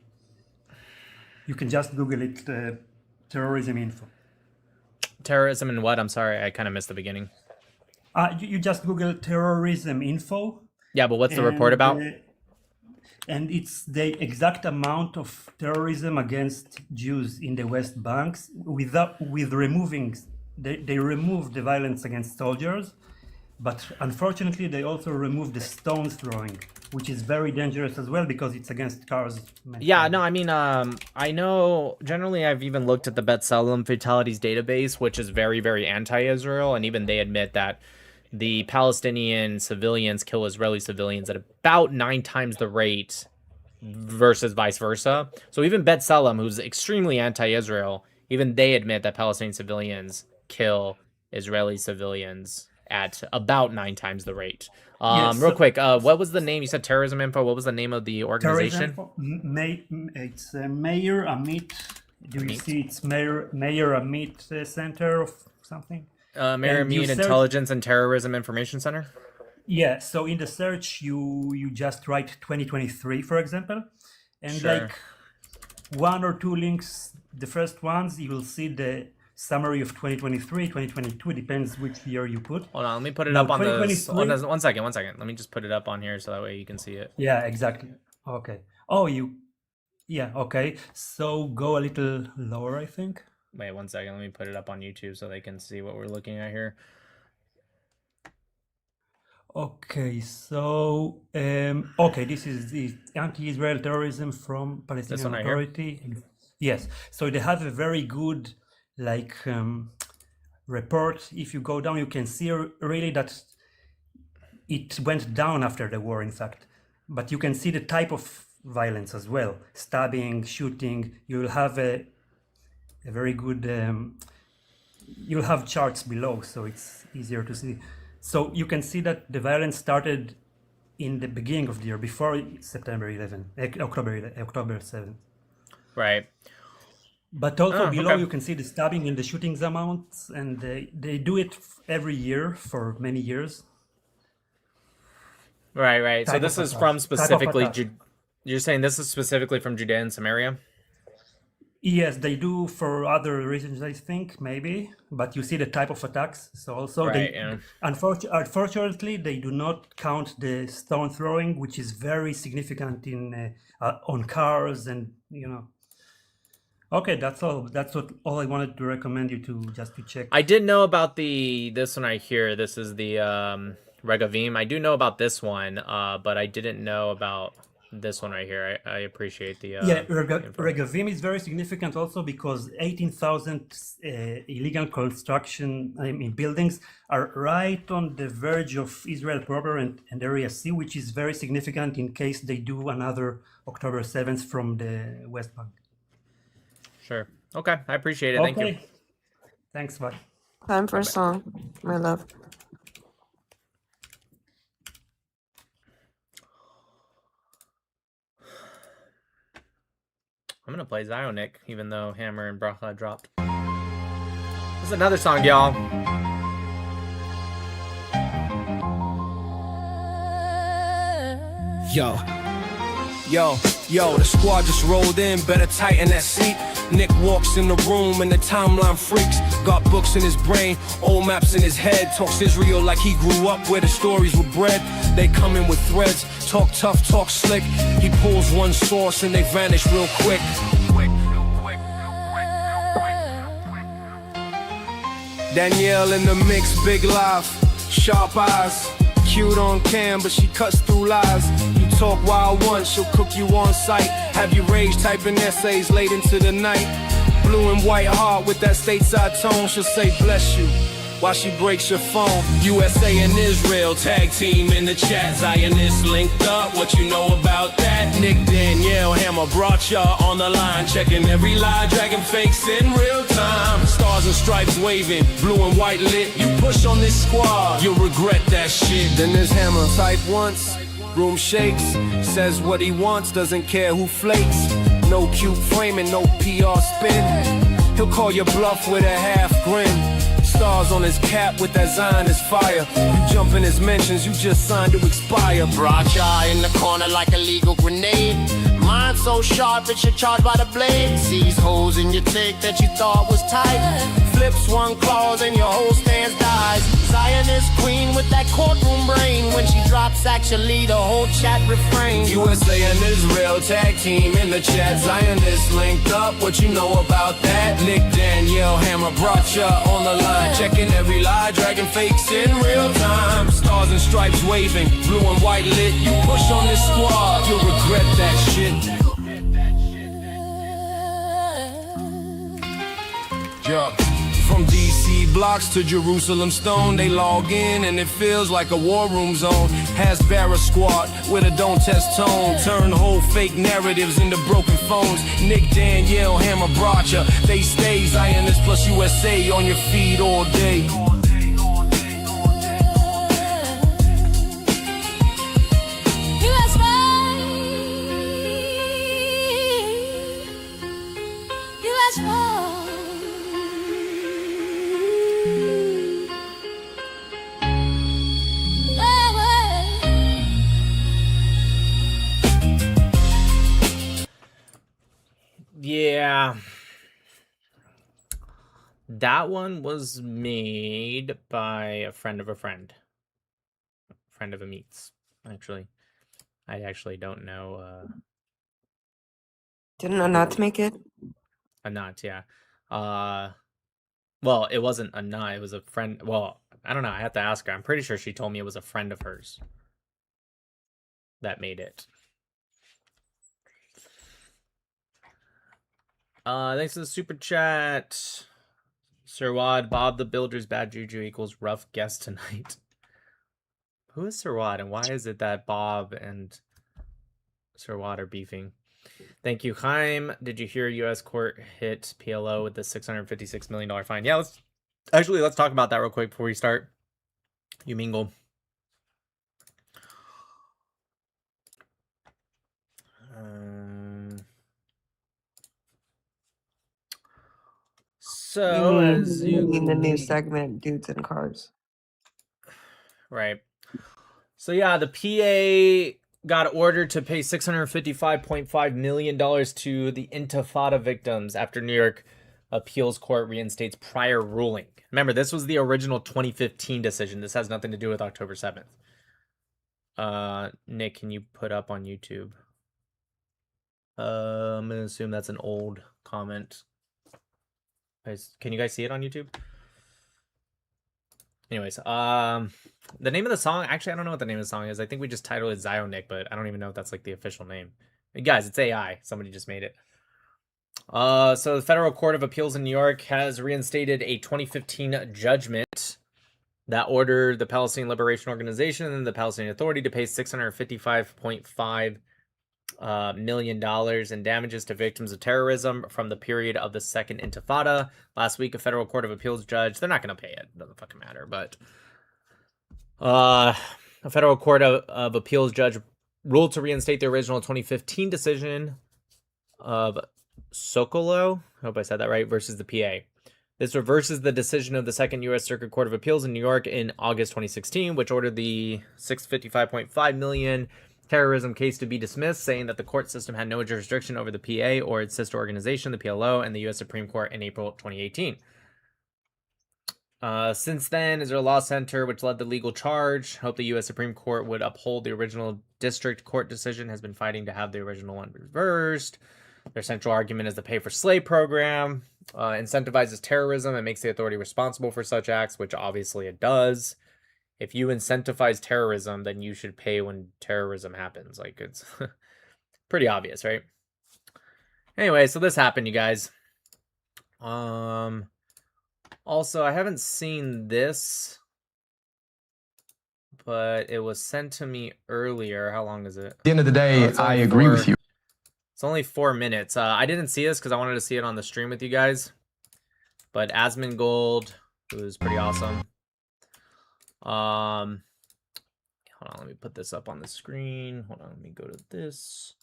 You can just Google it, terrorism info. Terrorism and what? I'm sorry, I kind of missed the beginning. You just Google terrorism info. Yeah, but what's the report about? And it's the exact amount of terrorism against Jews in the West Bank with removing, they removed the violence against soldiers, but unfortunately they also removed the stones throwing, which is very dangerous as well because it's against cars. Yeah, no, I mean, I know generally I've even looked at the B'Tselem fatalities database, which is very, very anti-Israel, and even they admit that the Palestinian civilians kill Israeli civilians at about 9 times the rate versus vice versa. So even B'Tselem, who's extremely anti-Israel, even they admit that Palestinian civilians kill Israeli civilians at about 9 times the rate. Yes, real quick, what was the name? You said Terrorism Info. What was the name of the organization? It's Meir Amit. Do you see it's Meir Amit Center of something? Meir Amit Intelligence and Terrorism Information Center? Yeah, so in the search, you just write 2023, for example, and Sure. like 1 or 2 links, the first ones, you will see the summary of 2023, 2022, depends which year you put. Hold on, let me put it Now, up on the... 2023 One second. Let me just put it up on here so that way you can see it. Yeah, exactly. Okay. Oh, yeah, okay. So go a little lower, I think. Wait, 1 second. Let me put it up on YouTube so they can see what we're looking at here. Okay, so okay, this is the anti-Israel terrorism from Palestinian one right here? Authority. Yes, so they have a very good report. If you go down, you can see really that it went down after the war, in fact. But you can see the type of violence as well: stabbing, shooting. You will have a very good. You'll have charts below, so it's easier to see. So you can see that the violence started in the beginning of the year, before September 11, October 7th. Right. But also below okay. you can see the stabbing and the shootings amounts, and they do it every year for many years. Right. So Type this of is attack. from Type of specifically... attack. You're saying this is specifically from Judea and Samaria? Yes, they do for other reasons, I think, maybe. But you see the type of attacks. So also, Right, yeah. unfortunately, they do not count the stone throwing, which is very significant in on cars, and Okay, that's all. That's all I wanted to recommend you to check. I did know about this one right here. This is the Regavim. I do know about this one, but I didn't know about this one right here. I appreciate the info. Regavim is very significant also because 18,000 illegal construction buildings are right on the verge of Israel proper and Area C, which is very significant in case they do another October 7th from the West Bank. Sure. Okay, I appreciate it. Thank you. Thanks, bye. Time for a song, my love. I'm gonna play Zionic, even though Hammer and Bracha dropped. This is another song, y'all. Yo. Yo, the squad just rolled in, better tighten that seat. Nick walks in the room and the timeline freaks. Got books in his brain, old maps in his head. Talks Israel like he grew up where the stories were bred. They come in with threads, talk tough, talk slick. He pulls one source and they vanish real quick. Danielle in the mix, big laugh, sharp eyes. Cute on cam, but she cuts through lies. You talk wild once, she'll cook you on sight. Have you rage typing essays late into the night. Blue and white heart with that stateside tone. She'll say bless you while she breaks your phone. USA and Israel tag team in the chat. Zionists linked up, what you know about that? Nick, Danielle, Hammer brought y'all on the line. Checking every lie, dragging fakes in real time. Stars and stripes waving, blue and white lit. You push on this squad, you'll regret that shit. Then there's Hammer, type once, room shakes. Says what he wants, doesn't care who flakes. No cute framing, no PR spin. He'll call your bluff with a half grin. Stars on his cap with that Zionist fire. You jump in his mentions, you just signed to expire. Brought ya in the corner like a legal grenade. Mind so sharp it should charge by the blade. Sees holes in your take that you thought was tight. Flips one clause and your whole stance dies. Zionist queen with that courtroom brain. When she drops actually the whole chat refrain. USA and Israel tag team in the chat. Zionists linked up, what you know about that? Nick, Danielle, Hammer brought ya on the line. Checking every lie, dragging fakes in real time. Stars and stripes waving, blue and white lit. You push on this squad, you'll regret that shit. Yeah. From DC blocks to Jerusalem stone, they log in and it feels like a war room zone. Hasbara squad with a don't test tone. Turn whole fake narratives into broken phones. Nick, Danielle, Hammer brought ya. They stay Zionist plus USA on your feed all day. Yeah. That one was made by a friend of a friend. Friend of a meets, actually. I actually don't know. Didn't Anat make it? Anat, yeah. Well, it wasn't Anat, it was a friend. Well, I don't know. I have to ask her. I'm pretty sure she told me it was a friend of hers that made it. Thanks for the super chat. Sir Wad, Bob the Builder's bad juju equals rough guest tonight. Who is Sir Wad and why is it that Bob and Sir Wad are beefing? Thank you, Chaim. Did you hear U.S. court hit PLO with the $656 million fine? Yeah, let's talk about that real quick before we start. You mingle. So as you in the new segment, dudes and cars. Right. So yeah, the PA got ordered to pay $655.5 million to the Intifada victims after New York appeals court reinstates prior ruling. Remember, this was the original 2015 decision. This has nothing to do with October 7th. Nick, can you put up on YouTube? I'm gonna assume that's an old comment. Can you guys see it on YouTube? Anyways, the name of the song, actually, I don't know what the name of the song is. I think we just titled it Zionic, but I don't even know if that's like the official name. Guys, it's AI. Somebody just made it. So the Federal Court of Appeals in New York has reinstated a 2015 judgment that ordered the Palestinian Liberation Organization and the Palestinian Authority to pay $655.5 million in damages to victims of terrorism from the period of the Second Intifada. Last week, a federal court of appeals judge, they're not going to pay it, doesn't fucking matter, but a federal court of appeals judge ruled to reinstate the original 2015 decision of Sokolow, I hope I said that right, versus the PA. This reverses the decision of the Second U.S. Circuit Court of Appeals in New York in August 2016, which ordered the $655.5 million terrorism case to be dismissed, saying that the court system had no jurisdiction over the PA or its sister organization, the PLO, and the U.S. Supreme Court in April 2018. Since then, Israel Law Center, which led the legal charge, hoped the U.S. Supreme Court would uphold the original district court decision, has been fighting to have the original one reversed. Their central argument is the Pay for Slay program incentivizes terrorism and makes the authority responsible for such acts, which obviously it does. If you incentivize terrorism, then you should pay when terrorism happens. Like, it's pretty obvious, right? Anyway, so this happened, you guys. Also, I haven't seen this, but it was sent to me earlier. How long is it? At the end of the day, I agree with you. It's only 4 minutes. I didn't see this because I wanted to see it on the stream with you guys. But Asmongold, who is pretty awesome. Hold on, let me put this up on the screen. Hold on, let me go to this.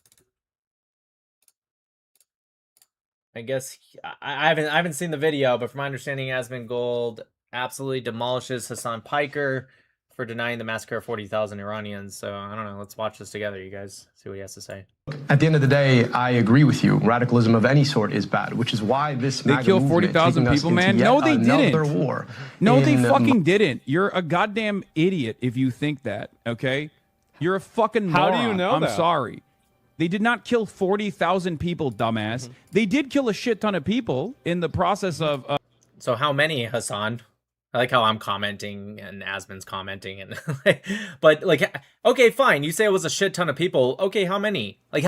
I guess I haven't seen the video, but from my understanding, Asmongold absolutely demolishes Hassan Piker for denying the massacre of 40,000 Iranians. So I don't know. Let's watch this together, you guys. See what he has to say. At the end of the day, I agree with you. Radicalism of any sort is bad, which is why this they killed 40,000 people, man. No, they didn't. War no, they fucking didn't. You're a goddamn idiot if you think that. Okay, you're a fucking moron. How do you know I'm that? sorry. They did not kill 40,000 people, dumbass. They did kill a shit ton of people in the process of. So how many, Hassan? I like how I'm commenting and Asmon's commenting, and but like, okay, fine. You say it was a shit ton of people. Okay, how many? Like,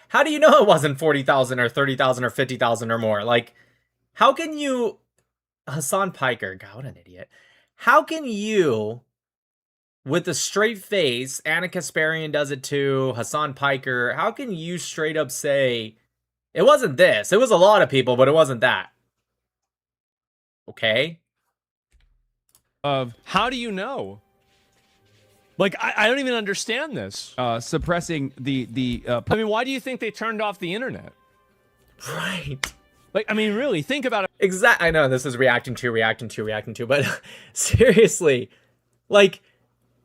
how do you know it wasn't 40,000 or 30,000 or 50,000 or more? Like, how can you, Hassan Piker? God, what an idiot! How can you, with a straight face, Anna Kasparian does it too, Hassan Piker? How can you straight up say it wasn't this? It was a lot of people, but it wasn't that. Okay. How do you know? Like, I don't even understand this. Suppressing the. I mean, why do you think they turned off the internet? Right. Like, I mean, really, think about it. Exactly. I know this is reacting to, but seriously, like,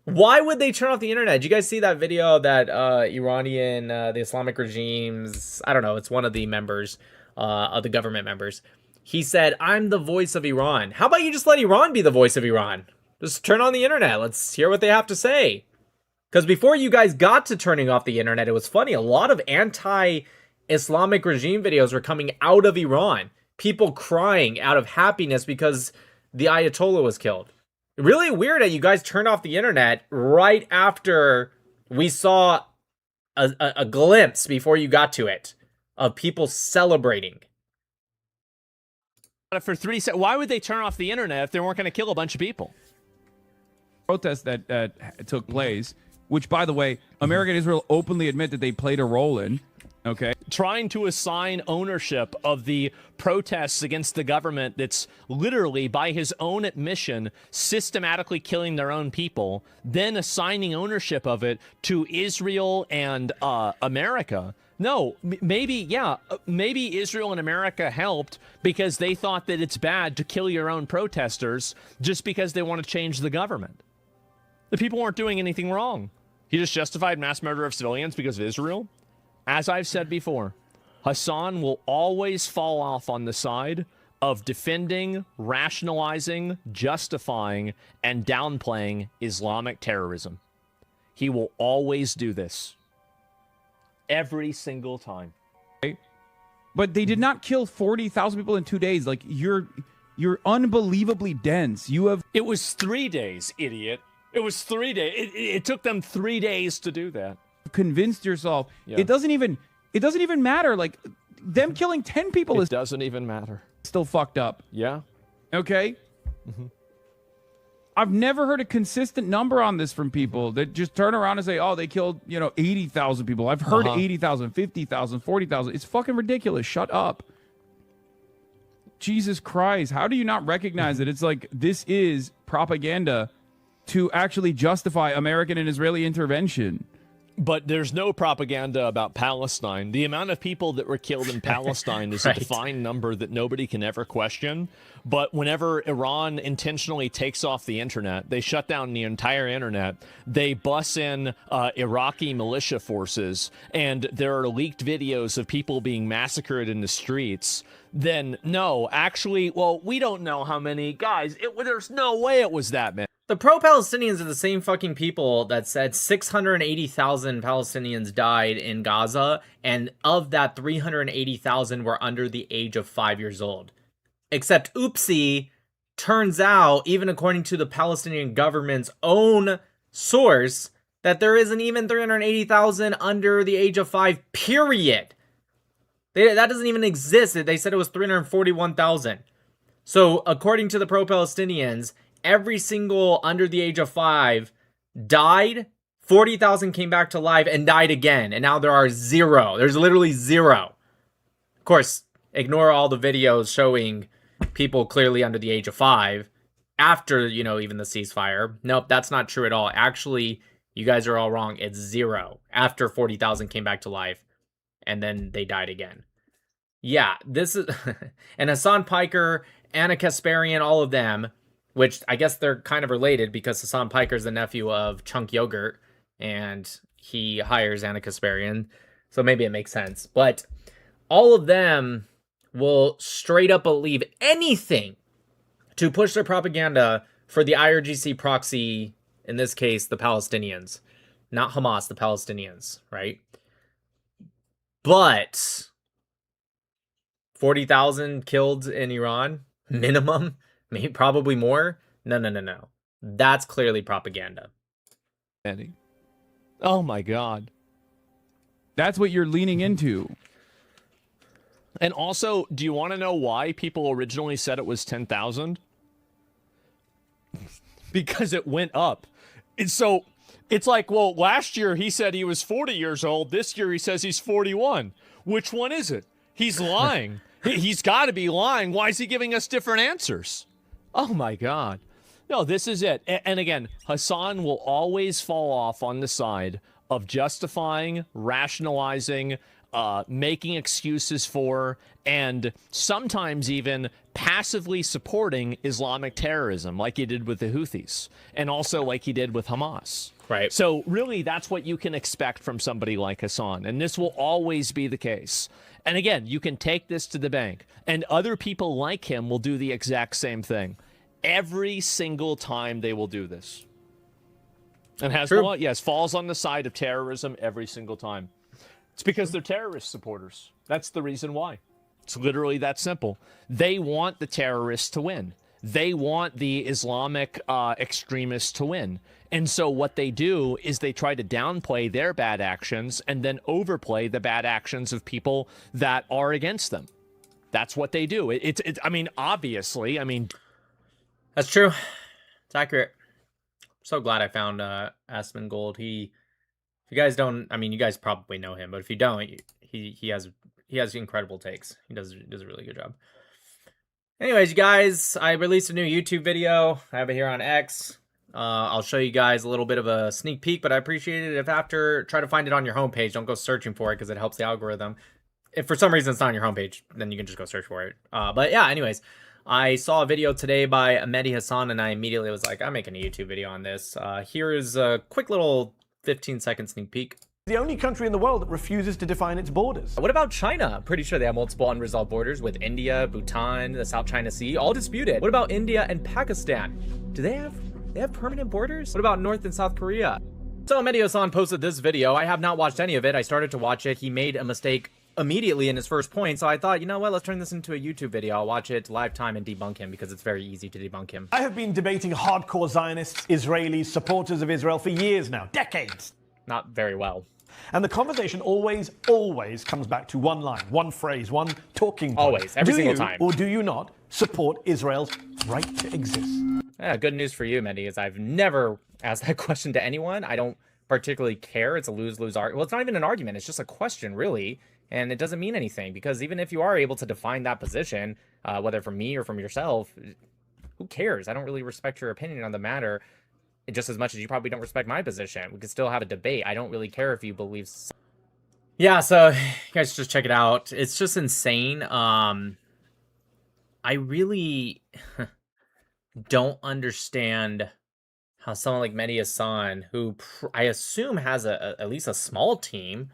why would they turn off the internet? Did you guys see that video that Iranian, the Islamic regimes, I don't know, it's one of the members, of the government members. He said, I'm the voice of Iran. How about you just let Iran be the voice of Iran? Just turn on the internet. Let's hear what they have to say. Because before you guys got to turning off the internet, it was funny. A lot of anti-Islamic regime videos were coming out of Iran. People crying out of happiness because the Ayatollah was killed. Really weird that you guys turned off the internet right after we saw a glimpse before you got to it of people celebrating. For 3 seconds, why would they turn off the internet if they weren't going to kill a bunch of people? Protest that took place, which, by the way, America and Israel openly admit that they played a role in. Okay. Trying to assign ownership of the protests against the government that's literally, by his own admission, systematically killing their own people, then assigning ownership of it to Israel and America. No, maybe Israel and America helped because they thought that it's bad to kill your own protesters just because they want to change the government. The people weren't doing anything wrong. He just justified mass murder of civilians because of Israel. As I've said before, Hassan will always fall off on the side of defending, rationalizing, justifying, and downplaying Islamic terrorism. He will always do this. Every single time. But they did not kill 40,000 people in 2 days. Like, you're unbelievably dense. It was 3 days, idiot. It was 3 days. It took them 3 days to do that. Convinced yourself. Yeah. It doesn't even matter. Like, them killing 10 people it doesn't even matter. Still fucked up. Yeah. Okay. I've never heard a consistent number on this from people that just turn around and say, oh, they killed, 80,000 people. I've heard 80,000, 50,000, 40,000. It's fucking ridiculous. Shut up. Jesus Christ. How do you not recognize it? It's like, this is propaganda to actually justify American and Israeli intervention. But there's no propaganda about Palestine. The amount of people that were killed in Palestine is Right. a defined number that nobody can ever question. But whenever Iran intentionally takes off the internet, they shut down the entire internet, they bus in Iraqi militia forces, and there are leaked videos of people being massacred in the streets, then no, actually, well, we don't know how many. Guys, there's no way it was that many. The pro-Palestinians are the same fucking people that said 680,000 Palestinians died in Gaza, and of that, 380,000 were under the age of 5 years old. Except, oopsie, turns out, even according to the Palestinian government's own source, that there isn't even 380,000 under the age of 5, period. That doesn't even exist. They said it was 341,000. So, according to the pro-Palestinians, every single under the age of 5 died, 40,000 came back to life and died again, and now there are 0. There's literally 0. Of course, ignore all the videos showing people clearly under the age of 5 after, you know, even the ceasefire. Nope, that's not true at all. Actually, you guys are all wrong. It's 0 after 40,000 came back to life, and then they died again. Yeah, this is... and Hassan Piker, Anna Kasparian, all of them, which I guess they're kind of related because Hassan Piker's the nephew of Chunk Yogurt, and he hires Anna Kasparian, so maybe it makes sense. But all of them will straight up believe anything to push their propaganda for the IRGC proxy, in this case, the Palestinians. Not Hamas, the Palestinians, right? But 40,000 killed in Iran, minimum, maybe probably more. No. That's clearly propaganda. Andy. Oh my God. That's what you're leaning into. And also, do you want to know why people originally said it was 10,000? Because it went up. And so it's like, well, last year he said he was 40 years old. This year he says he's 41. Which one is it? He's lying. He's got to be lying. Why is he giving us different answers? Oh my God. No, this is it. And again, Hassan will always fall off on the side of justifying, rationalizing, making excuses for, and sometimes even passively supporting Islamic terrorism, like he did with the Houthis, and also like he did with Hamas. Right. So really, that's what you can expect from somebody like Hassan, and this will always be the case. And again, you can take this to the bank, and other people like him will do the exact same thing. Every single time they will do this. And Hezbollah, yes, falls on the side of terrorism every single time. It's because they're terrorist supporters. That's the reason why. It's literally that simple. They want the terrorists to win. They want the Islamic extremists to win. And so what they do is they try to downplay their bad actions and then overplay the bad actions of people that are against them. That's what they do. I mean, obviously, I mean... That's true. It's accurate. I'm so glad I found Aspen Gold. If you guys don't, I mean, you guys probably know him, but if you don't, he has incredible takes. He does a really good job. Anyways, you guys, I released a new YouTube video. I have it here on X. I'll show you guys a little bit of a sneak peek, but I appreciate it if after, try to find it on your homepage. Don't go searching for it because it helps the algorithm. If for some reason it's not on your homepage, then you can just go search for it. But yeah, anyways, I saw a video today by Mehdi Hassan, and I immediately was like, I'm making a YouTube video on this. Here is a quick little 15-second sneak peek. The only country in the world that refuses to define its borders. What about China? I'm pretty sure they have multiple unresolved borders with India, Bhutan, the South China Sea, all disputed. What about India and Pakistan? Do they have permanent borders? What about North and South Korea? So Mehdi Hassan posted this video. I have not watched any of it. I started to watch it. He made a mistake immediately in his first point, so I thought, you know what, let's turn this into a YouTube video. I'll watch it live time and debunk him because it's very easy to debunk him. I have been debating hardcore Zionists, Israelis, supporters of Israel for years now, decades. Not very well. And the conversation always comes back to one line, one phrase, one talking point. Always, every single time. Or do you not support Israel's right to exist? Yeah, good news for you, Mehdi, is I've never asked that question to anyone. I don't particularly care. It's a lose-lose argument. Well, it's not even an argument. It's just a question, really. And it doesn't mean anything, because even if you are able to define that position, whether from me or from yourself, who cares? I don't really respect your opinion on the matter. just as much as you probably don't respect my position. We could still have a debate. I don't really care if you believe. Yeah, so you guys just check it out. It's just insane. I really don't understand how someone like Mehdi Hassan, who I assume has at least a small team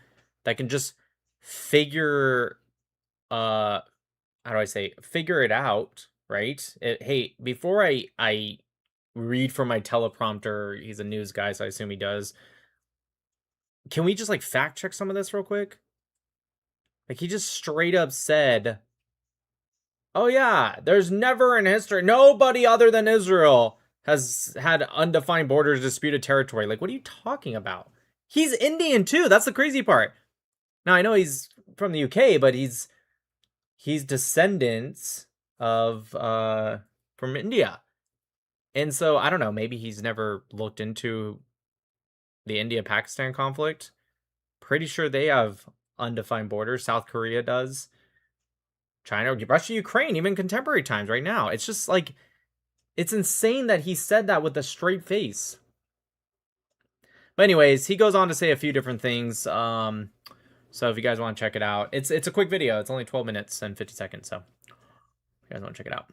that can just figure how do I say, figure it out, right? Hey, before I read from my teleprompter, he's a news guy, so I assume he does. Can we just like fact check some of this real quick? Like he just straight up said, "Oh yeah, there's never in history nobody other than Israel has had undefined borders, disputed territory." Like, what are you talking about? He's Indian too. That's the crazy part. Now I know he's from the UK, but he's descendants of from India. And so I don't know, maybe he's never looked into the India-Pakistan conflict. Pretty sure they have undefined borders. South Korea does. China, Russia, Ukraine, even contemporary times right now. It's just like, it's insane that he said that with a straight face. But anyways, he goes on to say a few different things. So if you guys want to check it out, it's a quick video. It's only 12 minutes and 50 seconds. So if you guys want to check it out.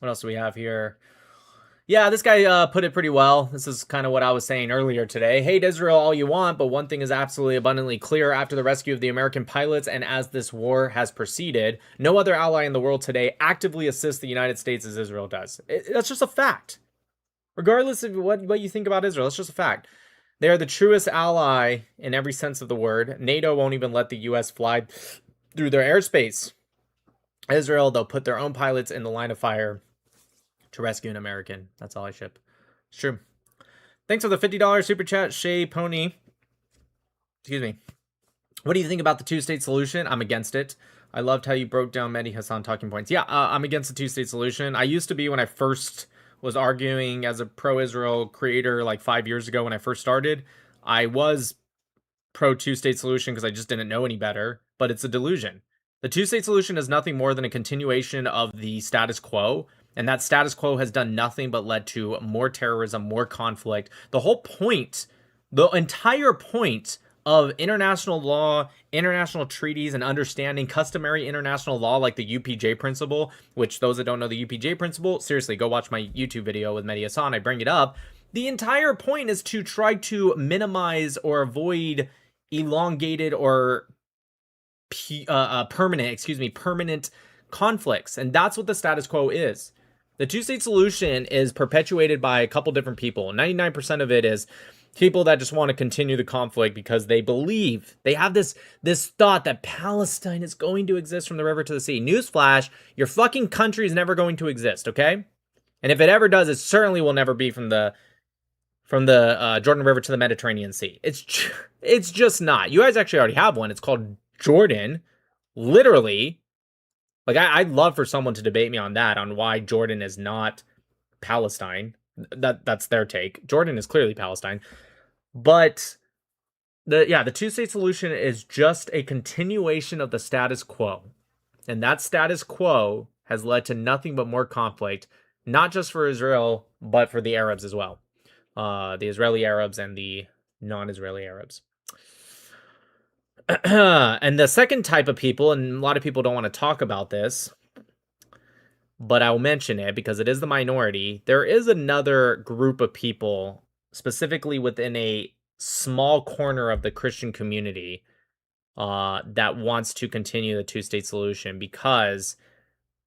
What else do we have here? Yeah, this guy put it pretty well. This is kind of what I was saying earlier today. Hate Israel all you want, but one thing is absolutely abundantly clear. After the rescue of the American pilots and as this war has proceeded, no other ally in the world today actively assists the United States as Israel does. That's just a fact. Regardless of what you think about Israel, it's just a fact. They are the truest ally in every sense of the word. NATO won't even let the U.S. fly through their airspace. Israel, they'll put their own pilots in the line of fire to rescue an American. That's all I ship. It's true. Thanks for the $50 super chat, Shay Pony. Excuse me. What do you think about the two-state solution? I'm against it. I loved how you broke down Mehdi Hassan talking points. Yeah, I'm against the two-state solution. I used to be when I first was arguing as a pro-Israel creator like 5 years ago when I first started. I was pro two-state solution because I just didn't know any better, but it's a delusion. The two-state solution is nothing more than a continuation of the status quo, and that status quo has done nothing but led to more terrorism, more conflict. The whole point, the entire point of international law, international treaties, and understanding customary international law like the UPJ principle, which those that don't know the UPJ principle, seriously, go watch my YouTube video with Mehdi Hassan. I bring it up. The entire point is to try to minimize or avoid elongated or permanent conflicts. And that's what the status quo is. The two-state solution is perpetuated by a couple different people. 99% of it is people that just want to continue the conflict because they believe, they have this thought that Palestine is going to exist from the river to the sea. Newsflash, your fucking country is never going to exist, okay? And if it ever does, it certainly will never be from the Jordan River to the Mediterranean Sea. It's just not. You guys actually already have one. It's called Jordan. Literally. Like, I'd love for someone to debate me on that, on why Jordan is not Palestine. That's their take. Jordan is clearly Palestine. But the two-state solution is just a continuation of the status quo. And that status quo has led to nothing but more conflict, not just for Israel, but for the Arabs as well. The Israeli Arabs and the non-Israeli Arabs. And the second type of people, and a lot of people don't want to talk about this, but I'll mention it because it is the minority. There is another group of people, specifically within a small corner of the Christian community, that wants to continue the two-state solution because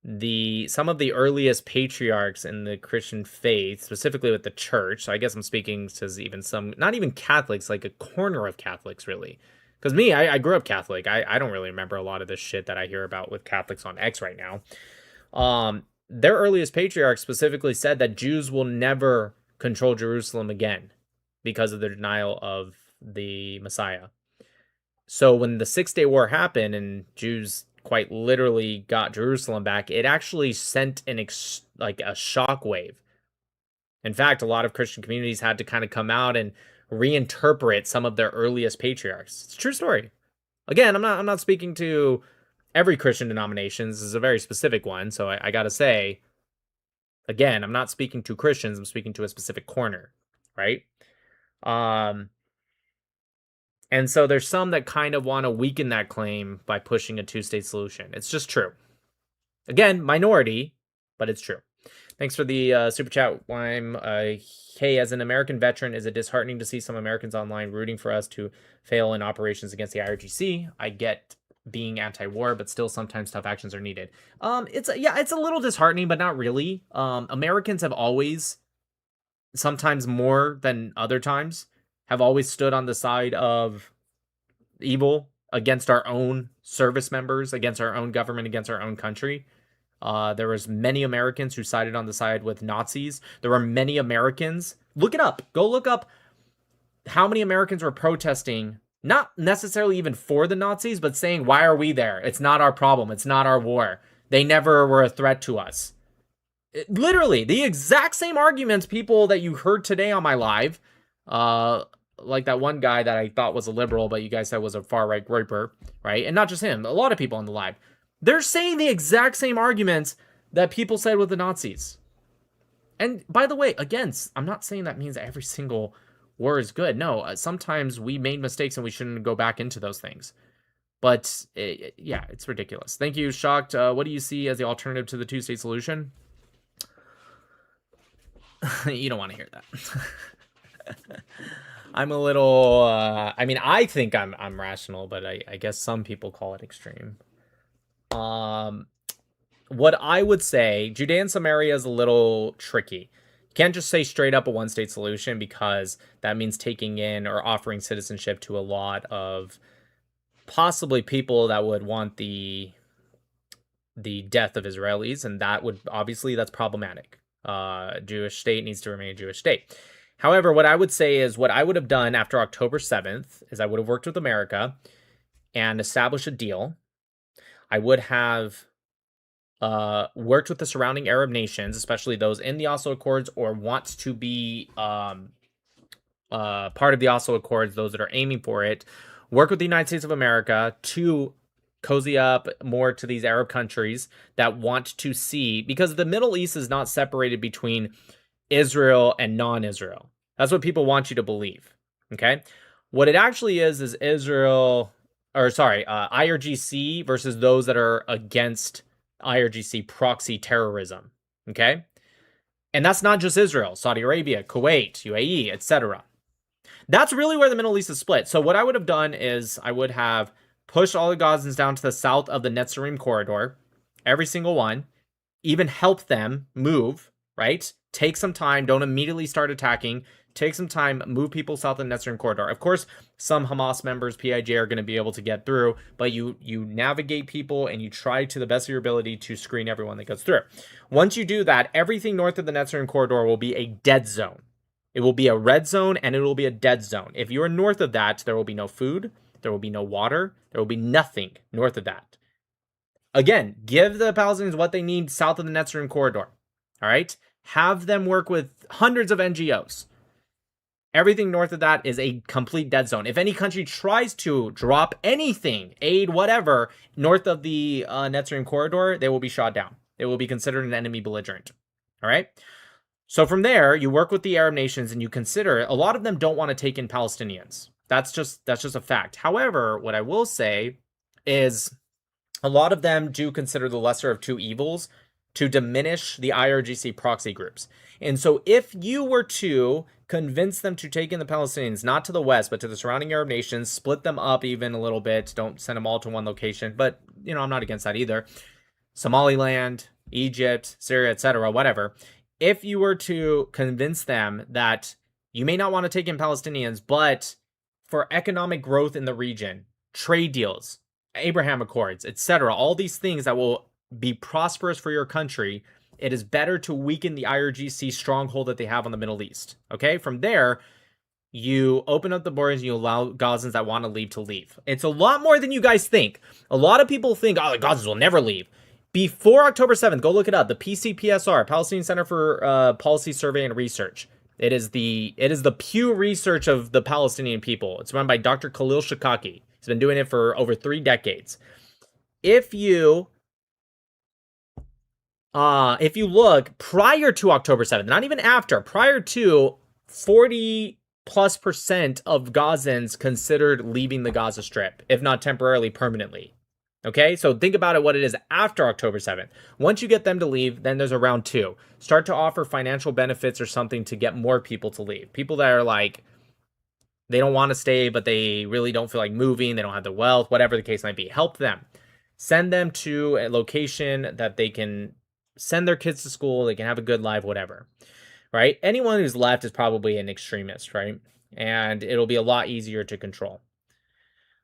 some of the earliest patriarchs in the Christian faith, specifically with the church, so I guess I'm speaking to even some, not even Catholics, like a corner of Catholics, really. Because me, I grew up Catholic. I don't really remember a lot of this shit that I hear about with Catholics on X right now. Their earliest patriarchs specifically said that Jews will never control Jerusalem again because of their denial of the Messiah. So when the 6-Day War happened and Jews quite literally got Jerusalem back, it actually sent a shockwave. In fact, a lot of Christian communities had to kind of come out and reinterpret some of their earliest patriarchs. It's a true story. Again, I'm not speaking to every Christian denominations is a very specific one. So I got to say, again, I'm not speaking to Christians. I'm speaking to a specific corner, right? And so there's some that kind of want to weaken that claim by pushing a two-state solution. It's just true. Again, minority, but it's true. Thanks for the super chat, Wime. Hey, as an American veteran, is it disheartening to see some Americans online rooting for us to fail in operations against the IRGC? I get being anti-war, but still sometimes tough actions are needed. It's a little disheartening, but not really. Americans have always, sometimes more than other times, have always stood on the side of evil against our own service members, against our own government, against our own country. There was many Americans who sided on the side with Nazis. There were many Americans. Look it up. Go look up how many Americans were protesting, not necessarily even for the Nazis, but saying, why are we there? It's not our problem. It's not our war. They never were a threat to us. Literally, the exact same arguments people that you heard today on my live, like that one guy that I thought was a liberal, but you guys said was a far-right groyper, right? And not just him, a lot of people on the live. They're saying the exact same arguments that people said with the Nazis. And by the way, again, I'm not saying that means every single war is good. No, sometimes we made mistakes and we shouldn't go back into those things. But yeah, it's ridiculous. Thank you, Shocked. What do you see as the alternative to the two-state solution? You don't want to hear that. I'm a little, I mean, I think I'm rational, but I guess some people call it extreme. What I would say, Judea and Samaria is a little tricky. You can't just say straight up a one-state solution, because that means taking in or offering citizenship to a lot of possibly people that would want the death of Israelis, and that would, obviously, that's problematic. Jewish state needs to remain a Jewish state. However, what I would say is what I would have done after October 7th is I would have worked with America and established a deal. I would have worked with the surrounding Arab nations, especially those in the Oslo Accords or want to be part of the Oslo Accords, those that are aiming for it. Work with the United States of America to cozy up more to these Arab countries that want to see, because the Middle East is not separated between Israel and non-Israel. That's what people want you to believe, okay? What it actually is IRGC versus those that are against IRGC proxy terrorism, okay? And that's not just Israel, Saudi Arabia, Kuwait, UAE, etc. That's really where the Middle East is split. So what I would have done is I would have pushed all the Gazans down to the south of the Netzarim corridor, every single one, even help them move, right? Take some time, don't immediately start attacking. Take some time, move people south of the Netzarim corridor. Of course, some Hamas members, PIJ, are going to be able to get through, but you navigate people and you try to the best of your ability to screen everyone that goes through. Once you do that, everything north of the Netzarim corridor will be a dead zone. It will be a red zone and it will be a dead zone. If you are north of that, there will be no food, there will be no water, there will be nothing north of that. Again, give the Palestinians what they need south of the Netzarim corridor. All right? Have them work with hundreds of NGOs. Everything north of that is a complete dead zone. If any country tries to drop anything, aid, whatever, north of the Netzarim corridor, they will be shot down. They will be considered an enemy belligerent. All right? So from there, you work with the Arab nations and you consider, a lot of them don't want to take in Palestinians. That's just a fact. However, what I will say is a lot of them do consider the lesser of two evils to diminish the IRGC proxy groups. And so if you were to convince them to take in the Palestinians, not to the west, but to the surrounding Arab nations, split them up even a little bit, don't send them all to one location, but, you know, I'm not against that either. Somaliland, Egypt, Syria, etc., whatever. If you were to convince them that you may not want to take in Palestinians, but for economic growth in the region, trade deals, Abraham Accords, etc., all these things that will be prosperous for your country, it is better to weaken the IRGC stronghold that they have on the Middle East. Okay? From there, you open up the borders and you allow Gazans that want to leave. It's a lot more than you guys think. A lot of people think, oh, the Gazans will never leave. Before October 7th, go look it up. The PCPSR, Palestinian Center for Policy Survey and Research. It is the Pew Research of the Palestinian people. It's run by Dr. Khalil Shikaki. He's been doing it for over 3 decades. if you look prior to October 7th, not even after, prior to, 40+% of Gazans considered leaving the Gaza Strip, if not temporarily, permanently. Okay, so think about it, what it is after October 7th. Once you get them to leave, then there's a round 2. Start to offer financial benefits or something to get more people to leave. People that are like, they don't want to stay, but they really don't feel like moving. They don't have the wealth, whatever the case might be. Help them. Send them to a location that they can send their kids to school. They can have a good life, whatever. Right? Anyone who's left is probably an extremist, right? And it'll be a lot easier to control.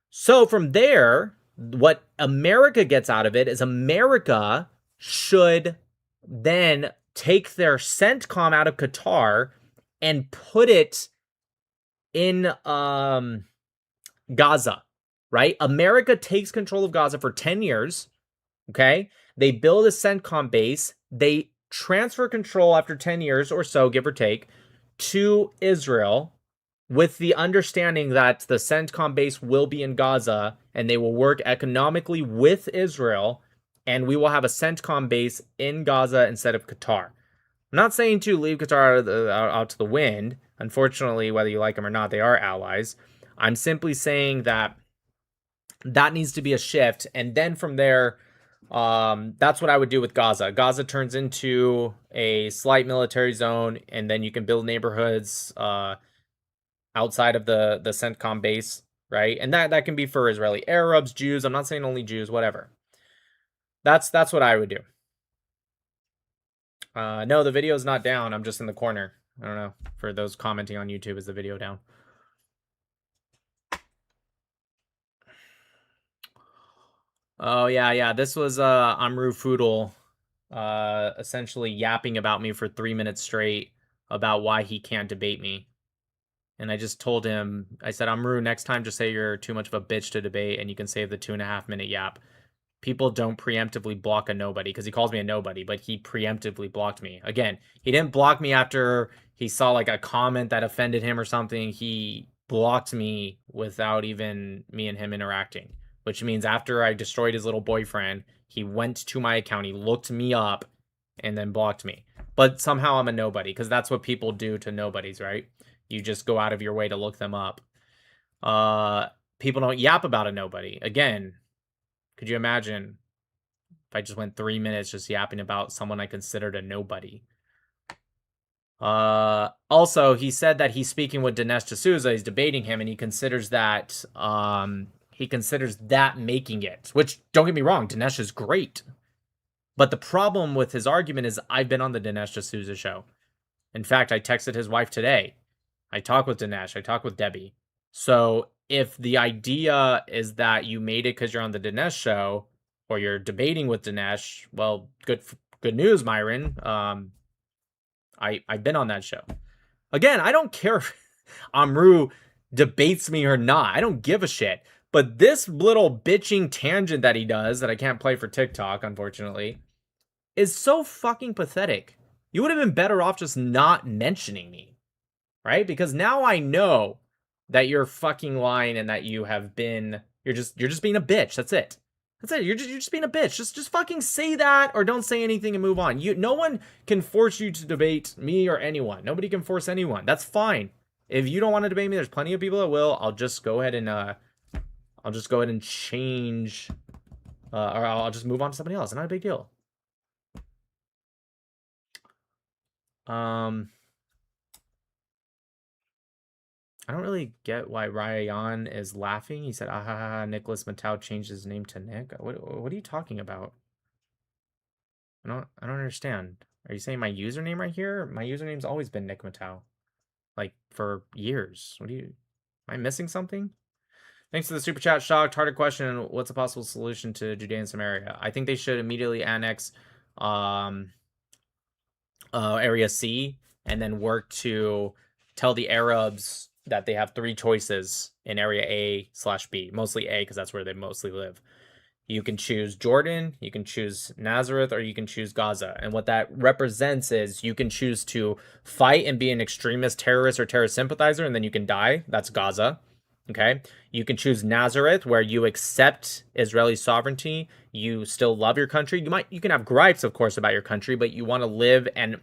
So from there, what America gets out of it is America should then take their CENTCOM out of Qatar and put it in Gaza, right? America takes control of Gaza for 10 years, okay? They build a CENTCOM base. They transfer control after 10 years or so, give or take, to Israel with the understanding that the CENTCOM base will be in Gaza and they will work economically with Israel, and we will have a CENTCOM base in Gaza instead of Qatar. I'm not saying to leave Qatar out to the wind. Unfortunately, whether you like them or not, they are allies. I'm simply saying that that needs to be a shift. And then from there, that's what I would do with Gaza. Gaza turns into a slight military zone, and then you can build neighborhoods outside of the CENTCOM base, right? And that can be for Israeli Arabs, Jews. I'm not saying only Jews, whatever. That's what I would do. No, the video is not down. I'm just in the corner. I don't know. For those commenting on YouTube, is the video down? Oh, yeah. This was Amru Foodle essentially yapping about me for 3 minutes straight about why he can't debate me. And I just told him, I said, Amru, next time just say you're too much of a bitch to debate and you can save the 2.5-minute yap. People don't preemptively block a nobody, because he calls me a nobody, but he preemptively blocked me. Again, he didn't block me after he saw like a comment that offended him or something. He blocked me without even me and him interacting, which means after I destroyed his little boyfriend, he went to my account, he looked me up, and then blocked me. But somehow I'm a nobody, because that's what people do to nobodies, right? You just go out of your way to look them up. People don't yap about a nobody. Again, could you imagine if I just went 3 minutes just yapping about someone I considered a nobody? Also, he said that he's speaking with Dinesh D'Souza. He's debating him, and he considers that making it. Which, don't get me wrong, Dinesh is great. But the problem with his argument is I've been on the Dinesh D'Souza show. In fact, I texted his wife today. I talk with Dinesh. I talk with Debbie. So if the idea is that you made it because you're on the Dinesh show, or you're debating with Dinesh, well, good news, Myron. I've been on that show. Again, I don't care if Amru debates me or not. I don't give a shit. But this little bitching tangent that he does, that I can't play for TikTok, unfortunately, is so fucking pathetic. You would have been better off just not mentioning me, right? Because now I know that you're fucking lying and that you have been, you're just being a bitch. That's it. That's it. You're just being a bitch. Just fucking say that, or don't say anything and move on. No one can force you to debate me or anyone. Nobody can force anyone. That's fine. If you don't want to debate me, there's plenty of people that will. I'll just go ahead and change, or I'll just move on to somebody else. It's not a big deal. I don't really get why Ryan is laughing. He said, "Ah, Nicholas Matau changed his name to Nick." What are you talking about? I don't understand. Are you saying my username right here? My username's always been Nick Matau, like for years. Am I missing something? Thanks for the super chat, Shocked. Harder question: what's a possible solution to Judea and Samaria? I think they should immediately annex Area C and then work to tell the Arabs that they have 3 choices in Area A/B. Mostly A, because that's where they mostly live. You can choose Jordan, you can choose Nazareth, or you can choose Gaza. And what that represents is you can choose to fight and be an extremist terrorist or terrorist sympathizer, and then you can die. That's Gaza. Okay, you can choose Nazareth, where you accept Israeli sovereignty. You still love your country. You can have gripes, of course, about your country, but you want to live and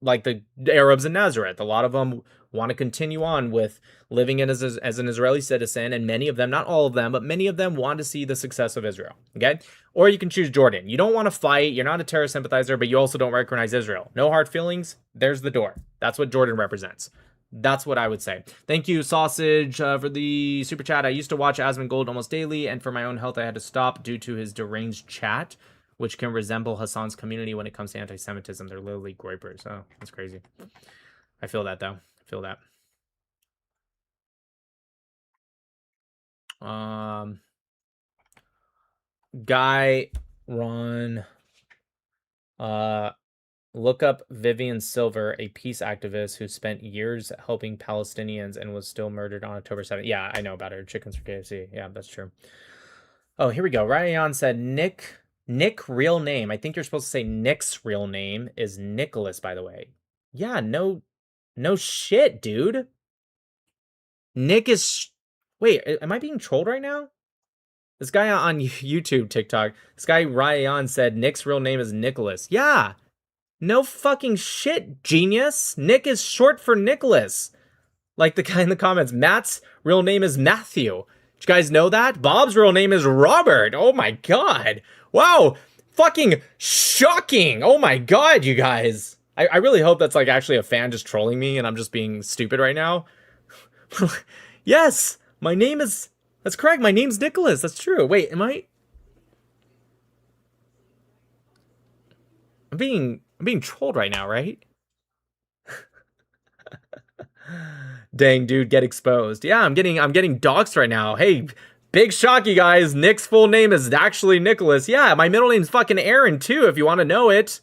like the Arabs in Nazareth. A lot of them want to continue on with living in as an Israeli citizen, and many of them, not all of them, but many of them want to see the success of Israel. Okay, or you can choose Jordan. You don't want to fight. You're not a terrorist sympathizer, but you also don't recognize Israel. No hard feelings. There's the door. That's what Jordan represents. That's what I would say. Thank you, Sausage, for the super chat. I used to watch Asmongold almost daily, and for my own health, I had to stop due to his deranged chat, which can resemble Hassan's community when it comes to anti-Semitism. They're literally groypers. Oh, that's crazy. I feel that, though. I feel that. Guy, Ron, look up Vivian Silver, a peace activist who spent years helping Palestinians and was still murdered on October 7th. Yeah, I know about her. Chickens for KFC. Yeah, that's true. Oh, here we go. Ryan said Nick real name. I think you're supposed to say Nick's real name is Nicholas, by the way. Yeah, no shit, dude. Nick is... Wait, am I being trolled right now? This guy on YouTube, TikTok, this guy Ryan said Nick's real name is Nicholas. Yeah. No fucking shit, genius. Nick is short for Nicholas. Like the guy in the comments, Matt's real name is Matthew. Did you guys know that? Bob's real name is Robert. Oh my god. Wow. Fucking shocking. Oh my god, you guys. I really hope that's like actually a fan just trolling me and I'm just being stupid right now. Yes, my name is... That's correct. My name's Nicholas. That's true. Wait, am I... I'm being trolled right now, right? Dang, dude, get exposed. Yeah, I'm getting doxxed right now. Hey, big shock, you guys. Nick's full name is actually Nicholas. Yeah, my middle name's fucking Aaron, too, if you want to know it.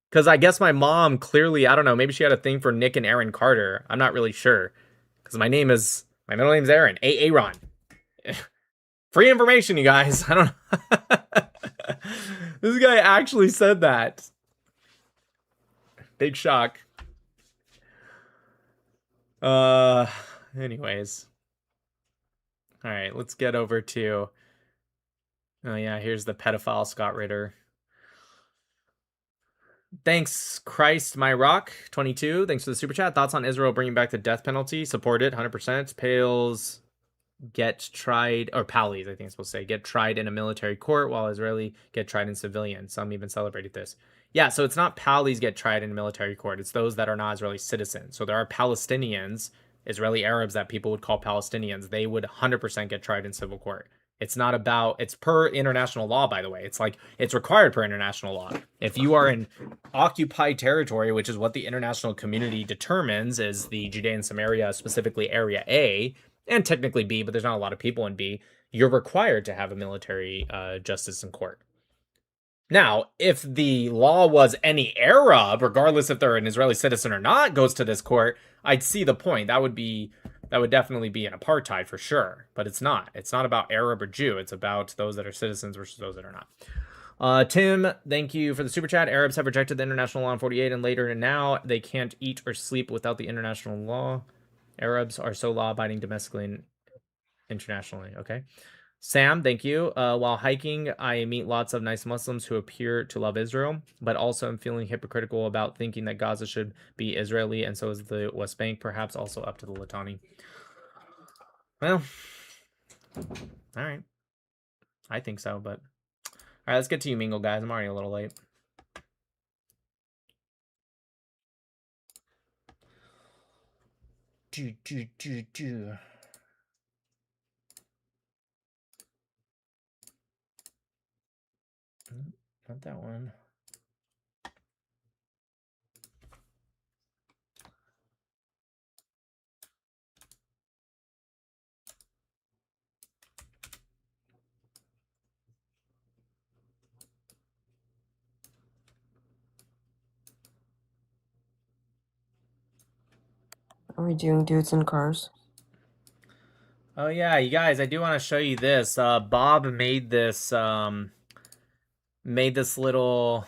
Because I guess my mom clearly, I don't know, maybe she had a thing for Nick and Aaron Carter. I'm not really sure. Because my middle name's Aaron. Aaron. Free information, you guys. I don't know. This guy actually said that. Big shock. Anyways. All right, let's get over to... Oh yeah, here's the pedophile Scott Ritter. Thanks, Christ, my rock, 22. Thanks for the super chat. Thoughts on Israel bringing back the death penalty? Support it, 100%. Pales get tried, or Pallies, I think it's supposed to say, get tried in a military court while Israeli get tried in civilian. Some even celebrated this. Yeah, so it's not Pallies get tried in a military court. It's those that are not Israeli citizens. So there are Palestinians, Israeli Arabs that people would call Palestinians. They would 100% get tried in civil court. It's not about, it's per international law, by the way. It's like, it's required per international law. If you are in occupied territory, which is what the international community determines is the Judean Samaria, specifically Area A, and technically B, but there's not a lot of people in B, you're required to have a military justice in court. Now, if the law was any Arab, regardless if they're an Israeli citizen or not, goes to this court, I'd see the point. That would definitely be an apartheid for sure. But it's not. It's not about Arab or Jew. It's about those that are citizens versus those that are not. Tim, thank you for the super chat. Arabs have rejected the international law in 48 and later, and now they can't eat or sleep without the international law. Arabs are so law-abiding domestically and internationally. Okay. Sam, thank you. While hiking, I meet lots of nice Muslims who appear to love Israel, but also I'm feeling hypocritical about thinking that Gaza should be Israeli, and so is the West Bank, perhaps also up to the Litani. Well, all right. I think so, but... All right, let's get to you, Mingle, guys. I'm already a little late. Not that one. Are we doing dudes in cars? Oh yeah, you guys, I do want to show you this. Bob made this little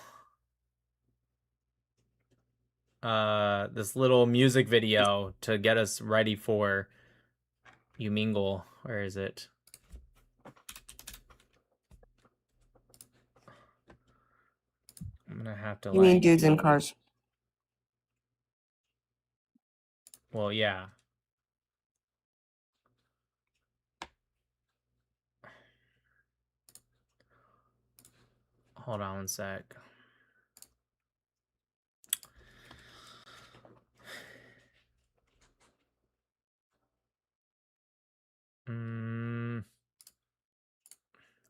music video to get us ready for You mingle. Where is it? I'm gonna have to You mean like. dudes in cars? Well, yeah. Hold on one sec.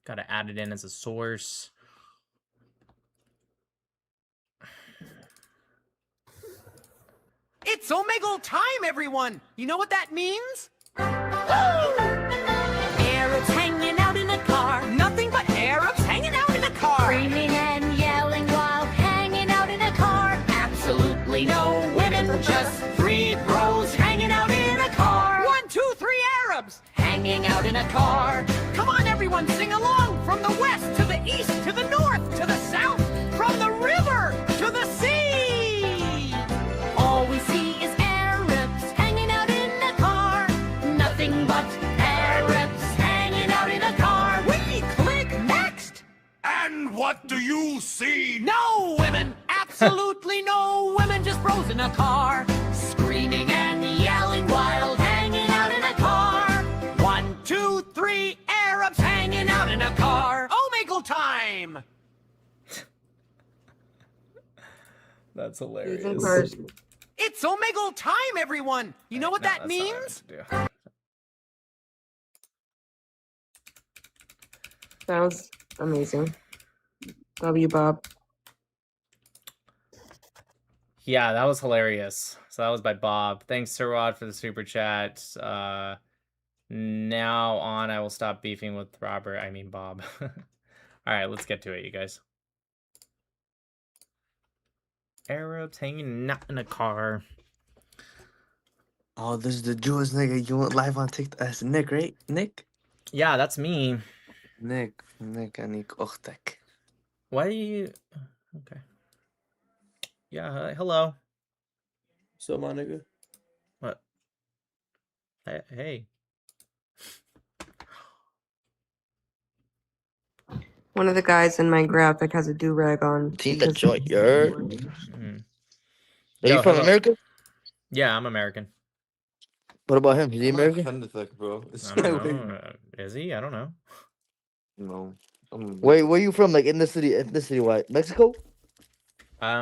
Gotta add it in as a source. It's Omegle time, everyone! You know what that means? Arabs hanging out in a car. Nothing but Arabs hanging out in a car. Screaming and yelling while hanging out in a car. Absolutely no women, just three bros hanging out in a car. 1, 2, 3 Arabs hanging out in a car. Come on, everyone, sing along. From the west to the east to the north to the south. From the river to the sea. All we see is Arabs hanging out in a car. Nothing but Arabs hanging out in a car. We click next. And what do you see? No women, absolutely no women, just bros in a car. Screaming and yelling while hanging out in a car. 1, 2, 3 Arabs hanging out in a car. Omegle time. That's Dudes hilarious. in cars. It's Omegle time, everyone. You know what that that's not what I means? meant to do. Sounds amazing. Love you, Bob. Yeah, that was hilarious. So that was by Bob. Thanks to Rod for the super chat. Now on, I will stop beefing with Robert. I mean Bob. All right, let's get to it, you guys. Arabs hanging out in a car. Oh, this is the Jewish nigga you went live on TikTok. That's Nick, right? Nick? Yeah, that's me. Nick Anik Ochtek. Why are you... Okay. Yeah, hello. So, my nigga. What? Hey. One of the guys in my graphic has a do-rag on. Team the because- joint, you heard? Are Yo, you from hello. America? Yeah, I'm American. What about him? Is he American? Bro. I don't know. Is he? I don't know. No. Wait, where you from? Like ethnicity wise? Mexico? I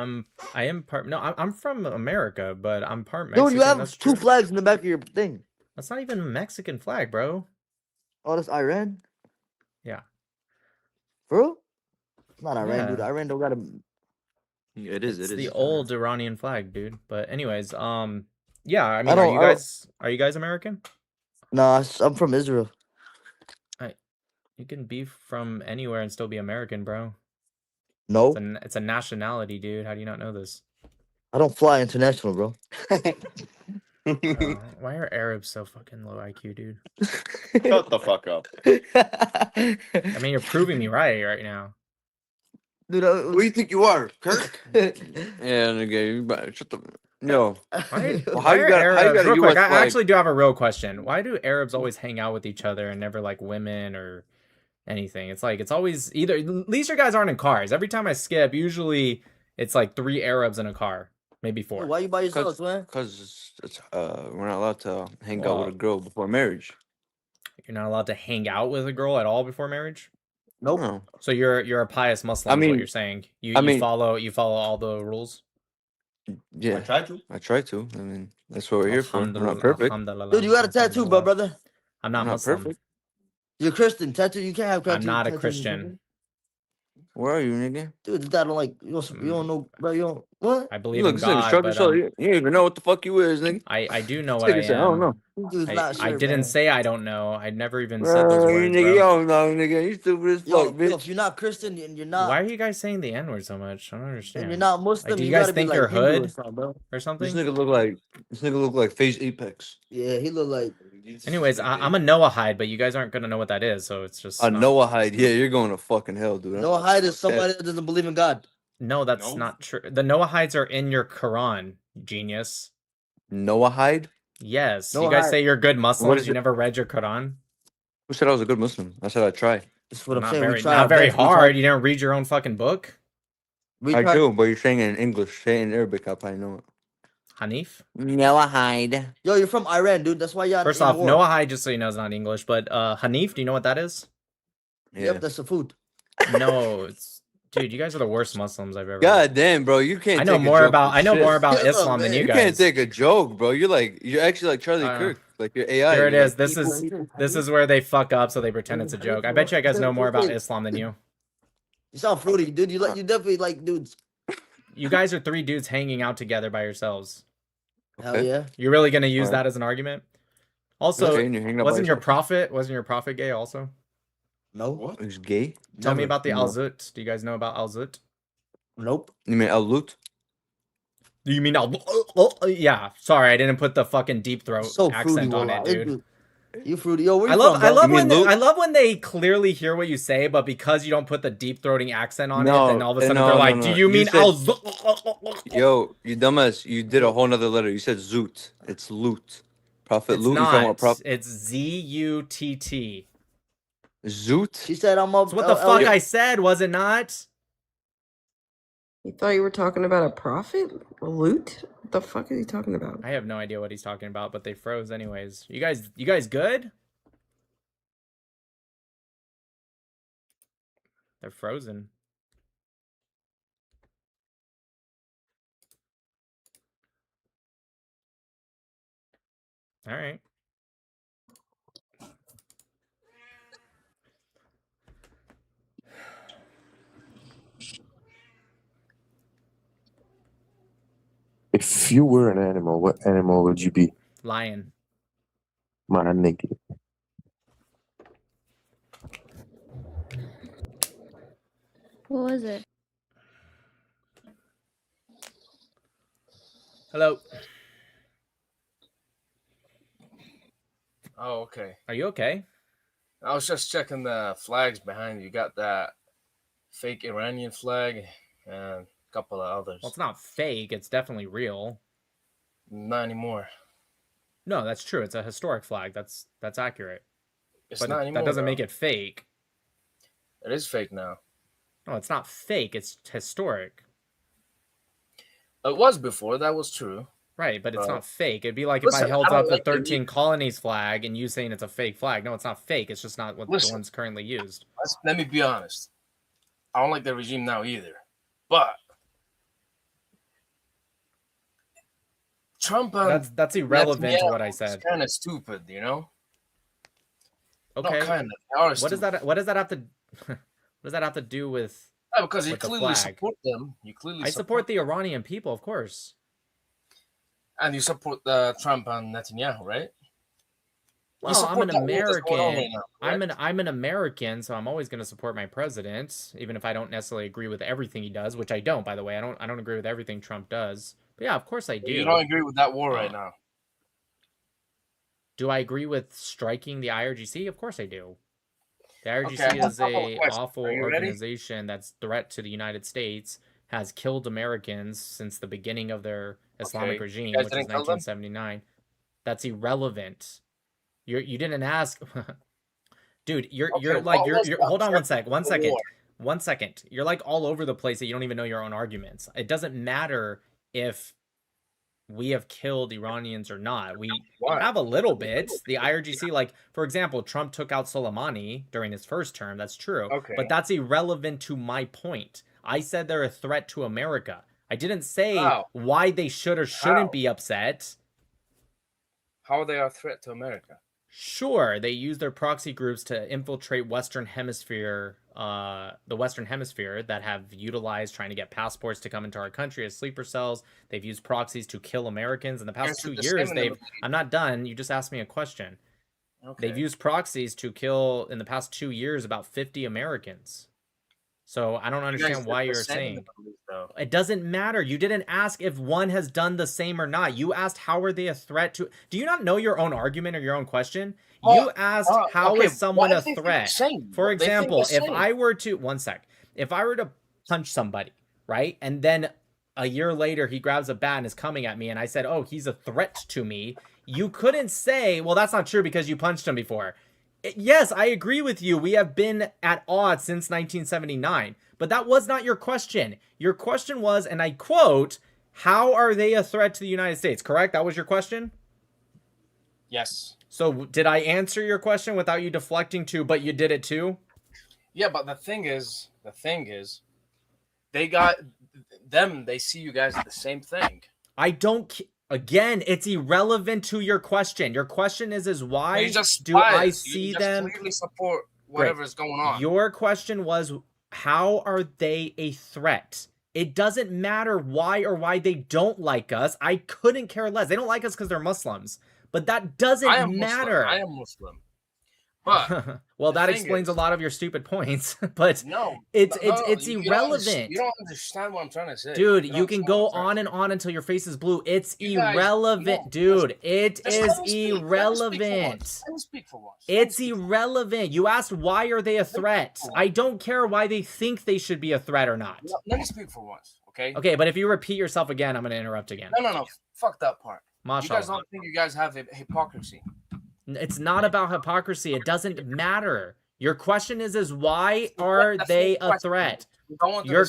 am part... No, I'm from America, but I'm part Mexican. Dude, you have that's two true. flags in the back of your thing. That's not even a Mexican flag, bro. Oh, that's Iran? Yeah. For real? It's not Iran, Yeah. dude. Iran don't got a... It is. It's It is. the old Iranian flag, dude. But anyways, yeah, I mean, I don't- are you guys American? Nah, I'm from Israel. You can be from anywhere and still be American, bro. No, It's a nationality, dude. How do you not know this? I don't fly international, bro. Why are Arabs so fucking low IQ, dude? Shut the fuck up. I mean, you're proving me right now. Dude, Who do you think you are, Kirk? Yeah, nigga, you better shut the. No. Why How you are got? Arabs, How you got a real quick, US I flag? actually do have a real question. Why do Arabs always hang out with each other and never like women or anything? It's like it's always either. At least your guys aren't in cars. Every time I skip, usually it's like 3 Arabs in a car, maybe 4. Why you by yourself, man? Because we're not allowed to hang out with a girl before marriage. You're not allowed to hang out with a girl at all before marriage. Nope. No. So you're a pious Muslim. I Is mean- what you're saying. You I mean- follow all the rules. Yeah. I try to. I mean, that's what we're here for. We're not Alhamdulillah, perfect. alhamdulillah, Dude, you got a tattoo, alhamdulillah. brother. I'm not We're not Muslim. perfect. You're Christian. Tattoo. You can't have tattoo. I'm not a tattoos. Christian. Where are you, nigga? Dude, that don't like you don't know, bro. You don't what? I You believe look, in this nigga God, struck but himself. You don't even know what the fuck you is, nigga. I do know This what I nigga said, I don't am. know. Dude's not I sure, didn't man. say I don't know. I never even said those Bro, words, you nigga, you bro. don't know, nigga. You stupid as Yo, fuck, bitch. if you're not Christian and you're not, Why are you guys saying the N word so much? I don't and understand. you're not Muslim, Like, do you you guys gotta be think like you're Hindu or hood something, bro. or This something? nigga look like Phase Apex. Yeah, he look like Anyways, I'm a Noahide, but you guys aren't gonna know what that is, so it's just A not- Noahide. Yeah, you're going to fucking hell, dude. Noahide is somebody that doesn't believe in God. No, that's not true. The Noahides are in your Quran, genius. Noahide? Yes. No, You guys I. say you're good What Muslims. is You it? never read your Quran. Who said I was a good Muslim? I said I'd try. That's what I'm Not saying. We very, try not our very best. We hard. try. You didn't read your own fucking book. We I try. do, but you're saying it in English. Say it in Arabic. I probably know it. Hanif. Noahide. Yo, you're from Iran, dude. That's why you're First in off, war. Noahide, just so you know, is not English. But Hanif, do you know what that is? Yeah. Yep, that's the food. No, it's dude. You guys are the worst Muslims I've ever. God damn, bro, you can't. I know take more a joke about. for I know shit. more about Shut up, Islam than man. you You can't guys. take a joke, bro. You're actually like Charlie Kirk, like you're AI. Here it You're is. like, This is where they fuck up, so they pretend it's a joke. I bet you guys know more about Islam than you. You sound fruity, dude. You definitely like dudes. You guys are three dudes hanging out together by yourselves. Hell yeah. You're really gonna use Alright. that as an argument? Also, Okay, and you're hanging out by wasn't your yourself? prophet gay also? No. What? He's gay? Tell me Never. about the No. Al-Zut. Do you guys know about Al-Zut? Nope. You mean Al-Lut? Do you mean yeah, sorry, I didn't put the fucking deep throat So fruity, accent on it, wallah. dude. You fruity. Yo, where you I love from, bro? I love when they clearly hear what you say, but because you don't put the deep throating accent on it, then all of a sudden they're like, "Do you mean Al-Zut?" Yo, you dumbass, you did a whole nother letter. You said Zoot. It's loot. Prophet It's loot. You talking about not. prophet? It's Z-U-T-T. Zoot? She said I'm a. It's what the fuck I said, was it not? You thought you were talking about a prophet? A loot? What the fuck is he talking about? I have no idea what he's talking about, but they froze anyways. You guys good? They're frozen. All right. If you were an animal, what animal would you be? Lion. My nigga. What was it? Hello. Oh, okay. Are you okay? I was just checking the flags behind you. You got that fake Iranian flag and a couple of others. Well, it's not fake. It's definitely real. Not anymore. No, that's true. It's a historic flag. That's accurate. It's But not that anymore, doesn't though. make it fake. It is fake now. No, it's not fake. It's historic. It was before. That was true. Right, but it's But- not fake. It'd be like Listen, if I held I don't up the like the 13 colonies flag and you saying it's a fake flag. No, it's not fake. It's just not what the Listen. one's currently used. Let me be honest. I don't like the regime now either. But Trump and That's irrelevant to what I said. Kind of stupid, you know. Okay. Not kind of. They are What does that have to what does that have to do with Yeah, because you with the clearly flag? support them. You clearly I support the Iranian people, of course. and you support Trump and Netanyahu, right? You Well, I'm support an that war that's going on American. right now, I'm an American, so I'm always going to support my president, even if I don't necessarily agree with everything he does, which I don't, by the way. I don't agree with everything Trump does. But yeah, of course I do. You don't agree with that war right now. Do I agree with striking the IRGC? Of course I do. The IRGC Okay, I have is a couple of a questions. awful Are you ready? organization that's threat to the United States, has killed Americans since the beginning of their Islamic Okay, regime, you guys which is didn't kill them? 1979. That's irrelevant. You didn't ask, dude. You're Okay, like what was you're. the Hold on objective of the war? 1 second. You're like all over the place that you don't even know your own arguments. It doesn't matter if we have killed Iranians or not. We Why? have a little bit. The IRGC, like, for example, Trump took out Soleimani during his first term. That's true. Okay. But that's irrelevant to my point. I said they're a threat to America. I didn't say How? why they should or shouldn't How? be upset. How are they a threat to America? Sure, they use their proxy groups to infiltrate the Western Hemisphere that have utilized trying to get passports to come into our country as sleeper cells. They've used proxies to kill Americans in the past Yes, 2 it's the years. same in the I'm not done. You just asked me a question. Okay. They've used proxies to kill in the past 2 years about 50 Americans. So I don't You guys understand did why the you're same in saying the Middle East, though. it doesn't matter. You didn't ask if one has done the same or not. You asked how are they a threat to. Do you not know your own argument or your own question? You asked how okay, is someone why a do they think the threat? same? For They think the example, if same. I were to 1 sec, if I were to punch somebody, right, and then a year later he grabs a bat and is coming at me, and I said, "Oh, he's a threat to me," You couldn't say, well, that's not true because you punched him before. Yes, I agree with you. We have been at odds since 1979. But that was not your question. Your question was, and I quote, how are they a threat to the United States? Correct? That was your question? Yes. So did I answer your question without you deflecting to, but you did it too? Yeah, but the thing is, they got them. They see you guys as the same thing. I don't. Again, it's irrelevant to your question. Your question is why You just do I biased. see you just them? clearly support whatever's going on. Your question was, how are they a threat? It doesn't matter why or why they don't like us. I couldn't care less. They don't like us because they're Muslims. But that doesn't matter. I am Muslim. But well, that explains a lot of your stupid points. But no, it's you irrelevant. You don't understand what I'm trying to say. Dude, you can go on and on until your face is blue. It's irrelevant, dude. It is irrelevant. Let me speak for once. It's irrelevant. You asked why are they a threat? I don't care why they think they should be a threat or not. Let me speak for once, okay? Okay, but if you repeat yourself again, I'm going to interrupt again. No. Fuck that part. Mashallah. You guys don't think you guys have hypocrisy. It's not about hypocrisy. It doesn't matter. Your question is why are they a threat? Your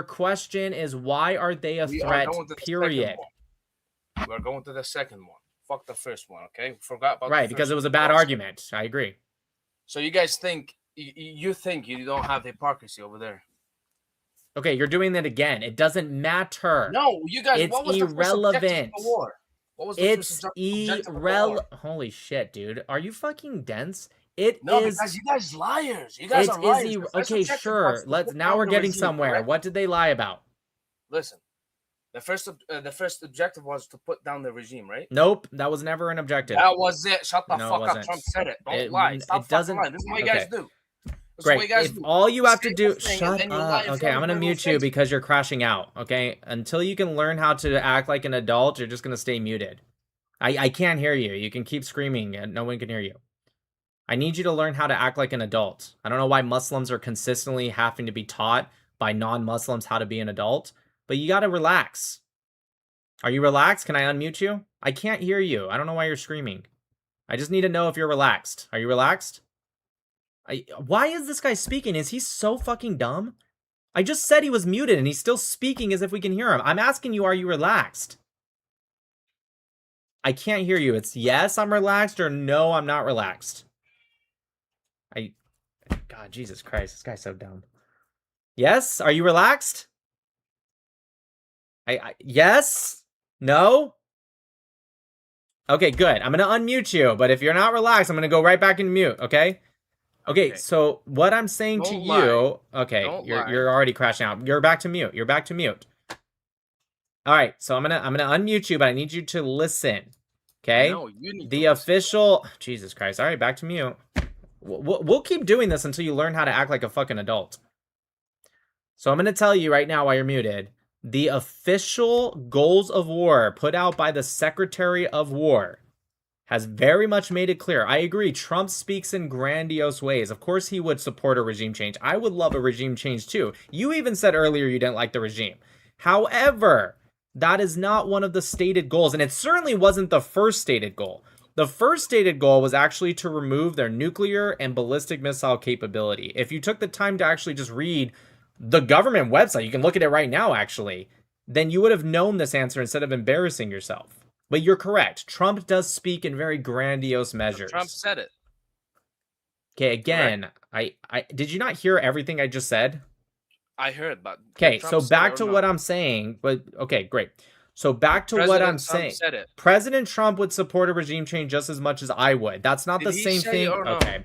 question is why are they a threat? Period. We're going to the second one. Fuck the first one, okay? Forgot about right, because it was a bad argument. I agree. So you guys think you think you don't have hypocrisy over there? Okay, you're doing that again. It doesn't matter. No, you guys. It's what was irrelevant. The first war? What was the it's irrelevant. Holy shit, dude. Are you fucking dense? No, because you guys liars. You guys are liars. Okay, sure. Now we're getting somewhere. Correct? What did they lie about? Listen, the first objective was to put down the regime, right? Nope, that was never an objective. That was it. Shut the fuck up. Trump said it. Don't lie. Stop doesn't. Lying. This is what you guys do. Great. If all you have to do, shut up. Okay, I'm gonna mute you because you're crashing out. Okay, until you can learn how to act like an adult, you're just gonna stay muted. I can't hear you. You can keep screaming and no one can hear you. I need you to learn how to act like an adult. I don't know why Muslims are consistently having to be taught by non-Muslims how to be an adult, but you gotta relax. Are you relaxed? Can I unmute you? I can't hear you. I don't know why you're screaming. I just need to know if you're relaxed. Are you relaxed? Why is this guy speaking? Is he so fucking dumb? I just said he was muted and he's still speaking as if we can hear him. I'm asking you, are you relaxed? I can't hear you. It's yes, I'm relaxed, or no, I'm not relaxed. God, Jesus Christ, this guy's so dumb. Yes, are you relaxed? Yes? No? Okay, good. I'm gonna unmute you, but if you're not relaxed, I'm gonna go right back into mute, okay? Okay, so what I'm saying to you, okay, you're already crashing out. You're back to mute. You're back to mute. All right, so I'm gonna unmute you, but I need you to listen. Okay? No, you need the official Jesus Christ. All right, back to mute. We'll keep doing this until you learn how to act like a fucking adult. So I'm gonna tell you right now while you're muted. The official goals of war put out by the Secretary of War has very much made it clear. I agree, Trump speaks in grandiose ways. Of course he would support a regime change. I would love a regime change too. You even said earlier you didn't like the regime. However, that is not one of the stated goals, and it certainly wasn't the first stated goal. The first stated goal was actually to remove their nuclear and ballistic missile capability. If you took the time to actually just read the government website, you can look at it right now actually, then you would have known this answer instead of embarrassing yourself. But you're correct. Trump does speak in very grandiose measures. Trump said it. Okay, again, I did you not hear everything I just said? I heard, but okay, so back to what I'm saying. But okay, great. So back to what I'm saying. President Trump would support a regime change just as much as I would. That's not the same thing. Okay.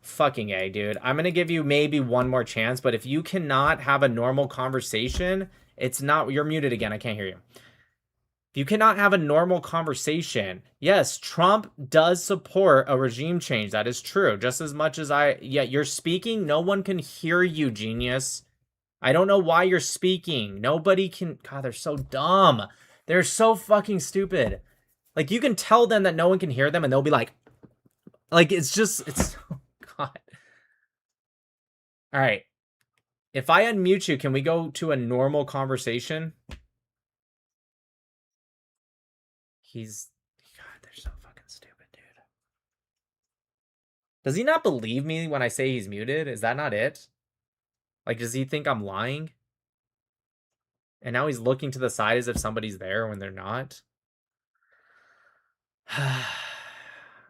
Fucking A, dude. I'm going to give you maybe one more chance, but if you cannot have a normal conversation, it's not, you're muted again. I can't hear you. If you cannot have a normal conversation, yes, Trump does support a regime change. That is true. Just as much as you're speaking, no one can hear you, genius. I don't know why you're speaking. Nobody can, God, they're so dumb. They're so fucking stupid. Like, you can tell them that no one can hear them and they'll be like, it's just, it's, God. All right. If I unmute you, can we go to a normal conversation? Does he not believe me when I say he's muted? Is that not it? Like, does he think I'm lying? And now he's looking to the side as if somebody's there when they're not. All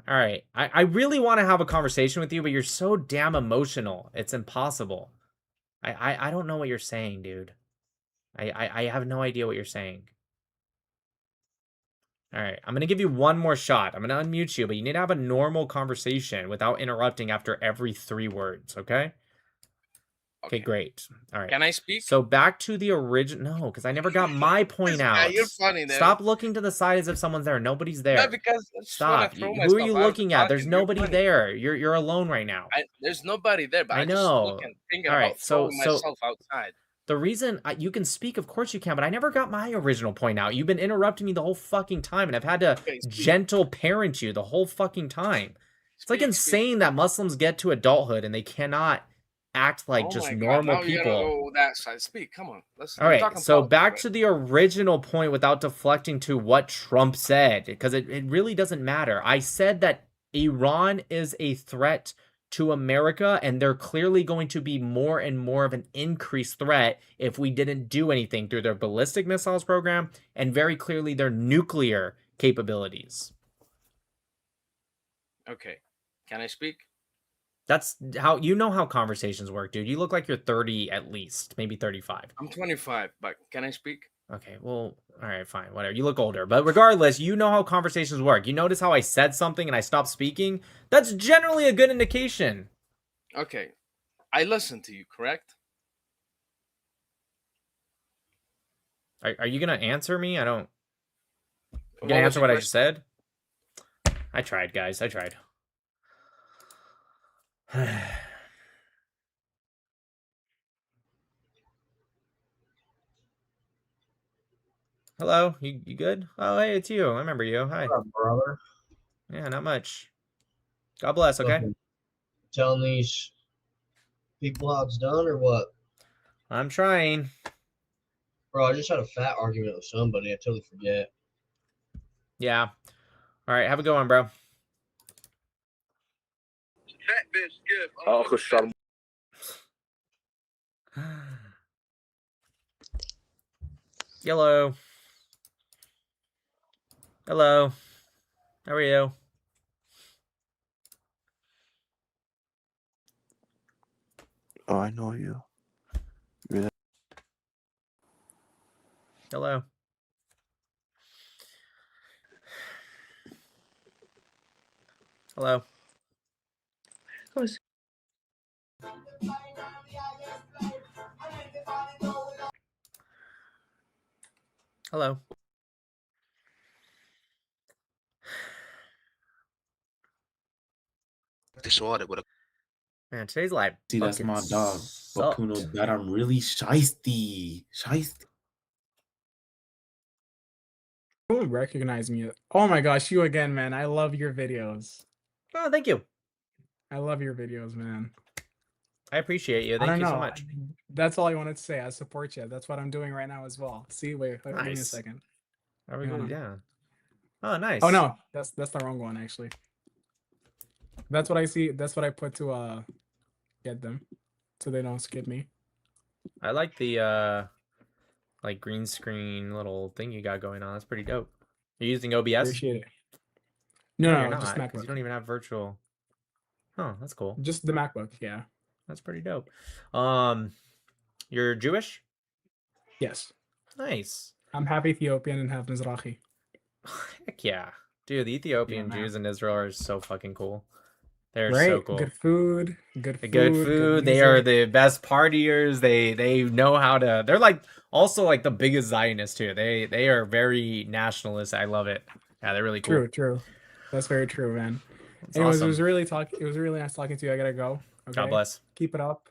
right. I really want to have a conversation with you, but you're so damn emotional. It's impossible. I don't know what you're saying, dude. I have no idea what you're saying. All right. I'm going to give you one more shot. I'm going to unmute you, but you need to have a normal conversation without interrupting after every 3 words, okay? Okay, great. All right. Can I speak? So back to the original. No, because I never got my point out. You're funny, though. Stop looking to the side as if someone's there. Nobody's there. No, because I just wanna Stop. throw Who are myself you out of looking at? There's talking. You're nobody funny. there. You're alone right now. There's nobody there, but I I just know. looking, thinking All right, about throwing myself outside. The reason you can speak, of course you can, but I never got my original point out. You've been interrupting me the whole fucking time, and I've had to gentle parent you the whole fucking time. It's like insane that Muslims get to adulthood and they cannot act like just normal now people. You're gonna go that side. Speak. Come on. Let's. All we're right, talking so politics, back right? to the original point without deflecting to what Trump said, because it really doesn't matter. I said that Iran is a threat to America, and they're clearly going to be more and more of an increased threat if we didn't do anything through their ballistic missiles program and very clearly their nuclear capabilities. Okay. Can I speak? That's how you know how conversations work, dude. You look like you're 30 at least, maybe 35. I'm 25, but can I speak? Okay, well, all right, fine, whatever. You look older, but regardless, you know how conversations work. You notice how I said something and I stopped speaking? That's generally a good indication. Okay. I listened to you, correct? Are you going to answer me? I don't... You What going to was answer your what I just said? I tried, guys. I tried. Hello, you good? Oh, hey, it's you. I remember you. Hi. What up, brother? Yeah, not much. God bless, okay? Telling these people how it's done or what? I'm trying. Bro, I just had a fat argument with somebody. I totally forget. Yeah. All right, have a good one, bro. Hello. Hello. How are you? Oh, I know you. You're that. Hello. Hello. Of course. Hello. Man, today's live. See, that's my dog. But Kuno, that I'm really shiesty. Shiesty. You won't recognize me. Oh my gosh, you again, man. I love your videos. Oh, thank you. I love your videos, man. I appreciate you. I Thank don't you know. so much. That's all I wanted to say. I support you. That's what I'm doing right now as well. See, wait, give me a Nice. second. Are we Hang good? on. Yeah. Oh, nice. Oh no, that's the wrong one actually. That's what I see. That's what I put to get them, so they don't skip me. I like the like green screen little thing you got going on. That's pretty dope. You're using OBS? Appreciate it. No, you're just not, 'cause MacBook. you don't even have virtual. Oh, that's cool. Just the MacBook, yeah. That's pretty dope. You're Jewish? Yes. Nice. I'm half Ethiopian and half Mizrahi. Heck yeah. Dude, the Ethiopian Yeah, man. Jews in Israel are so fucking cool. They're Right? so cool. Good food. Good food. Good food. They are the best partiers. They know how to. They're like also like the biggest Zionists too. They are very nationalist. I love it. Yeah, they're really cool. True. That's very true, man. That's Anyways, awesome. it was really nice talking to you. I gotta go. Okay? God bless. Keep it up.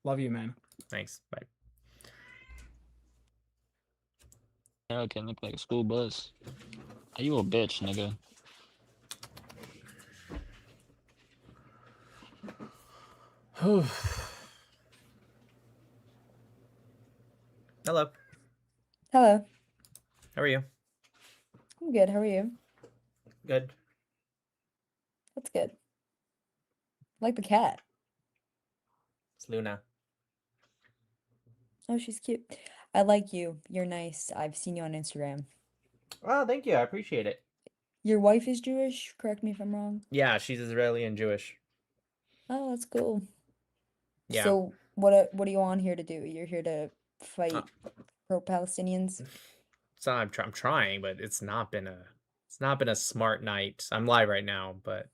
Love you, man. Thanks. Bye. American look like a school bus. Are you a bitch, nigga? Hello. Hello. How are you? I'm good. How are you? Good. That's good. like the cat. It's Luna. Oh, she's cute. I like you. You're nice. I've seen you on Instagram. Oh, thank you. I appreciate it. Your wife is Jewish? Correct me if I'm wrong. Yeah, she's Israeli and Jewish. Oh, that's cool. Yeah. So what are you on here to do? You're here to fight pro-Palestinians? So I'm trying, but it's not been a smart night. I'm live right now, but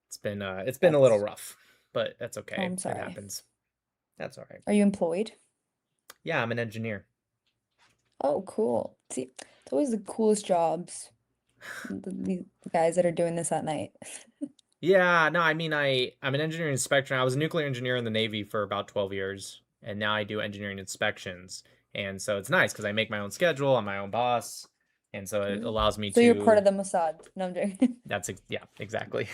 it's been a little rough, but that's okay. I'm It sorry. happens. That's all right. Are you employed? Yeah, I'm an engineer. Oh, cool. See, it's always the coolest jobs. The guys that are doing this at night. Yeah, no, I mean I'm an engineering inspector. I was a nuclear engineer in the Navy for about 12 years, and now I do engineering inspections. And so it's nice because I make my own schedule, I'm my own boss, and so it allows me So to. you're part of the Mossad. No, I'm joking. Yeah, exactly.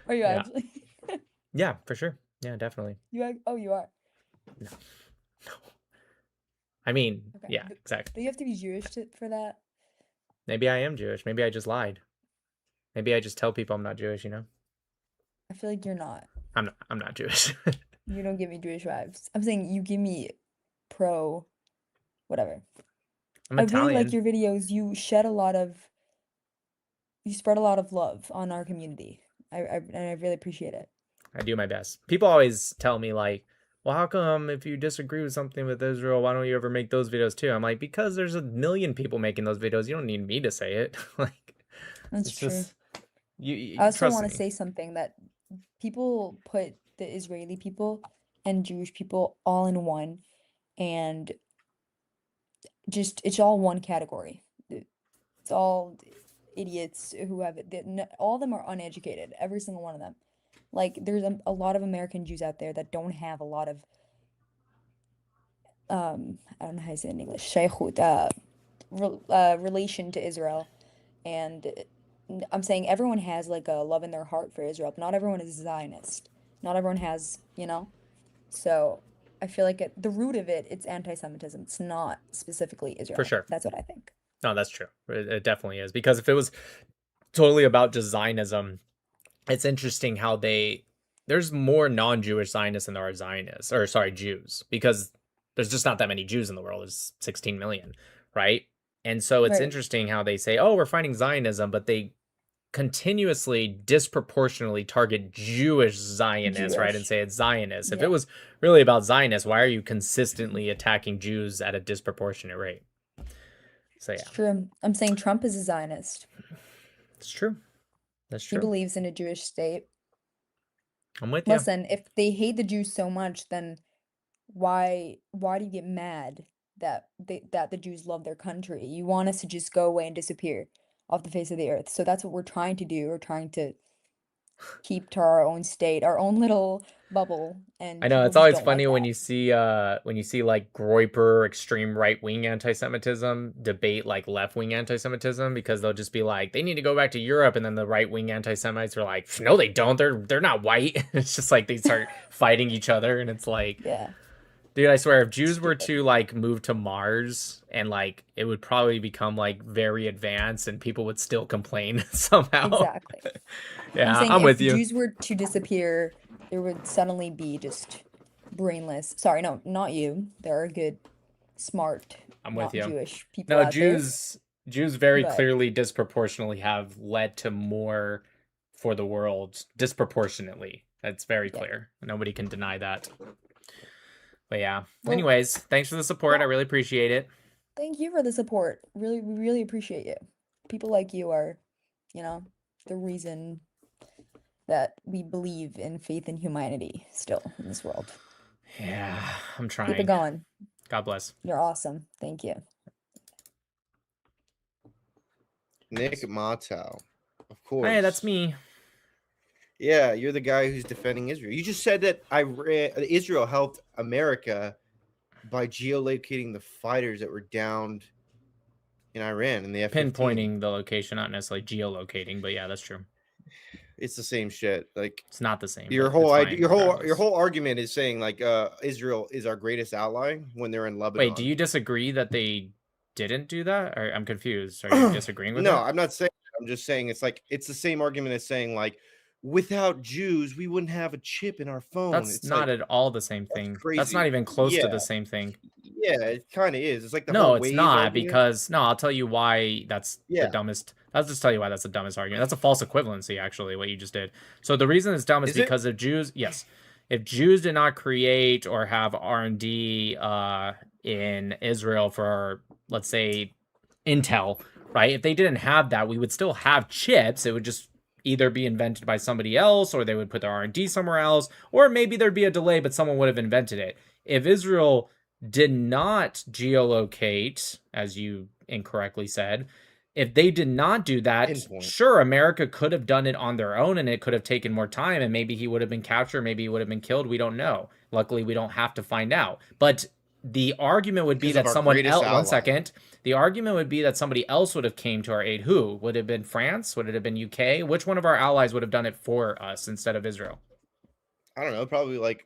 Are you Yeah. actually? Yeah, for sure. Yeah, definitely. Oh, you are. No. I mean, Okay. yeah, exactly. Do you have to be Jewish for that? Maybe I am Jewish. Maybe I just lied. Maybe I just tell people I'm not Jewish, I feel like you're not. I'm not Jewish. You don't give me Jewish vibes. I'm saying you give me pro whatever. I'm I really like Italian. your videos. You spread a lot of love on our community. And I really appreciate it. I do my best. People always tell me like, well, how come if you disagree with something with Israel, why don't you ever make those videos too? I'm like, because there's a million people making those videos. You don't need me to say it. Like, That's it's true. just you I also trust want me. to say something that people put the Israeli people and Jewish people all in one, and just it's all one category. It's all idiots who have it. All of them are uneducated. Every single one of them. Like there's a lot of American Jews out there that don't have a lot of I don't know how you say it in English, shaykhut, relation to Israel, and I'm saying everyone has like a love in their heart for Israel, but not everyone is Zionist. Not everyone has, So I feel like the root of it's anti-Semitism. It's not specifically Israel. For sure. That's what I think. No, that's true. It definitely is. Because if it was totally about just Zionism, it's interesting how there's more non-Jewish Zionists than there are Zionists, or sorry, Jews, because there's just not that many Jews in the world. There's 16 million, right? And so it's Right. interesting how they say, oh, we're fighting Zionism, but they continuously disproportionately target Jewish Zionists, right? And Jewish. say it's Zionists. If Yeah. it was really about Zionists, why are you consistently attacking Jews at a disproportionate rate? So yeah, It's true. I'm saying Trump is a Zionist. it's true. That's He true. believes in a Jewish state. I'm with you. Listen, if they hate the Jews so much, then why do you get mad that the Jews love their country? You want us to just go away and disappear off the face of the earth. So that's what we're trying to do. We're trying to keep to our own state, our own little bubble. And I know people it's just always don't like funny when that. you see like Groyper extreme right-wing anti-Semitism debate like left-wing anti-Semitism, because they'll just be like, they need to go back to Europe, and then the right-wing anti-Semites are like, no, they don't. They're not white. It's just like they start fighting each other, and it's like, Yeah. dude, I swear, if Jews were to like move to Mars, and like it would probably become like very advanced, and people would still complain somehow. Exactly. Yeah, saying I'm if with you. Jews were to disappear, there would suddenly be just brainless. Sorry, no, not you. There are good, smart, I'm with not you. Jewish people No, out there. Jews very but- clearly disproportionately have led to more for the world disproportionately. That's very clear. Nobody can deny that. But yeah. Well, Anyways, thanks for the support. I really appreciate it. Thank you for the support. We really appreciate you. People like you are, the reason that we believe in faith and humanity still in this world. Yeah, I'm Keep it trying. going. God bless. You're awesome. Thank you. Nick Matow, of course. Hey, that's me. Yeah, you're the guy who's defending Israel. You just said that Israel helped America by geolocating the fighters that were downed in Iran in the F-15. Pinpointing the location, not necessarily geolocating, but yeah, that's true. It's the same shit. Like, it's not the same. Your but whole it's idea, fine your whole argument is saying like Israel is our greatest ally when they're in Lebanon. Wait, do you disagree that they didn't do that? Or I'm confused. Are you disagreeing with No, that? I'm not saying that. I'm just saying it's like it's the same argument as saying like without Jews, we wouldn't have a chip in our phone. That's It's not like, at all the same thing. That's not crazy. even close to Yeah. the same thing. Yeah, it kind of is. It's like the No, whole it's wave not argument. because no, I'll tell you why that's the Yeah. dumbest. I'll just tell you why that's the dumbest argument. That's a false equivalency, actually, what you just did. So the reason it's dumb is Is it? because if Jews, yes, if Jews did not create or have R&D in Israel for, let's say, Intel, right? If they didn't have that, we would still have chips. It would just either be invented by somebody else, or they would put their R&D somewhere else, or maybe there'd be a delay, but someone would have invented it. If Israel did not geolocate, as you incorrectly said, if they did not do that, Pinpoint. sure, America could have done it on their own, and it could have taken more time, and maybe he would have been captured, maybe he would have been killed. We don't know. Luckily, we don't have to find out. But the argument would be Because of that our someone greatest else. One ally. second. The argument would be that somebody else would have came to our aid. Who would it have been? France? Would it have been UK? Which one of our allies would have done it for us instead of Israel? I don't know. Probably like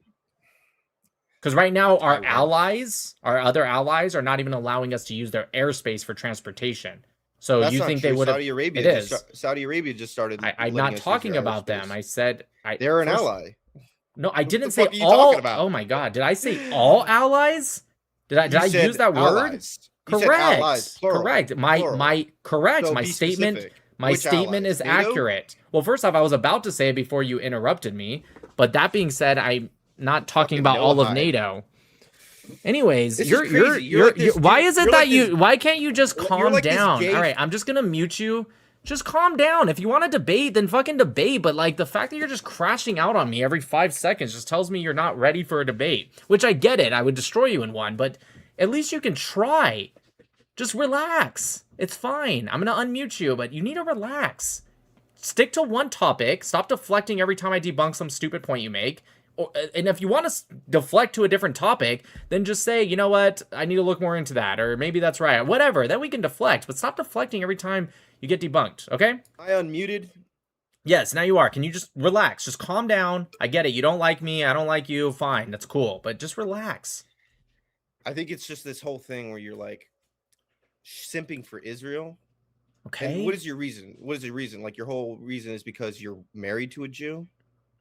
Because right now, our Taiwan. allies, our other allies, are not even allowing us to use their airspace for transportation. So that's you not think true. they would have? Saudi Arabia. It is. Saudi Arabia just started. I'm letting not us use talking their about them. airspace. I said They're an first- ally. No, I didn't the say fuck are you all. talking about? Oh my god, did I say all allies? Did I You said use that word? allies. You said Correct. allies, plural, Correct. plural. My correct. So my be statement. specific. My Which statement allies? is NATO? accurate. Well, first off, I was about to say it before you interrupted me, but that being said, I'm not talking Fucking about all of Noahide. NATO. Anyways, This is you're crazy. Like this why dude- is it you're that like this- why can't you just you're calm like this down? gay- All right, I'm just gonna mute you. Just calm down. If you want to debate, then fucking debate. But like the fact that you're just crashing out on me every 5 seconds just tells me you're not ready for a debate. Which I get it. I would destroy you in one, but at least you can try. Just relax. It's fine. I'm gonna unmute you, but you need to relax. Stick to one topic. Stop deflecting every time I debunk some stupid point you make. And if you want to deflect to a different topic, then just say, you know what, I need to look more into that, or maybe that's right, whatever. Then we can deflect, but stop deflecting every time you get debunked, okay? I unmuted. Yes, now you are. Can you just relax? Just calm down. I get it. You don't like me. I don't like you. Fine. That's cool. But just relax. I think it's just this whole thing where you're like simping for Israel. Okay. And what is your reason? What is your reason? Like your whole reason is because you're married to a Jew?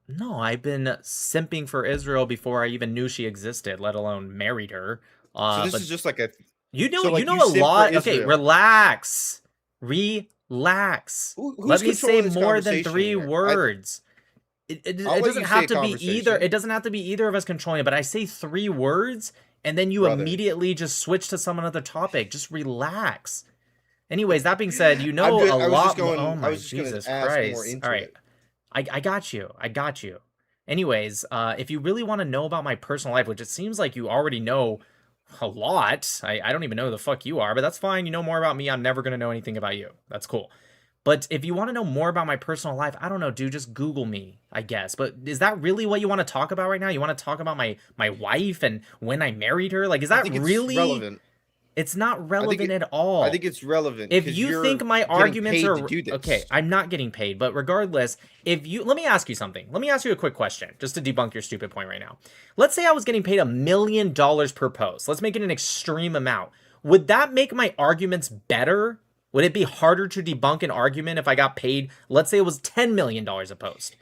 No, I've been simping for Israel before I even knew she existed, let alone married her. So this But is just like a you know, so, like, you know you a simp for lot. Okay, Israel. relax. Relax. Who's Let me say controlling this more than conversation 3 here? words. It I'll let doesn't you have say to be either. conversation. It doesn't have to be either of us controlling it. But I say 3 words, and then you Brother. immediately just switch to some other topic. Just relax. Anyways, that being said, you know just- a I was lot. just going- Oh I my was just gonna Jesus ask more Christ! into All right, it. I got you. I got you. Anyways, if you really want to know about my personal life, which it seems like you already know a lot, I don't even know who the fuck you are, but that's fine. You know more about me. I'm never gonna know anything about you. That's cool. But if you want to know more about my personal life, I don't know, dude, just Google me, I guess. But is that really what you want to talk about right now? You want to talk about my wife and when I married her? Like, is I that think it's really relevant. It's not relevant at all. I think it's relevant. If 'cause you you're think my getting arguments paid are to do this. okay, I'm not getting paid, but regardless, if you let me ask you something. Let me ask you a quick question, just to debunk your stupid point right now. Let's say I was getting paid $1 million per post. Let's make it an extreme amount. Would that make my arguments better? Would it be harder to debunk an argument if I got paid, let's say it was $10 million a post?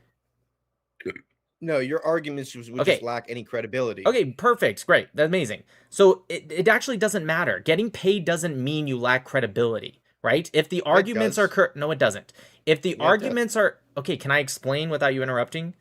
No, your arguments would Okay. just lack any credibility. Okay, perfect. Great. That's amazing. So it actually doesn't matter. Getting paid doesn't mean you lack credibility, right? If the arguments does. are no, it doesn't. If the Yeah, it does. arguments are okay, can I explain without you interrupting?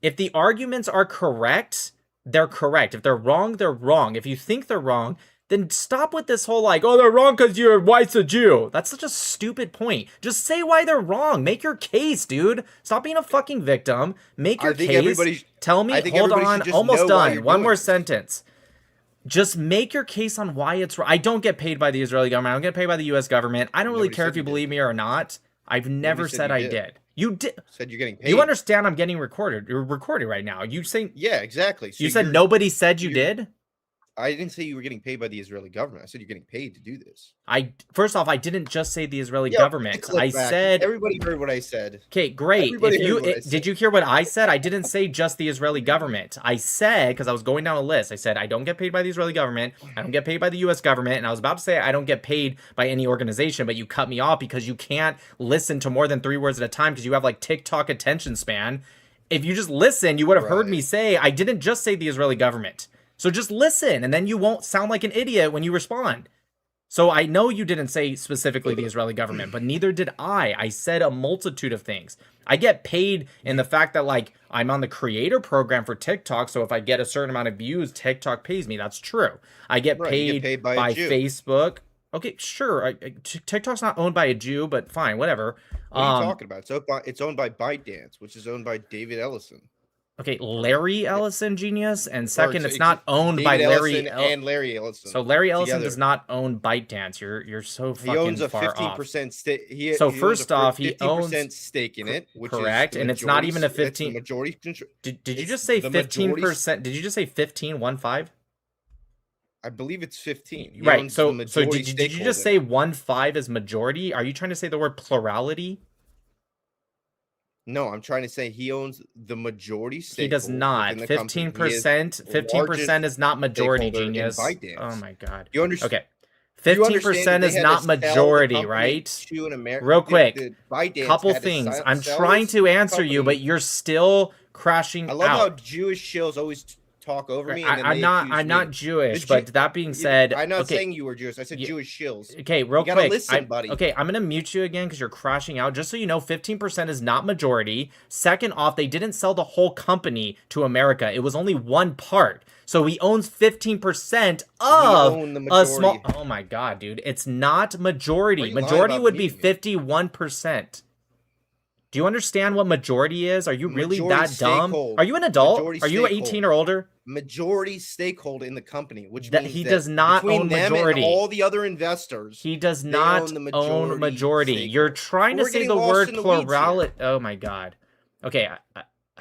If the arguments are correct, they're correct. If they're wrong, they're wrong. If you think they're wrong, then stop with this whole like, oh, they're wrong because your wife's a Jew. That's such a stupid point. Just say why they're wrong. Make your case, dude. Stop being a fucking victim. Make your I think case. everybody- Tell me, I think hold everybody on, should just almost know why done. you're One doing more this. sentence. Just make your case on why it's wrong. I don't get paid by the Israeli government. I don't get paid by the U.S. government. I don't really Nobody care said if you you did. believe me or not. I've never said said you I did. did. You did. Said you're getting paid. You understand I'm getting recorded. You're recorded right now. You saying Yeah, exactly. So you said you're- nobody said you you're- did? I didn't say you were getting paid by the Israeli government. I said you're getting paid to do this. First off, I didn't just say the Israeli Yeah, government. click I back. said Everybody heard what I said. Okay, great. Everybody If heard you what I said. did you hear what I said? I didn't say just the Israeli government. I said, because I was going down a list, I said I don't get paid by the Israeli government, I don't get paid by the US government, and I was about to say I don't get paid by any organization, but you cut me off because you can't listen to more than 3 words at a time because you have like TikTok attention span. If you just listen, you would have heard me say I didn't just say the Israeli government. So just listen, and then you won't sound like an idiot when you respond. So I know you didn't say specifically the Israeli government, but neither did I. I said a multitude of things. I get paid in the fact that, like, I'm on the creator program for TikTok, so if I get a certain amount of views, TikTok pays me. That's true. I get paid by a Jew. Facebook. Okay, sure. TikTok's not owned by a Jew, but fine, whatever. What are you talking about? It's owned by ByteDance, which is owned by David Ellison. Okay, Larry Ellison, genius, and second, it's it's not owned by David Larry Ellison and Larry Ellison. So Larry Ellison together. does not own ByteDance. You're so fucking He owns a far off. 15% stake. So first off, he owns 50% stake in it, which correct, is and it's not even a 15. Majority control. Did you just say 15%? Did you just say 15? I believe it's 15. He Right. owns So the did majority you just say 15 is majority? Are you trying to say the word plurality? No, I'm trying to say he owns the majority stake. He does not. 15%. 15% is not majority, genius. Oh my god. You understand? Okay. 15% is not majority, right? Real quick, couple things. I'm trying to answer you, but you're still crashing out. I love how Jewish shills always talk over me. And then I'm not Jewish, but that being said, I'm not okay, saying you were Jewish. I said Jewish shills. Okay, real you gotta quick. Listen, buddy. Okay, I'm gonna mute you again because you're crashing out. Just so you know, 15% is not majority. Second off, they didn't sell the whole company to America. It was only one part. So he owns 15% of a small. Oh my god, dude! It's not majority. Majority would be 51%. Do you understand what majority is? Are you really that dumb? Are you an adult? Are you 18 or older? Majority stakeholder in the company, which that means he that does not between own them majority. And all the other investors, he does not own majority. You're trying to say the word plurality. Oh my god. Okay,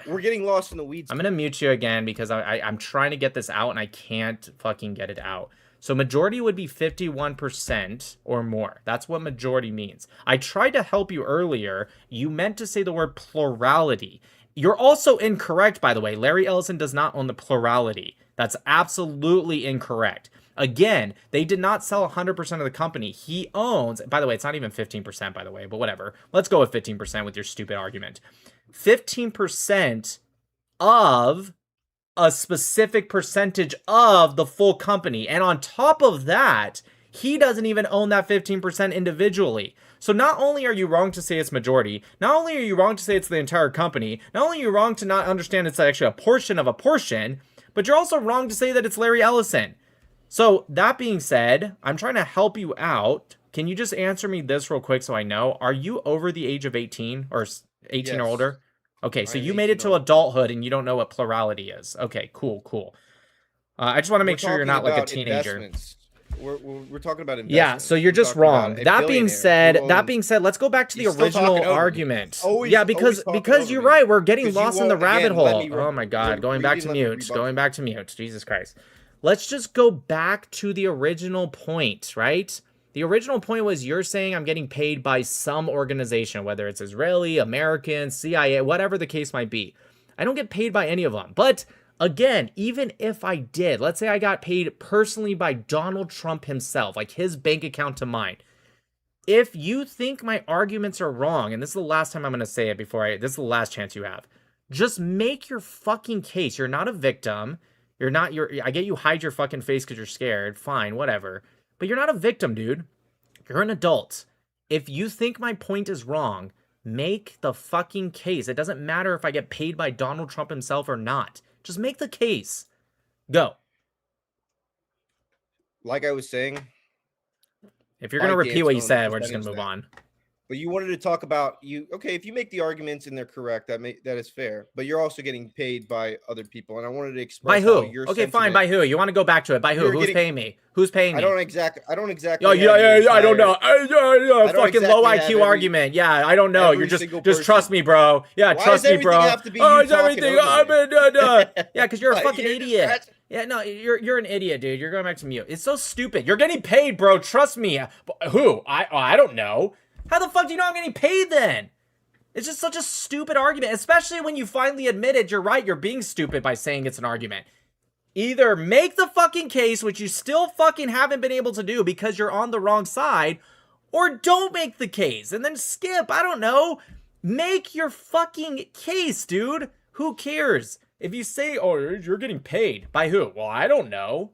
we're getting lost in the weeds. I'm gonna mute you again because I'm trying to get this out and I can't fucking get it out. So majority would be 51% or more. That's what majority means. I tried to help you earlier. You meant to say the word plurality. You're also incorrect, by the way. Larry Ellison does not own the plurality. That's absolutely incorrect. Again, they did not sell 100% of the company. He owns, by the way, it's not even 15%, by the way, but whatever. Let's go with 15% with your stupid argument. 15% of a specific percentage of the full company. And on top of that, he doesn't even own that 15% individually. So not only are you wrong to say it's majority, not only are you wrong to say it's the entire company, not only are you wrong to not understand it's actually a portion of a portion, but you're also wrong to say that it's Larry Ellison. So that being said, I'm trying to help you out. Can you just answer me this real quick so I know? Are you over the age of 18 or 18 or older? Okay, so you made it to adulthood and you don't know what plurality is. Okay, cool. I just want to make sure you're not like a teenager. We're talking about investments. Yeah, so you're just wrong. That being said, let's go back to the original argument. Yeah, because you're right. We're getting lost in the rabbit hole. Oh my god, going back to mute. Jesus Christ. Let's just go back to the original point, right? The original point was you're saying I'm getting paid by some organization, whether it's Israeli, American, CIA, whatever the case might be. I don't get paid by any of them. But again, even if I did, let's say I got paid personally by Donald Trump himself, like his bank account to mine. If you think my arguments are wrong, and this is the last time I'm going to say it this is the last chance you have, just make your fucking case. You're not a victim. I get you hide your fucking face because you're scared. Fine, whatever. But you're not a victim, dude. You're an adult. If you think my point is wrong, make the fucking case. It doesn't matter if I get paid by Donald Trump himself or not. Just make the case. Go. Like I was saying. If you're going to repeat what you said, we're just going to move on. But you wanted to talk about okay, if you make the arguments and they're correct, that is fair. But you're also getting paid by other people, and I wanted to express by who? Okay, fine. By who? You want to go back to it? By who? Who's paying me? Who's paying me? I don't exactly. Oh yeah. I don't know. Yeah. Fucking low IQ argument. Yeah, I don't know. You're just trust me, bro. Yeah, trust me, bro. Have to be everything everything. Yeah, because you're a fucking idiot. Yeah, no, you're an idiot, dude. You're going back to mute. It's so stupid. You're getting paid, bro. Trust me. Who? I don't know. How the fuck do you know I'm getting paid then? It's just such a stupid argument, especially when you finally admitted you're right. You're being stupid by saying it's an argument. Either make the fucking case, which you still fucking haven't been able to do because you're on the wrong side, or don't make the case and then skip. I don't know. Make your fucking case, dude. Who cares? If you say, oh, you're getting paid. By who? Well, I don't know.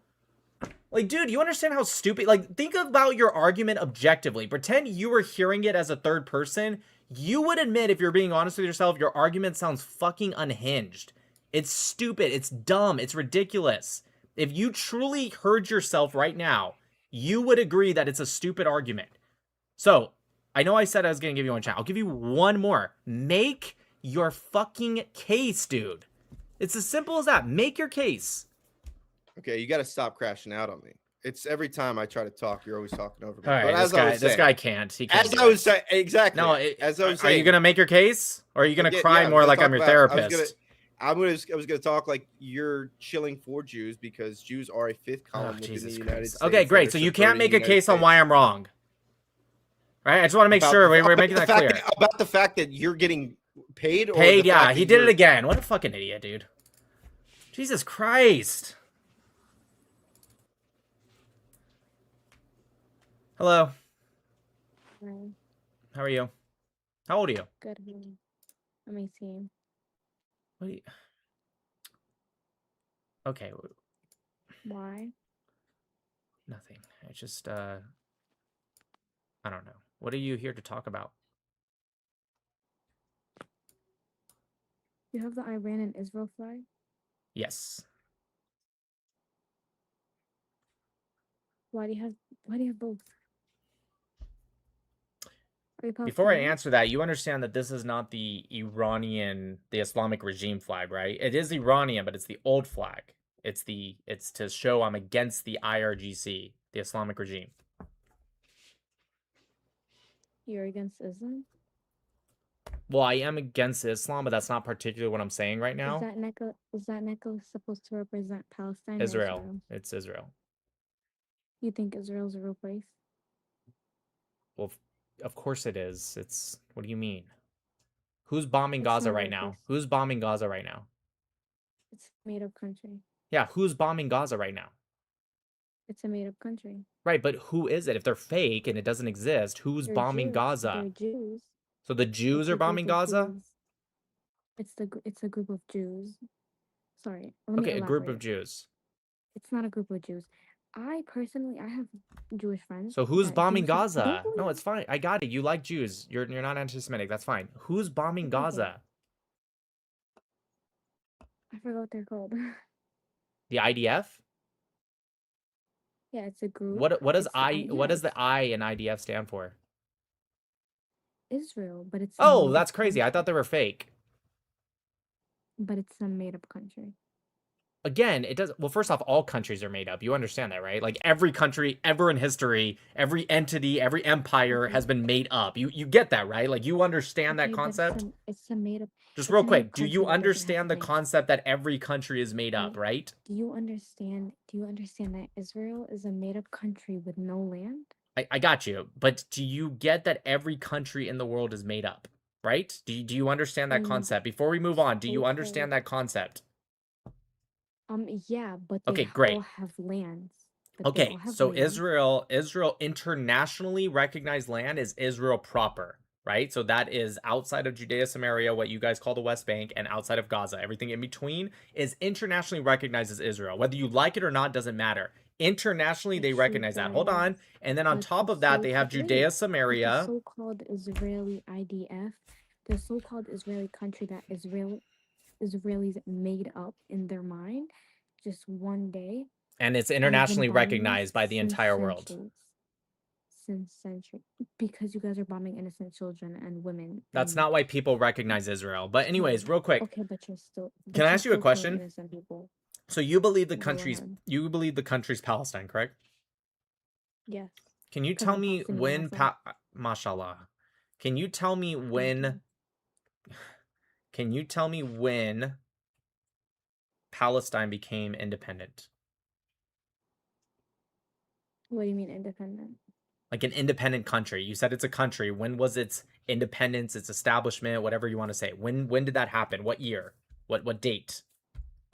Like, dude, you understand how stupid... Like, think about your argument objectively. Pretend you were hearing it as a third person. You would admit, if you're being honest with yourself, your argument sounds fucking unhinged. It's stupid. It's dumb. It's ridiculous. If you truly heard yourself right now, you would agree that it's a stupid argument. So, I know I said I was going to give you one shot. I'll give you one more. Make your fucking case, dude. It's as simple as that. Make your case. Okay, you got to stop crashing out on me. It's every time I try to talk, you're always talking over me. All right, But this guy can't. He can't. As I was saying, exactly. No, as I was are saying, you gonna make your case, or are you gonna cry I'm more gonna like talk I'm your about- therapist? I was gonna talk like you're chilling for Jews because Jews are a fifth column within the United States. Okay, great. So you can't make a case on why I'm wrong. All right, I just want to make sure we're making that clear. About the fact that you're getting paid. Paid, yeah. He did it again. What a fucking idiot, dude. Jesus Christ. Hello. Hi. How are you? How old are you? Good. I'm 18. What are you... Okay. Why? Nothing. I just, I don't know. What are you here to talk about? You have the Iran and Israel flag? Yes. Why do you have both? Are you Before I Palestinian? answer that, you understand that this is not the Islamic regime flag, right? It is Iranian, but it's the old flag. It's to show I'm against the IRGC, the Islamic regime. You're against Islam? Well, I am against Islam, but that's not particularly what I'm saying right now. Is that necklace supposed to represent Palestine? Or Israel. It's Israel. You think Israel's a real place? Well, of course it is. It's, what do you mean? Who's bombing It's Gaza not right a now? place. Who's bombing Gaza right now? It's a made up country. Yeah, who's bombing Gaza right now? It's a made up country. Right, but who is it? If they're fake and it doesn't exist, who's They're bombing Jews. Gaza? They're Jews. So the Jews It's are a group bombing of Gaza? Jews. It's a group of Jews. Sorry, let me Okay, a group of elaborate. Jews. It's not a group of Jews. I have Jewish friends. So who's that bombing do some- Gaza? Don't No, it's fine. I got it. You like Jews. You're not anti-Semitic. That's fine. Who's bombing It's okay. Gaza? I forgot what they're called. The IDF? Yeah, it's a group. What does It's the what does IDF. the I in IDF stand for? Israel, but it's a Oh, made-up that's crazy. I country. thought they were fake. But it's a made up country. Again, it does. Well, first off, all countries are made up. You understand that, right? Like every country ever in history, every entity, every empire has been made up. You get that, right? Like you understand that Okay, but concept? it's a made up. Just It's real a made quick, up do country you that doesn't have understand the land. concept that every country is made up, right? Do you understand? Do you understand that Israel is a made up country with no land? I got you. But do you get that every country in the world is made up, right? Do you understand that Mm, concept? Before we move on, do you okay. understand that concept? Yeah, but they Okay, great. all have lands. But they Okay, all have so land. Israel internationally recognized land is Israel proper, right? So that is outside of Judea Samaria, what you guys call the West Bank, and outside of Gaza. Everything in between is internationally recognized as Israel. Whether you like it or not doesn't matter. Internationally, they recognize that. Hold on. And then on top of that, they have Judea Samaria. The so-called Israeli IDF, the so-called Israeli country that Israelis made up in their mind, just one day. And it's has been internationally bombing us recognized by the since entire world. centuries. Since centuries, because you guys are bombing innocent children and women. That's and- not why people recognize Israel. But anyways, real quick. Okay, but you're still. Can I ask you a question? Innocent people. So you believe the Go country's ahead. Palestine, correct? Yes. Can you 'Cause tell I'm me Palestinian when myself. mashallah. Can you tell me when Palestine became independent? What do you mean independent? Like an independent country. You said it's a country. When was its independence, its establishment, whatever you want to say? When did that happen? What year? What date?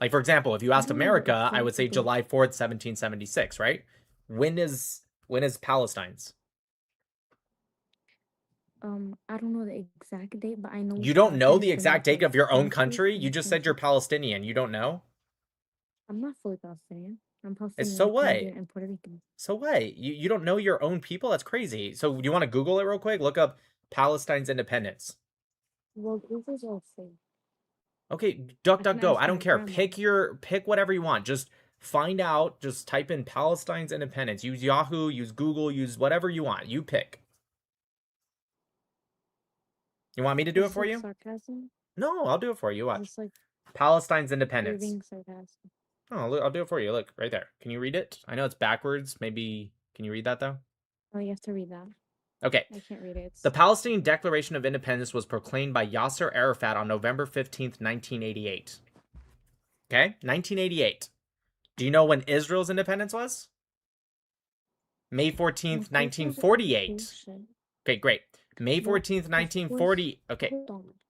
Like, for example, if you asked don't know the America, I would exact say date. July 4th, 1776, right? When is Palestine's? I don't know the exact date, but I know You don't know Palestine the has been exact there date of your own centuries country? and You just said you're centuries. Palestinian. You don't know? I'm not fully Palestinian. I'm It's Palestinian, so what? Canadian, and Puerto Rican. So what? You don't know your own people? That's crazy. So you want to Google it real quick? Look up Palestine's independence. Well, Google's all fake. Okay, I can DuckDuckGo. ask I don't my care. grandma. Pick whatever you want. Just find out. Just type in Palestine's independence. Use Yahoo, use Google, use whatever you want. You pick. You want me to do Is it this for like you? sarcasm? No, I'll do it for you. Is Watch. this like Palestine's you're independence. being sarcastic? Oh, look, I'll do it for you. Look, right there. Can you read it? I know it's backwards. Maybe, can you read that though? Oh, you have to read that. Okay. I can't read it. The Palestinian Declaration of Independence was proclaimed by Yasser Arafat on November 15th, 1988. Okay? 1988. Do you know when Israel's independence was? May 14th, 1948. Okay, great. May 14th, 1940. Okay.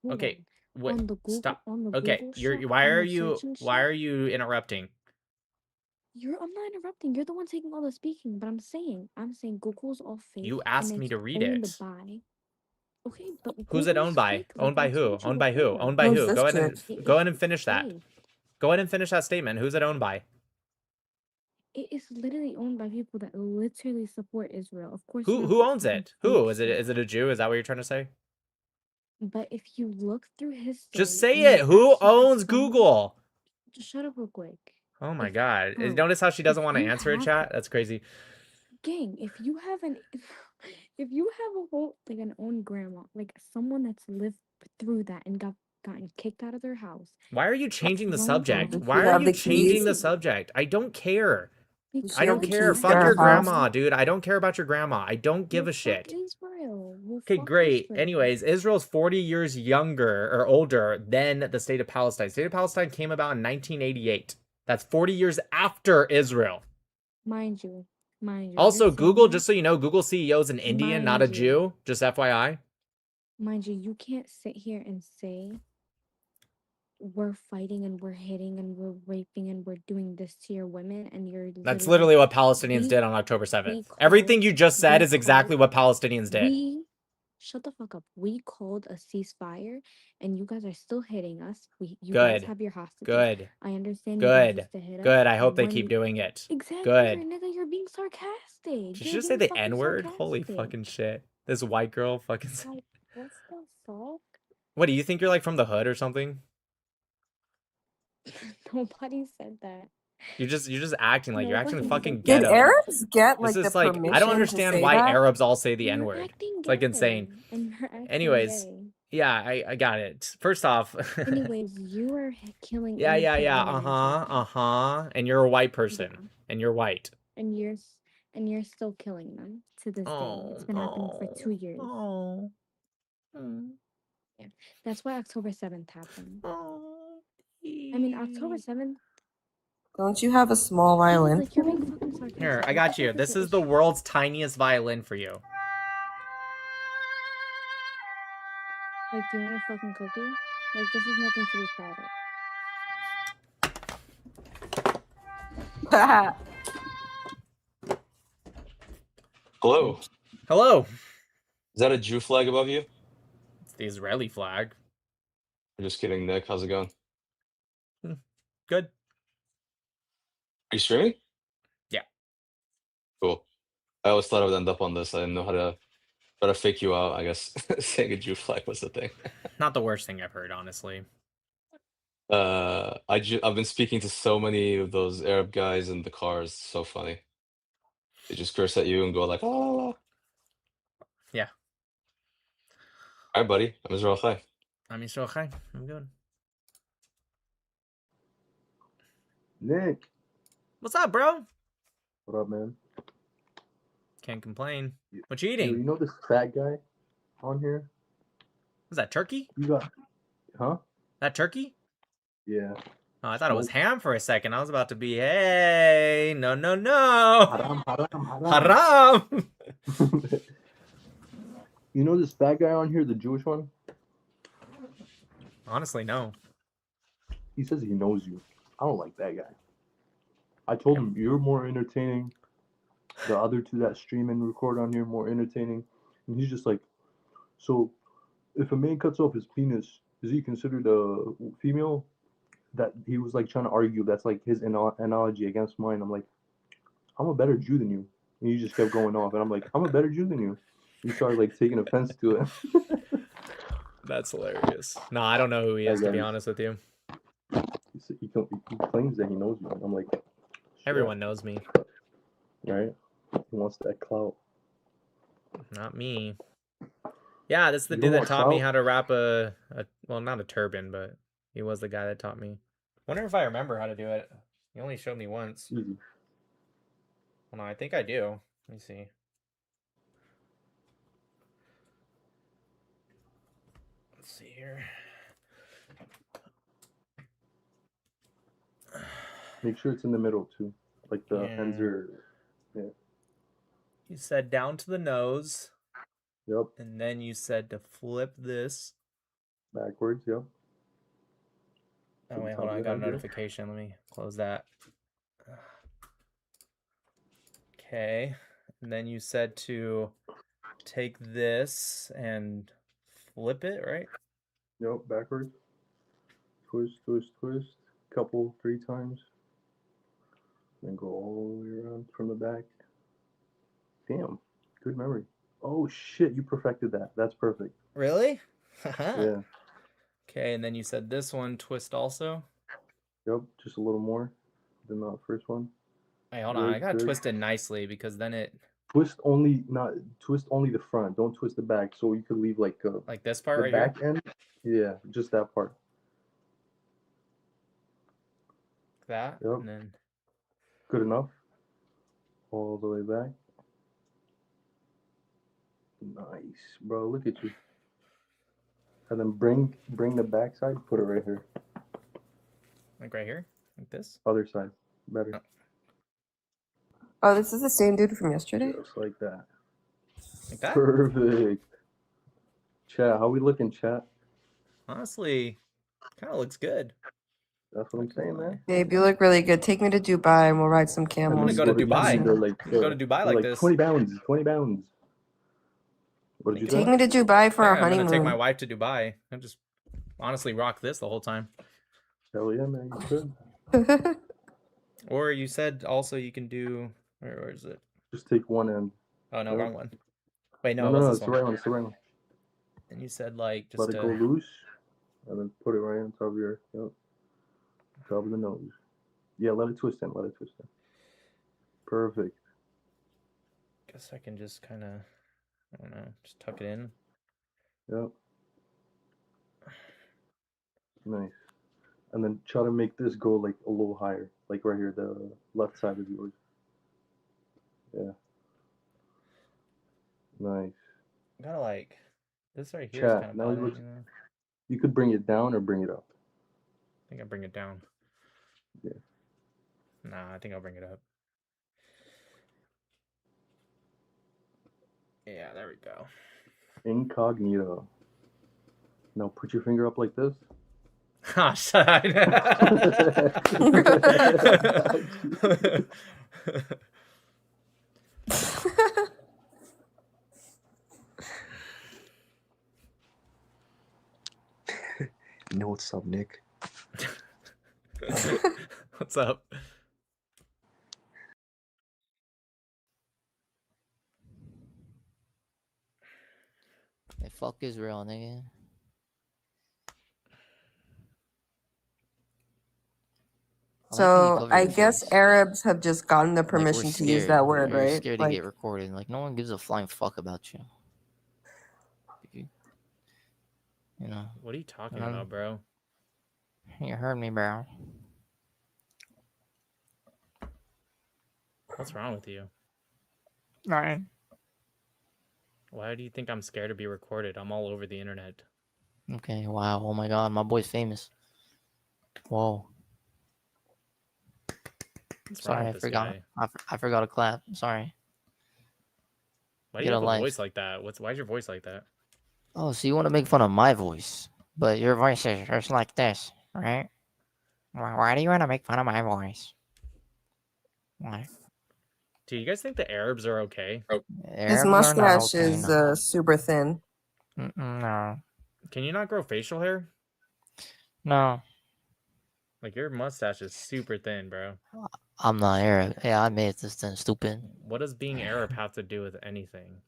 Okay. What? Stop. Okay. Why are you interrupting? I'm not interrupting. You're the one taking all the speaking, but I'm saying Google's all fake. You and asked me it's to read owned it. by. Okay, but Who's it Google's owned by? fake, Owned like by I who? told you Owned by who? before. Owned by who? Who's Go this ahead chick? and go ahead and It's finish that. fake. Go ahead and finish that statement. Who's it owned by? It is literally owned by people that literally support Israel. Of course, Who owns it? Who? Is fake it a Jew? Is that what you're trying to say? But if you look through history, Just say and you it. Who actually have owns someone, Google? just shut up real quick. Oh my If god. bro, Notice how she doesn't if want to you answer a have chat? That's crazy. gang, if you have if you have a whole like an own grandma, like someone that's lived through that and gotten kicked out of their house. Why are you got changing the thrown subject? out Why You are have you the changing keys. the subject? I don't care. Does I she have don't the care. keys Fuck to your her house? grandma, dude. I don't care about your grandma. I don't give Well, a shit. fuck Israel. Well, Okay, fuck great. Israel. Anyways, Israel's 40 years younger or older than the state of Palestine. State of Palestine came about in 1988. That's 40 years after Israel. Mind you. Also, You're Google, saying just so you know, Google CEO is an Indian, not a Mind you. Jew. Just FYI. Mind you, you can't sit here and say we're fighting and we're hitting and we're raping and we're doing this to your women and you're That's literally what Palestinians we did on October 7th. we Everything called you just said we is exactly called what Palestinians did. we shut the fuck up. We called a ceasefire and you guys are still hitting us. You guys Good. have your hostages. Good. I understand you guys Good. used to hit us. Good. I hope they when keep we- doing it. Exactly, Good. nigga, you're being sarcastic. Did you You're just say being the fucking N-word? Holy sarcastic. fucking shit. This white girl fucking said. Like, what the fuck? What, do you think you're like from the hood or something? Nobody said that. You're just acting like you're acting Nobody fucking said Did ghetto. Arabs get like This the is like permission I don't to understand say why that? Arabs all say the You're N-word. acting It's like gay, insane. and you're acting Anyways, gay. yeah, I got it. First off, Anyways, you are killing yeah, innocent women uh-huh. And you're a white person. Yeah. And you're white. and you're still killing them to this day. It's been happening for 2 years. Oh. Yeah, that's why October 7th happened. I mean, October 7th. Don't you have a small violin? Like you're being fucking sarcastic. Here, I What got the you. fuck This is this? the world's tiniest violin for you. Like, do you want a fucking cookie? Like, this is nothing to be proud of. Hello. Hello. Is that a Jew flag above you? It's the Israeli flag. I'm just kidding, Nick. How's it going? Good. Are you streaming? Yeah. Cool. I always thought I would end up on this. I didn't know how to fake you out, I guess. Saying a Jew flag was the thing. Not the worst thing I've heard, honestly. I've been speaking to so many of those Arab guys in the cars. So funny. They just curse at you and go like, oh. Yeah. All right, buddy. I'm Israel Chai. I'm Israel Chai. I'm good. Nick. What's up, bro? What up, man? Can't complain. What you Yo, eating? you know this fat guy on here? Is that turkey? You got, huh? That turkey? Yeah. Oh, I thought it was ham for a second. I was about to be, hey, no, no, no. Haram, haram, Haram. You know this fat guy on here, the Jewish one? Honestly, no. He says he knows you. I don't like that guy. I told him, you're more entertaining. The other two that stream and record on here more entertaining. And he's just like, so if a man cuts off his penis, is he considered a female? That he was like trying to argue that's like his analogy against mine. I'm like, I'm a better Jew than you. And he just kept going off. And I'm like, I'm a better Jew than you. He started like taking offense to it. That's hilarious. No, I don't know who he is, to be honest with you. He claims that he knows me. I'm like, Everyone knows me. right? He wants that clout. Not me. Yeah, that's the You dude don't that want taught me clout? how to wrap well, not a turban, but he was the guy that taught me. Wonder if I remember how to do it. He only showed me once. Easy. Well, no, I think I do. Let me see. Let's see here. Make sure it's in the middle too. Like the ends Yeah. are, yeah. You said down to the nose. Yep. And then you said to flip this. Backwards, yep. Oh, wait, hold on. I got a notification. Let me close that. Okay. And then you said to take this and flip it, right? Yep, backwards. Twist, twist, twist. Couple, 3 times. Then go all the way around from the back. Damn, good memory. Oh shit, you perfected that. That's perfect. Really? Yeah. Okay, and then you said this one, twist also. Yep, just a little more than the first one. Wait, hold on. I gotta twist it nicely because then it... Twist only the front. Don't twist the back. So you could leave like this part the right back here? end. Yeah, just that part. That, Yep. and then... Good enough. All the way back. Nice, bro. Look at you. And then bring the back side. Put it right here. Like right here? Like this? Other side. Better. Oh, this is the same dude from yesterday? Just like that. Like that? Perfect. Chat, how we looking, chat? Honestly, kind of looks good. That's what I'm saying, man. Babe, you look really good. Take me to Dubai and we'll ride some I'm camels. gonna go to Dubai. They're like, I'm gonna go to Dubai like this. 20 pounds. 20 pounds. What did you Take say? me to Dubai for our I'm gonna take my honeymoon. wife to Dubai. I just honestly rock this the whole time. Hell yeah, man. You could. Or you said also you can do... Where is it? Just take one end. Oh, no, Yep. wrong one. Wait, no, No, it no, was no, this it's the one. right one. It's the right one. And you said like just Let it go loose, and then put it right on top of your, top of the nose. Yeah, let it twist in. Let it twist in. Perfect. guess I can just kind of, I don't know, just tuck it in. Yep. Nice. And then try to make this go like a little higher, like right here, the left side of yours. Yeah. Nice. Gotta like, this right here is kind Chat. of Now it bothering looks. me though. You could bring it down or bring it up. I think I bring it down. Yeah. Nah, I think I'll bring it up. Yeah, there we go. Incognito. Now put your finger up like this. Ah, shut You know what's up, Nick? What's up? Hey, fuck Israel, nigga. So I guess Arabs have just gotten the Like, we're permission to use scared. that word, You're right? scared to Like, get recorded. Like, no one gives a flying fuck about you. You know. What are you talking about, bro? You heard me, bro. What's wrong with you? Nothing. Why do you think I'm scared to be recorded? I'm all over the internet. Okay, wow. Oh my god, my boy's famous. Whoa. What's wrong Sorry, with I this forgot. guy? I forgot to clap. Sorry. Why do Get you a have a life. voice like that? Why's your voice like that? Oh, so you want to make fun of my voice, but your voice is just like this, right? Why do you want to make fun of my voice? Why? Do you guys think the Arabs are okay? His Arabs are not mustache okay. is No. super thin. No. Can you not grow facial hair? No. Like your mustache is super thin, bro. I'm not Arab. Yeah, I made this thing stupid. What does being Arab have to do with anything?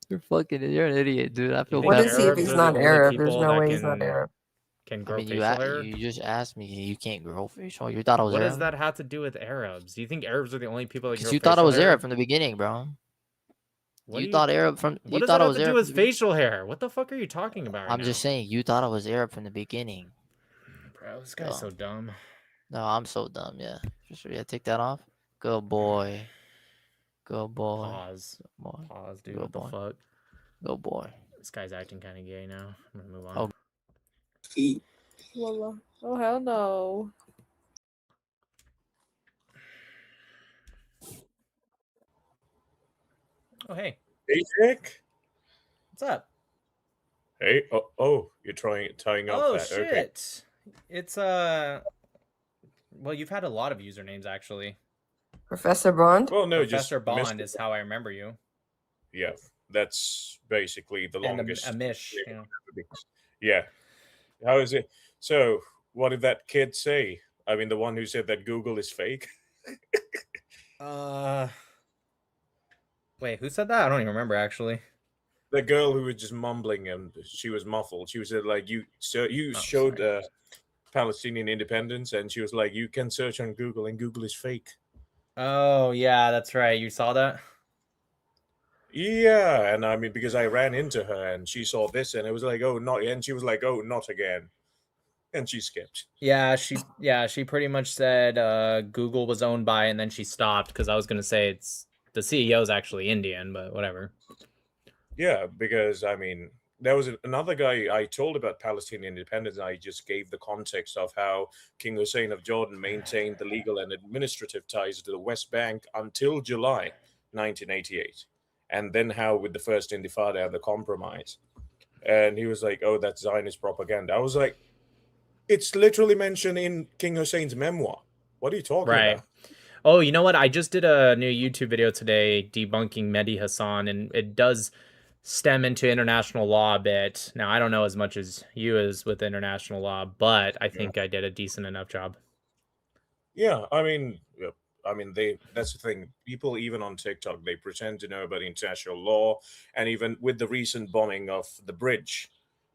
You're an idiot, dude. I You feel think bad. What is he if Arabs he's are the not only Arab? There's people no that way he's not Arab. can I grow mean, facial hair? you just asked me. You can't grow facial. You thought I was What Arab? does that have to do with Arabs? Do you think Arabs are the only people that grow Because you thought I facial was hair? Arab from the beginning, bro. What You do thought Arab from. What You does thought that I have was to do Arab. with facial hair? What the fuck are you talking about right I'm now? just saying. You thought I was Arab from the beginning. Bro, this guy's so dumb. No, I'm so dumb. Yeah. Just yeah. Take that off. Good boy. Good boy. Pause. Good boy. Pause, dude. Good What the boy. fuck? Good boy. This guy's acting kind of gay now. I'm gonna move on. Oh. Wallah. Oh hell no. Oh, hey. Hey, Nick. What's up? Hey. Oh, you're tying up Oh that. shit. Okay. It's well, you've had a lot of usernames actually. Professor Bond? Well, no, Professor just Bond Mr. is how I remember you. Yeah, that's basically the And longest. Amish, name you know. ever been. Yeah. How is it? So, what did that kid say? I mean, the one who said that Google is fake. Wait, who said that? I don't even remember actually. The girl who was just mumbling and she was muffled. She said like you Oh, showed Palestinian independence, and she was like, you can search on Google, and Google is fake. Oh yeah, that's right. You saw that? Yeah, and I mean, because I ran into her and she saw this, and it was like, oh, not, and she was like, oh, not again, and she skipped. Yeah, she pretty much said Google was owned by, and then she stopped because I was gonna say it's the CEO is actually Indian, but whatever. Yeah, because I mean, there was another guy I told about Palestinian independence. I just gave the context of how King Hussein of Jordan maintained the legal and administrative ties to the West Bank until July 1988. And then how with the first Intifada, the compromise. And he was like, oh, that's Zionist propaganda. I was like, it's literally mentioned in King Hussein's memoir. What are you talking Right. about? Oh, you know what? I just did a new YouTube video today debunking Mehdi Hassan, and it does stem into international law a bit. Now, I don't know as much as you as with international law, but I think I did a decent enough job. Yeah, I mean, that's the thing. People, even on TikTok, they pretend to know about international law, and even with the recent bombing of the bridge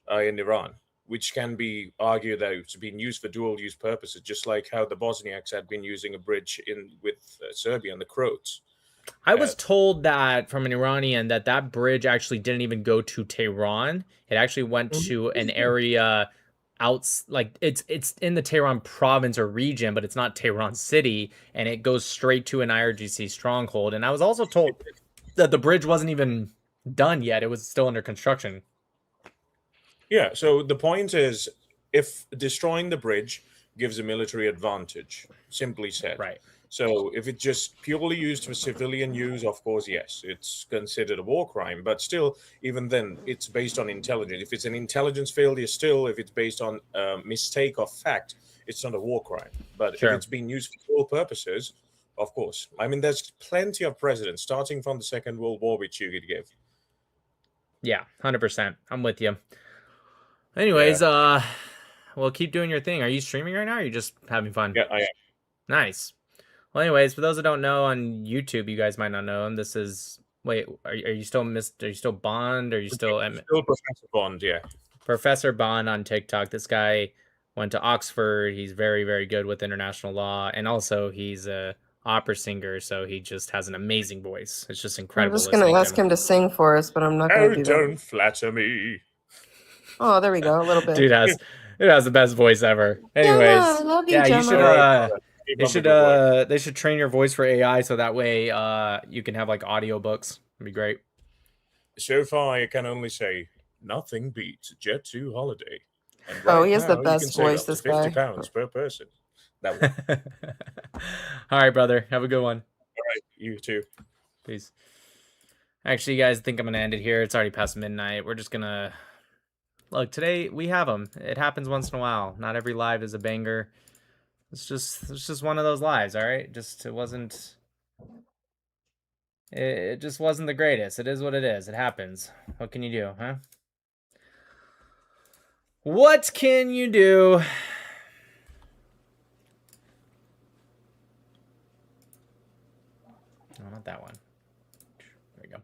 in Iran, which can be argued that it's been used for dual-use purposes, just like how the Bosniaks had been using a bridge with Serbia and the Croats. I was told that from an Iranian that bridge actually didn't even go to Tehran. It actually went to an area like it's in the Tehran province or region, but it's not Tehran city, and it goes straight to an IRGC stronghold. And I was also told that the bridge wasn't even done yet. It was still under construction. Yeah, so the point is, if destroying the bridge gives a military advantage, simply said. Right. So if it's just purely used for civilian use, of course, yes, it's considered a war crime. But still, even then, it's based on intelligence. If it's an intelligence failure, still, if it's based on mistake of fact, it's not a war crime. But Sure. if it's being used for all purposes, of course. I mean, there's plenty of precedents, starting from the Second World War, which you could give. Yeah, 100%. I'm with you. Anyways, well, keep doing your thing. Are you streaming right now, or are you just having fun? Yeah, I am. Nice. Well, anyways, for those that don't know, on YouTube, you guys might not know him. This is are you still Are you still Bond? Are you still Still Professor Bond? Yeah. Professor Bond on TikTok? This guy went to Oxford. He's very, very good with international law, and also he's a opera singer, so he just has an amazing voice. It's just I'm incredible. just gonna ask him to sing for us, but I'm not gonna Oh, do don't that. flatter me. Oh, there we go, a little bit. Dude has the best voice ever. Anyways, I love you, yeah, you Gemma. should they should train your voice for AI so that way you can have like audiobooks. It'd be great. So far, I can only say nothing beats Jet 2 holiday. And Oh, right he has the now, best you can save voice, up to this guy. £50 per person. That one. All right, brother. Have a good one. All right, you too. Peace. Actually, you guys, I think I'm gonna end it here. It's already past midnight. We're just gonna look today. We have them. It happens once in a while. Not every live is a banger. It's just one of those lives. All right. It just wasn't the greatest. It is what it is. It happens. What can you do, huh? What can you do? No, not that one. There we go.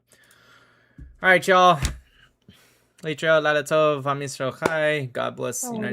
All right, y'all. Leitra, Ladatov, Amisro Chai. God bless the United States.